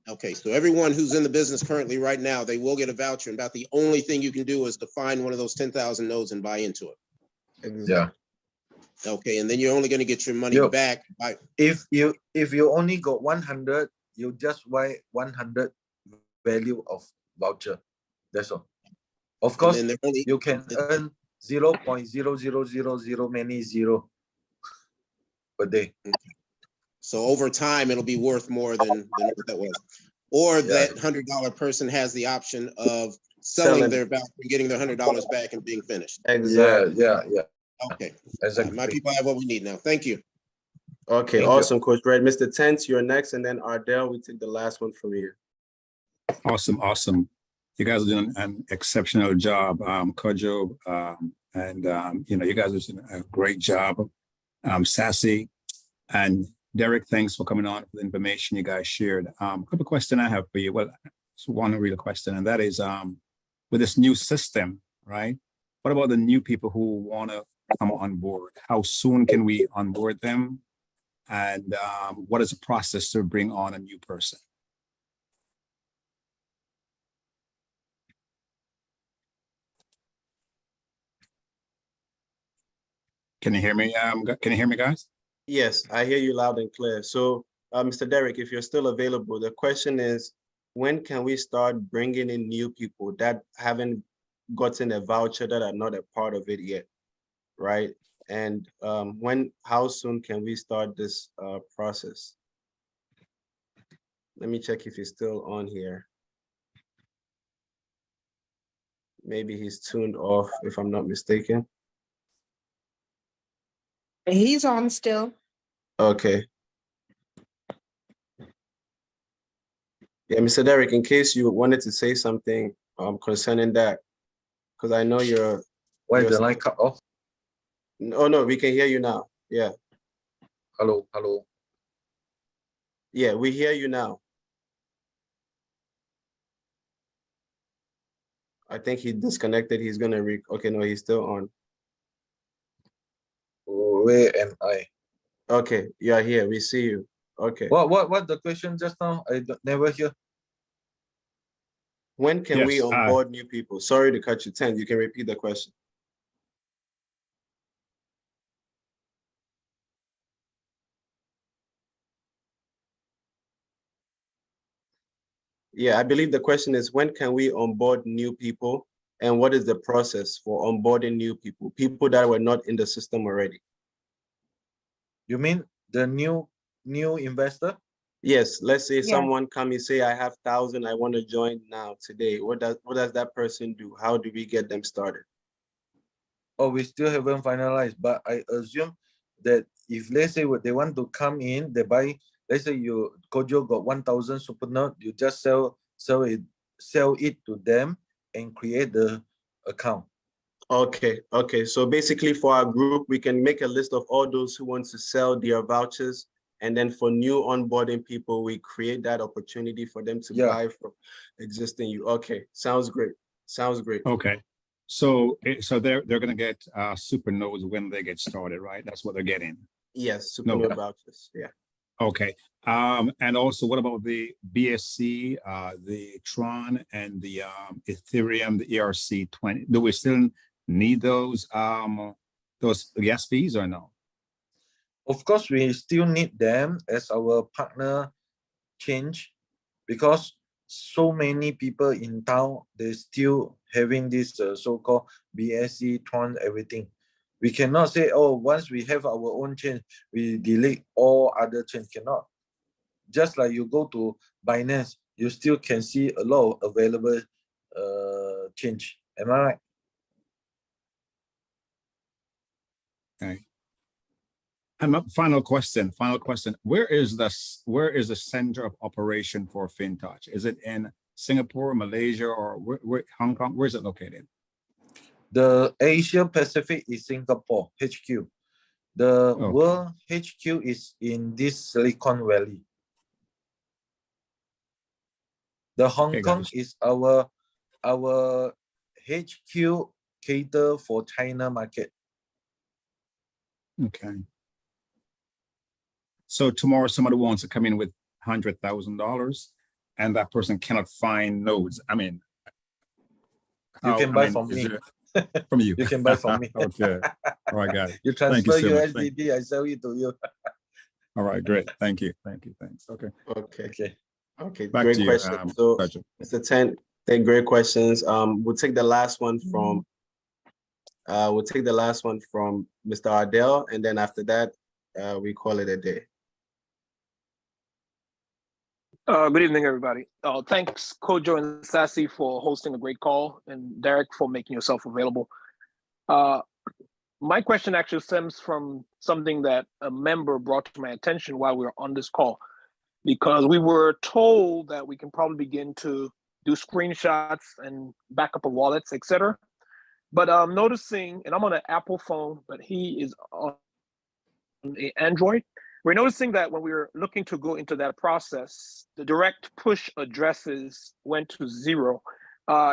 Okay, so everyone who's in the business currently right now, they will get a voucher, and about the only thing you can do is to find one of those 10,000 nodes and buy into it. Yeah. Okay, and then you're only going to get your money back by. If you only got 100, you just buy 100 value of voucher. That's all. Of course, you can earn 0.0000 many zero per day. Okay. So over time, it'll be worth more than what that was. Or that $100 person has the option of selling their voucher and getting their $100 back and being finished. Exactly. Yeah. Okay. Exactly. My people have what we need now. Thank you. Okay, Thank you. awesome, Coach Red. Mr. Tense, you're next, and then Ardell, we take the last one from you. Awesome, awesome. You guys are doing an exceptional job, Kojo, you guys are doing a great job. Sassy and Derek, thanks for coming on for the information you guys shared. A couple of questions I have for you. Well, it's one real question, and that is, with this new system, right? What about the new people who want to come on board? How soon can we onboard them? And what is the process to bring on a new person? Can you hear me? Can you hear me, guys? Yes, I hear you loud and clear. So, Mr. Derek, if you're still available, the question is, when can we start bringing in new people that haven't gotten a voucher, that are not a part of it yet, right? And how soon can we start this process? Let me check if he's still on here. Maybe he's tuned off, if I'm not mistaken. He's on still. Okay. Yeah, Mr. Derek, in case you wanted to say something concerning that, because I know you're. Why you're the line cut off? Oh, no, we can hear you now. Yeah. Hello, hello. Yeah, we hear you now. I think he disconnected. He's gonna okay, no, he's still on. Where am I? Okay, you're here. We see you. Okay. What the question just now? Never hear. When can we Yes, onboard new people? Sorry to cut you, 10. You can repeat the question. Yeah, I believe the question is, when can we onboard new people, and what is the process for onboarding new people, people that were not in the system already? You mean the new investor? Yes, let's say Yes. someone come and say, I have 1,000, I want to join now today. What does that person do? How do we get them started? Oh, we still haven't finalized, but I assume that if let's say they want to come in, they buy, let's say you Kojo got 1,000 super note, you just sell it to them and create the account. Okay. So basically for our group, we can make a list of all those who want to sell their vouchers. And then for new onboarding people, we create that opportunity for them to buy from existing you. Okay, sounds great. Okay. So they're going to get super nodes when they get started, right? That's what they're getting. Yes, super node vouchers. Yeah. Okay. And also, what about the BSC, the Tron, and the Ethereum, the ERC20? Do we still need those gas fees or no? Of course, we still need them as our partner change, because so many people in town, they still having this so-called BSC, Tron, everything. We cannot say, oh, once we have our own chain, we delete all other chains. Cannot. Just like you go to Binance, you still can see a lot of available change. Am I right? Okay. And my final question. Where is the center of operation for Fintoch? Is it in Singapore, Malaysia, or where Hong Kong? Where is it located? The Asia Pacific is Singapore HQ. The world HQ is in this Silicon Valley. The Hong Kong is our HQ cater for China market. Okay. So tomorrow somebody wants to come in with $100,000 and that person cannot find nodes. I mean, you can buy from me. From you. You can buy from me. Okay. All right, got it. You transfer you your so SDD, I sell it to you. All right, great. Thank you. Thanks. Okay. Back Great to you, question. So, Mr. 10, thank great questions. We'll take the last one from Mr. Ardell, and then after that, we call it a day. Good evening, everybody. Thanks, Kojo and Sassy, for hosting a great call, and Derek for making yourself available. my question actually stems from something that a member brought to my attention while we were on this call, because we were told that we can probably begin to do screenshots and backup of wallets, etc. But I'm noticing, and I'm on an Apple phone, but he is on an Android. We're noticing that when we were looking to go into that process, the direct push addresses went to 0.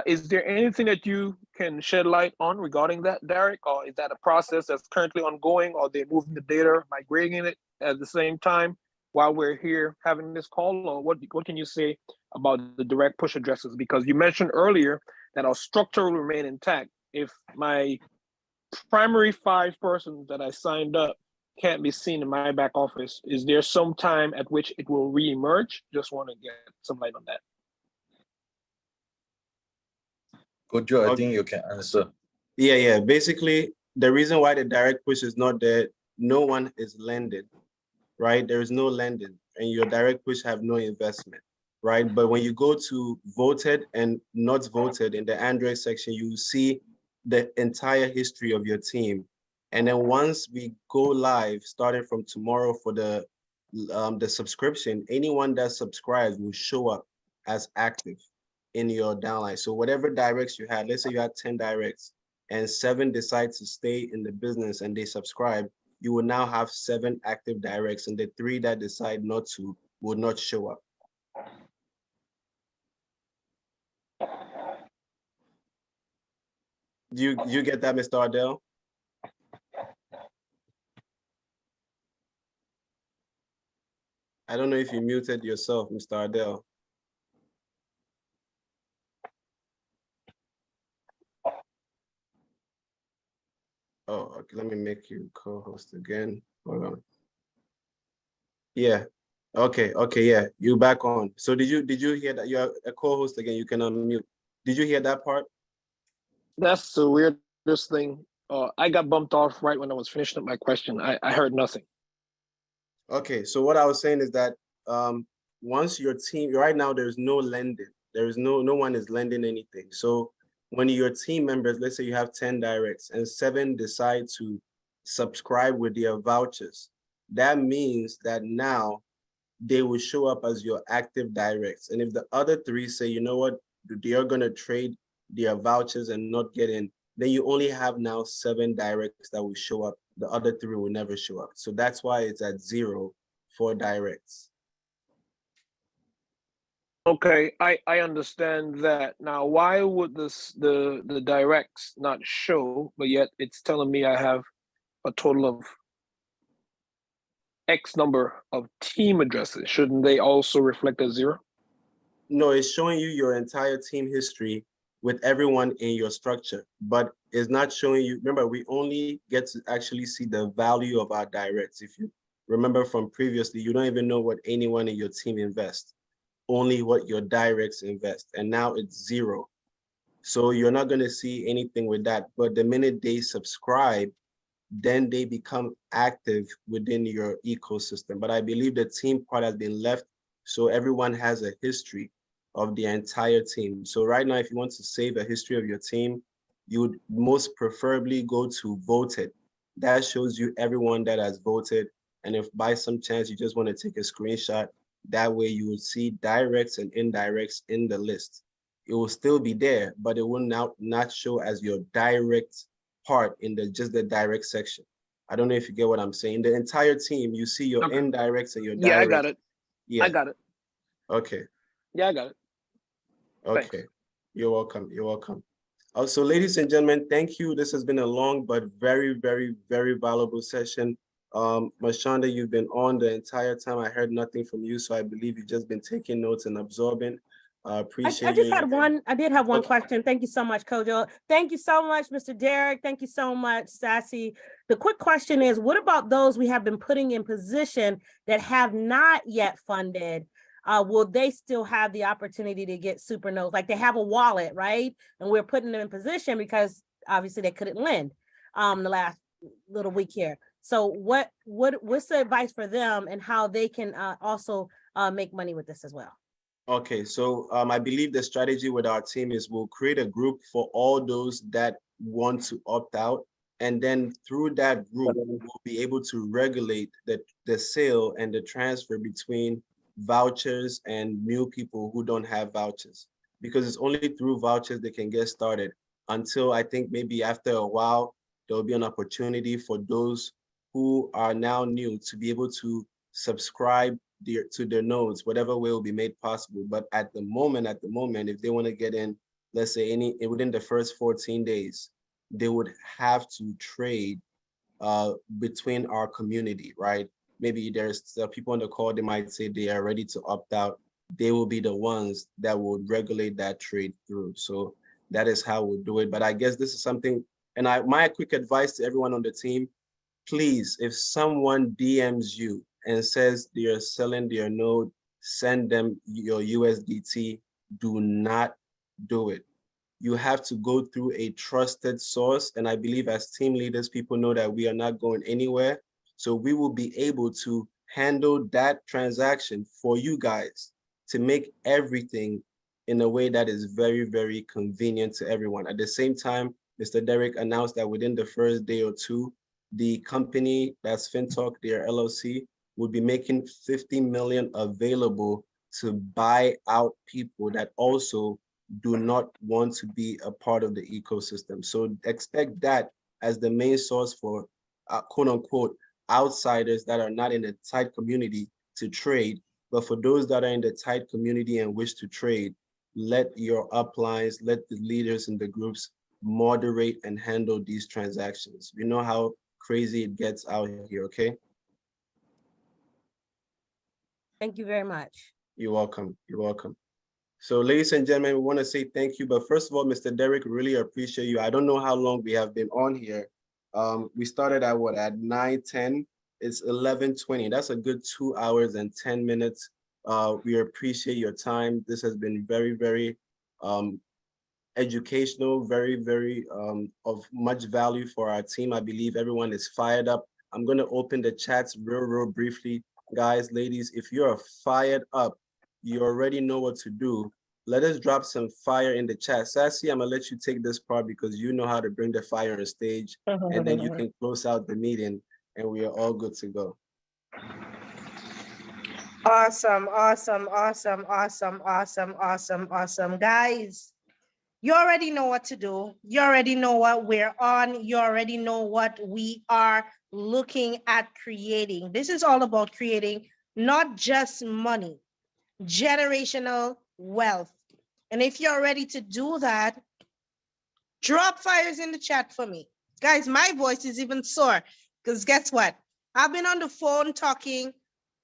Is there anything that you can shed light on regarding that, Derek? Or is that a process that's currently ongoing, or they're moving the data, migrating it at the same time while we're here having this call? Or what can you say about the direct push addresses? Because you mentioned earlier that our structure will remain intact. If my primary 5 persons that I signed up can't be seen in my back office, is there some time at which it will reemerge? Just want to get some light on that. Kojo, I Okay. think you can answer. Yeah. Basically, the reason why the direct push is not there, no one is lending, right? There is no lending, and your direct push have no investment, right? But when you go to voted and not voted in the Android section, you see the entire history of your team. And then once we go live, starting from tomorrow for the subscription, anyone that subscribes will show up as active in your downline. So whatever directs you had, let's say you had 10 directs and 7 decide to stay in the business and they subscribe, you will now have 7 active directs, and the 3 that decide not to will not show up. Do you get that, Mr. Ardell? I don't know if you muted yourself, Mr. Ardell. Oh, okay, let me make you co-host again. Hold on. Yeah. Okay, yeah. You back on. So did you hear that you're a co-host again? You can unmute. Did you hear that part? That's the weirdest thing. I got bumped off right when I was finishing up my question. I heard nothing. Okay, so what I was saying is that once your team, right now there's no lending. There is no one is lending anything. So when your team members, let's say you have 10 directs and 7 decide to subscribe with their vouchers, that means that now they will show up as your active directs. And if the other 3 say, you know what, they are gonna trade their vouchers and not get in, then you only have now 7 directs that will show up. The other 3 will never show up. So that's why it's at 0 for directs. Okay, I understand that. Now, why would the directs not show, but yet it's telling me I have a total of X number of team addresses? Shouldn't they also reflect a 0? No, it's showing you your entire team history with everyone in your structure, but it's not showing you. Remember, we only get to actually see the value of our directs. If you remember from previously, you don't even know what anyone in your team invests, only what your directs invest. And now it's 0. So you're not going to see anything with that. But the minute they subscribe, then they become active within your ecosystem. But I believe the team part has been left, so everyone has a history of the entire team. So right now, if you want to save a history of your team, you would most preferably go to voted. That shows you everyone that has voted. And if by some chance you just want to take a screenshot, that way you will see directs and indirects in the list. It will still be there, but it will not show as your direct part in just the direct section. I don't know if you get what I'm saying. The entire team, you see your indirects and your directs. Yeah, I got it. Yeah. I got it. Okay. Yeah, I got it. Okay. Thanks. You're welcome. You're welcome. So ladies and gentlemen, thank you. This has been a long but very, very, very valuable session. Mashonda, you've been on the entire time. I heard nothing from you, so I believe you've just been taking notes and absorbing. Appreciate I just you. had one. I did have one Okay. question. Thank you so much, Kojo. Thank you so much, Mr. Derek. Thank you so much, Sassy. The quick question is, what about those we have been putting in position that have not yet funded? Will they still have the opportunity to get super notes? Like they have a wallet, right? And we're putting them in position because obviously they couldn't lend the last little week here. So what's the advice for them and how they can also make money with this as well? Okay, so I believe the strategy with our team is we'll create a group for all those that want to opt out, And then through that group, we'll be able to regulate the sale and the transfer between vouchers and new people who don't have vouchers, because it's only through vouchers they can get started. Until I think maybe after a while, there'll be an opportunity for those who are now new to be able to subscribe to their nodes, whatever way will be made possible. But at the moment, if they want to get in, let's say within the first 14 days, they would have to trade between our community, right? Maybe there's people on the call, they might say they are ready to opt out. They will be the ones that would regulate that trade through. So that is how we'll do it. But I guess this is something, and my quick advice to everyone on the team, please, if someone DMs you and says they are selling their node, send them your USDT. Do not do it. You have to go through a trusted source. And I believe as team leaders, people know that we are not going anywhere. So we will be able to handle that transaction for you guys to make everything in a way that is very, very convenient to everyone. At the same time, Mr. Derek announced that within the first day or two, the company, that's Fintoch, their LLC, will be making 50 million available to buy out people that also do not want to be a part of the ecosystem. So expect that as the main source for quote unquote outsiders that are not in a tight community to trade. But for those that are in the tight community and wish to trade, let your uplines, let the leaders in the groups moderate and handle these transactions. We know how crazy it gets out here, okay? Thank you very much. You're welcome, you're welcome. So ladies and gentlemen, we want to say thank you. But first of all, Mr. Derek, really appreciate you. I don't know how long we have been on here. We started at what, at 9:10? It's 11:20. That's a good 2 hours and 10 minutes. We appreciate your time. This has been very, very educational, very, very of much value for our team. I believe everyone is fired up. I'm going to open the chats real briefly. Guys, ladies, if you're fired up, you already know what to do. Let us drop some fire in the chat. Sassy, I'm gonna let you take this part because you know how to bring the fire on stage, and then you can close out the meeting and we are all good to go. Awesome, awesome, awesome, awesome, awesome, awesome, awesome. Guys, you already know what to do. You already know what we're on. You already know what we are looking at creating. This is all about creating not just money, generational wealth. And if you're ready to do that, drop fires in the chat for me. Guys, my voice is even sore because guess what? I've been on the phone talking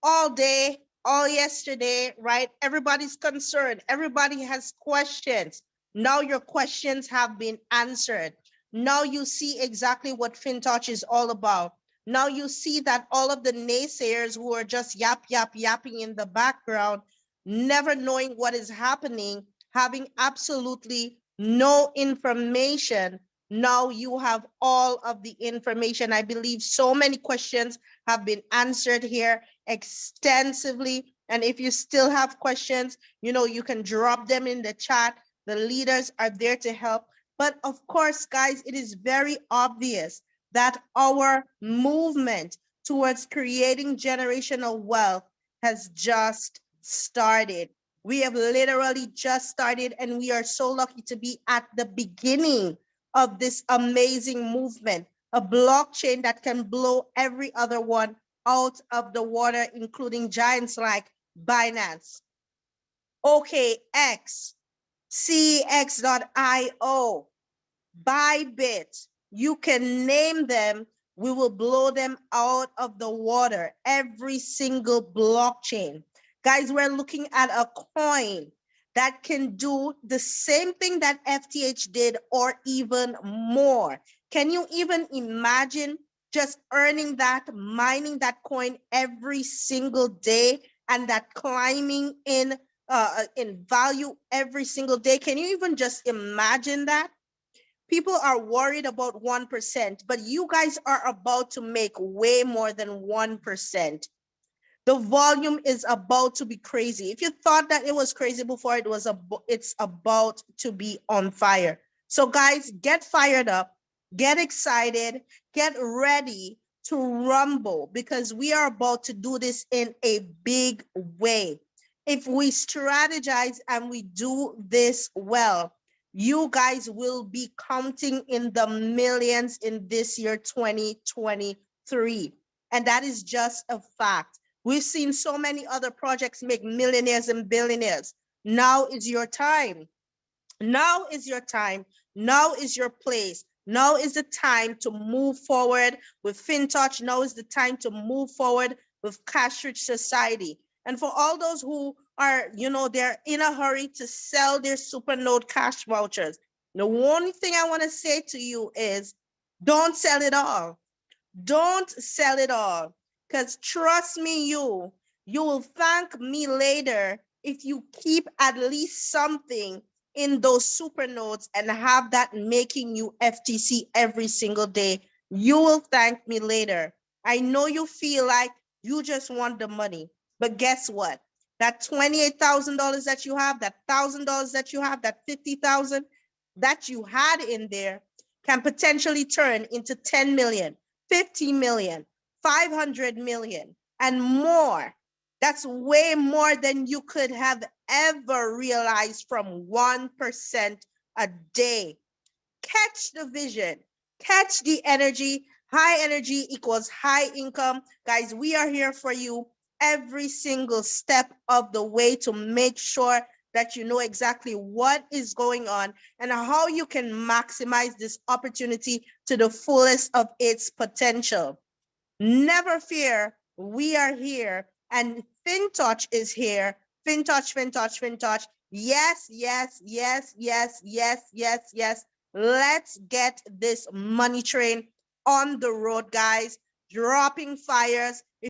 all day, all yesterday, right? Everybody's concerned. Everybody has questions. Now your questions have been answered. Now you see exactly what Fintoch is all about. Now you see that all of the naysayers who are just yapping in the background, never knowing what is happening, having absolutely no information. Now you have all of the information. I believe so many questions have been answered here extensively. And if you still have questions, you know, you can drop them in the chat. The leaders are there to help. But of course, guys, it is very obvious that our movement towards creating generational wealth has just started. We have literally just started, and we are so lucky to be at the beginning of this amazing movement, a blockchain that can blow every other one out of the water, including giants like Binance, OKX, CX.io, Bybit. You can name them. We will blow them out of the water, every single blockchain. Guys, we're looking at a coin that can do the same thing that FTH did or even more. Can you even imagine just earning that, mining that coin every single day, and that climbing in value every single day? Can you even just imagine that? People are worried about 1%, but you guys are about to make way more than 1%. The volume is about to be crazy. If you thought that it was crazy before, it's about to be on fire. So guys, get fired up. get excited, get ready to rumble, because we are about to do this in a big way. If we strategize and we do this well, you guys will be counting in the millions in this year, 2023. And that is just a fact. We've seen so many other projects make millionaires and billionaires. Now is your time. Now is your time. Now is your place. Now is the time to move forward with Fintoch. Now is the time to move forward with Cash Rich Society. And for all those who are, they're in a hurry to sell their Supernode cash vouchers, the only thing I want to say to you is don't sell it all. Don't sell it all. Because trust me, you will thank me later if you keep at least something in those super nodes and have that making you FTC every single day. You will thank me later. I know you feel like you just want the money, but guess what? That $28,000 that you have, that $1,000 that you have, that 50,000 that you had in there can potentially turn into 10 million, 50 million, 500 million, and more. That's way more than you could have ever realized from 1% a day. Catch the vision, catch the energy. High energy equals high income. Guys, we are here for you every single step of the way to make sure that you know exactly what is going on and how you can maximize this opportunity to the fullest of its potential. Never fear, we are here, and Fintoch is here. Fintoch, Fintoch, Fintoch. Yes, yes, yes, yes, yes, yes, yes. Let's get this money train on the road, guys. Dropping fires.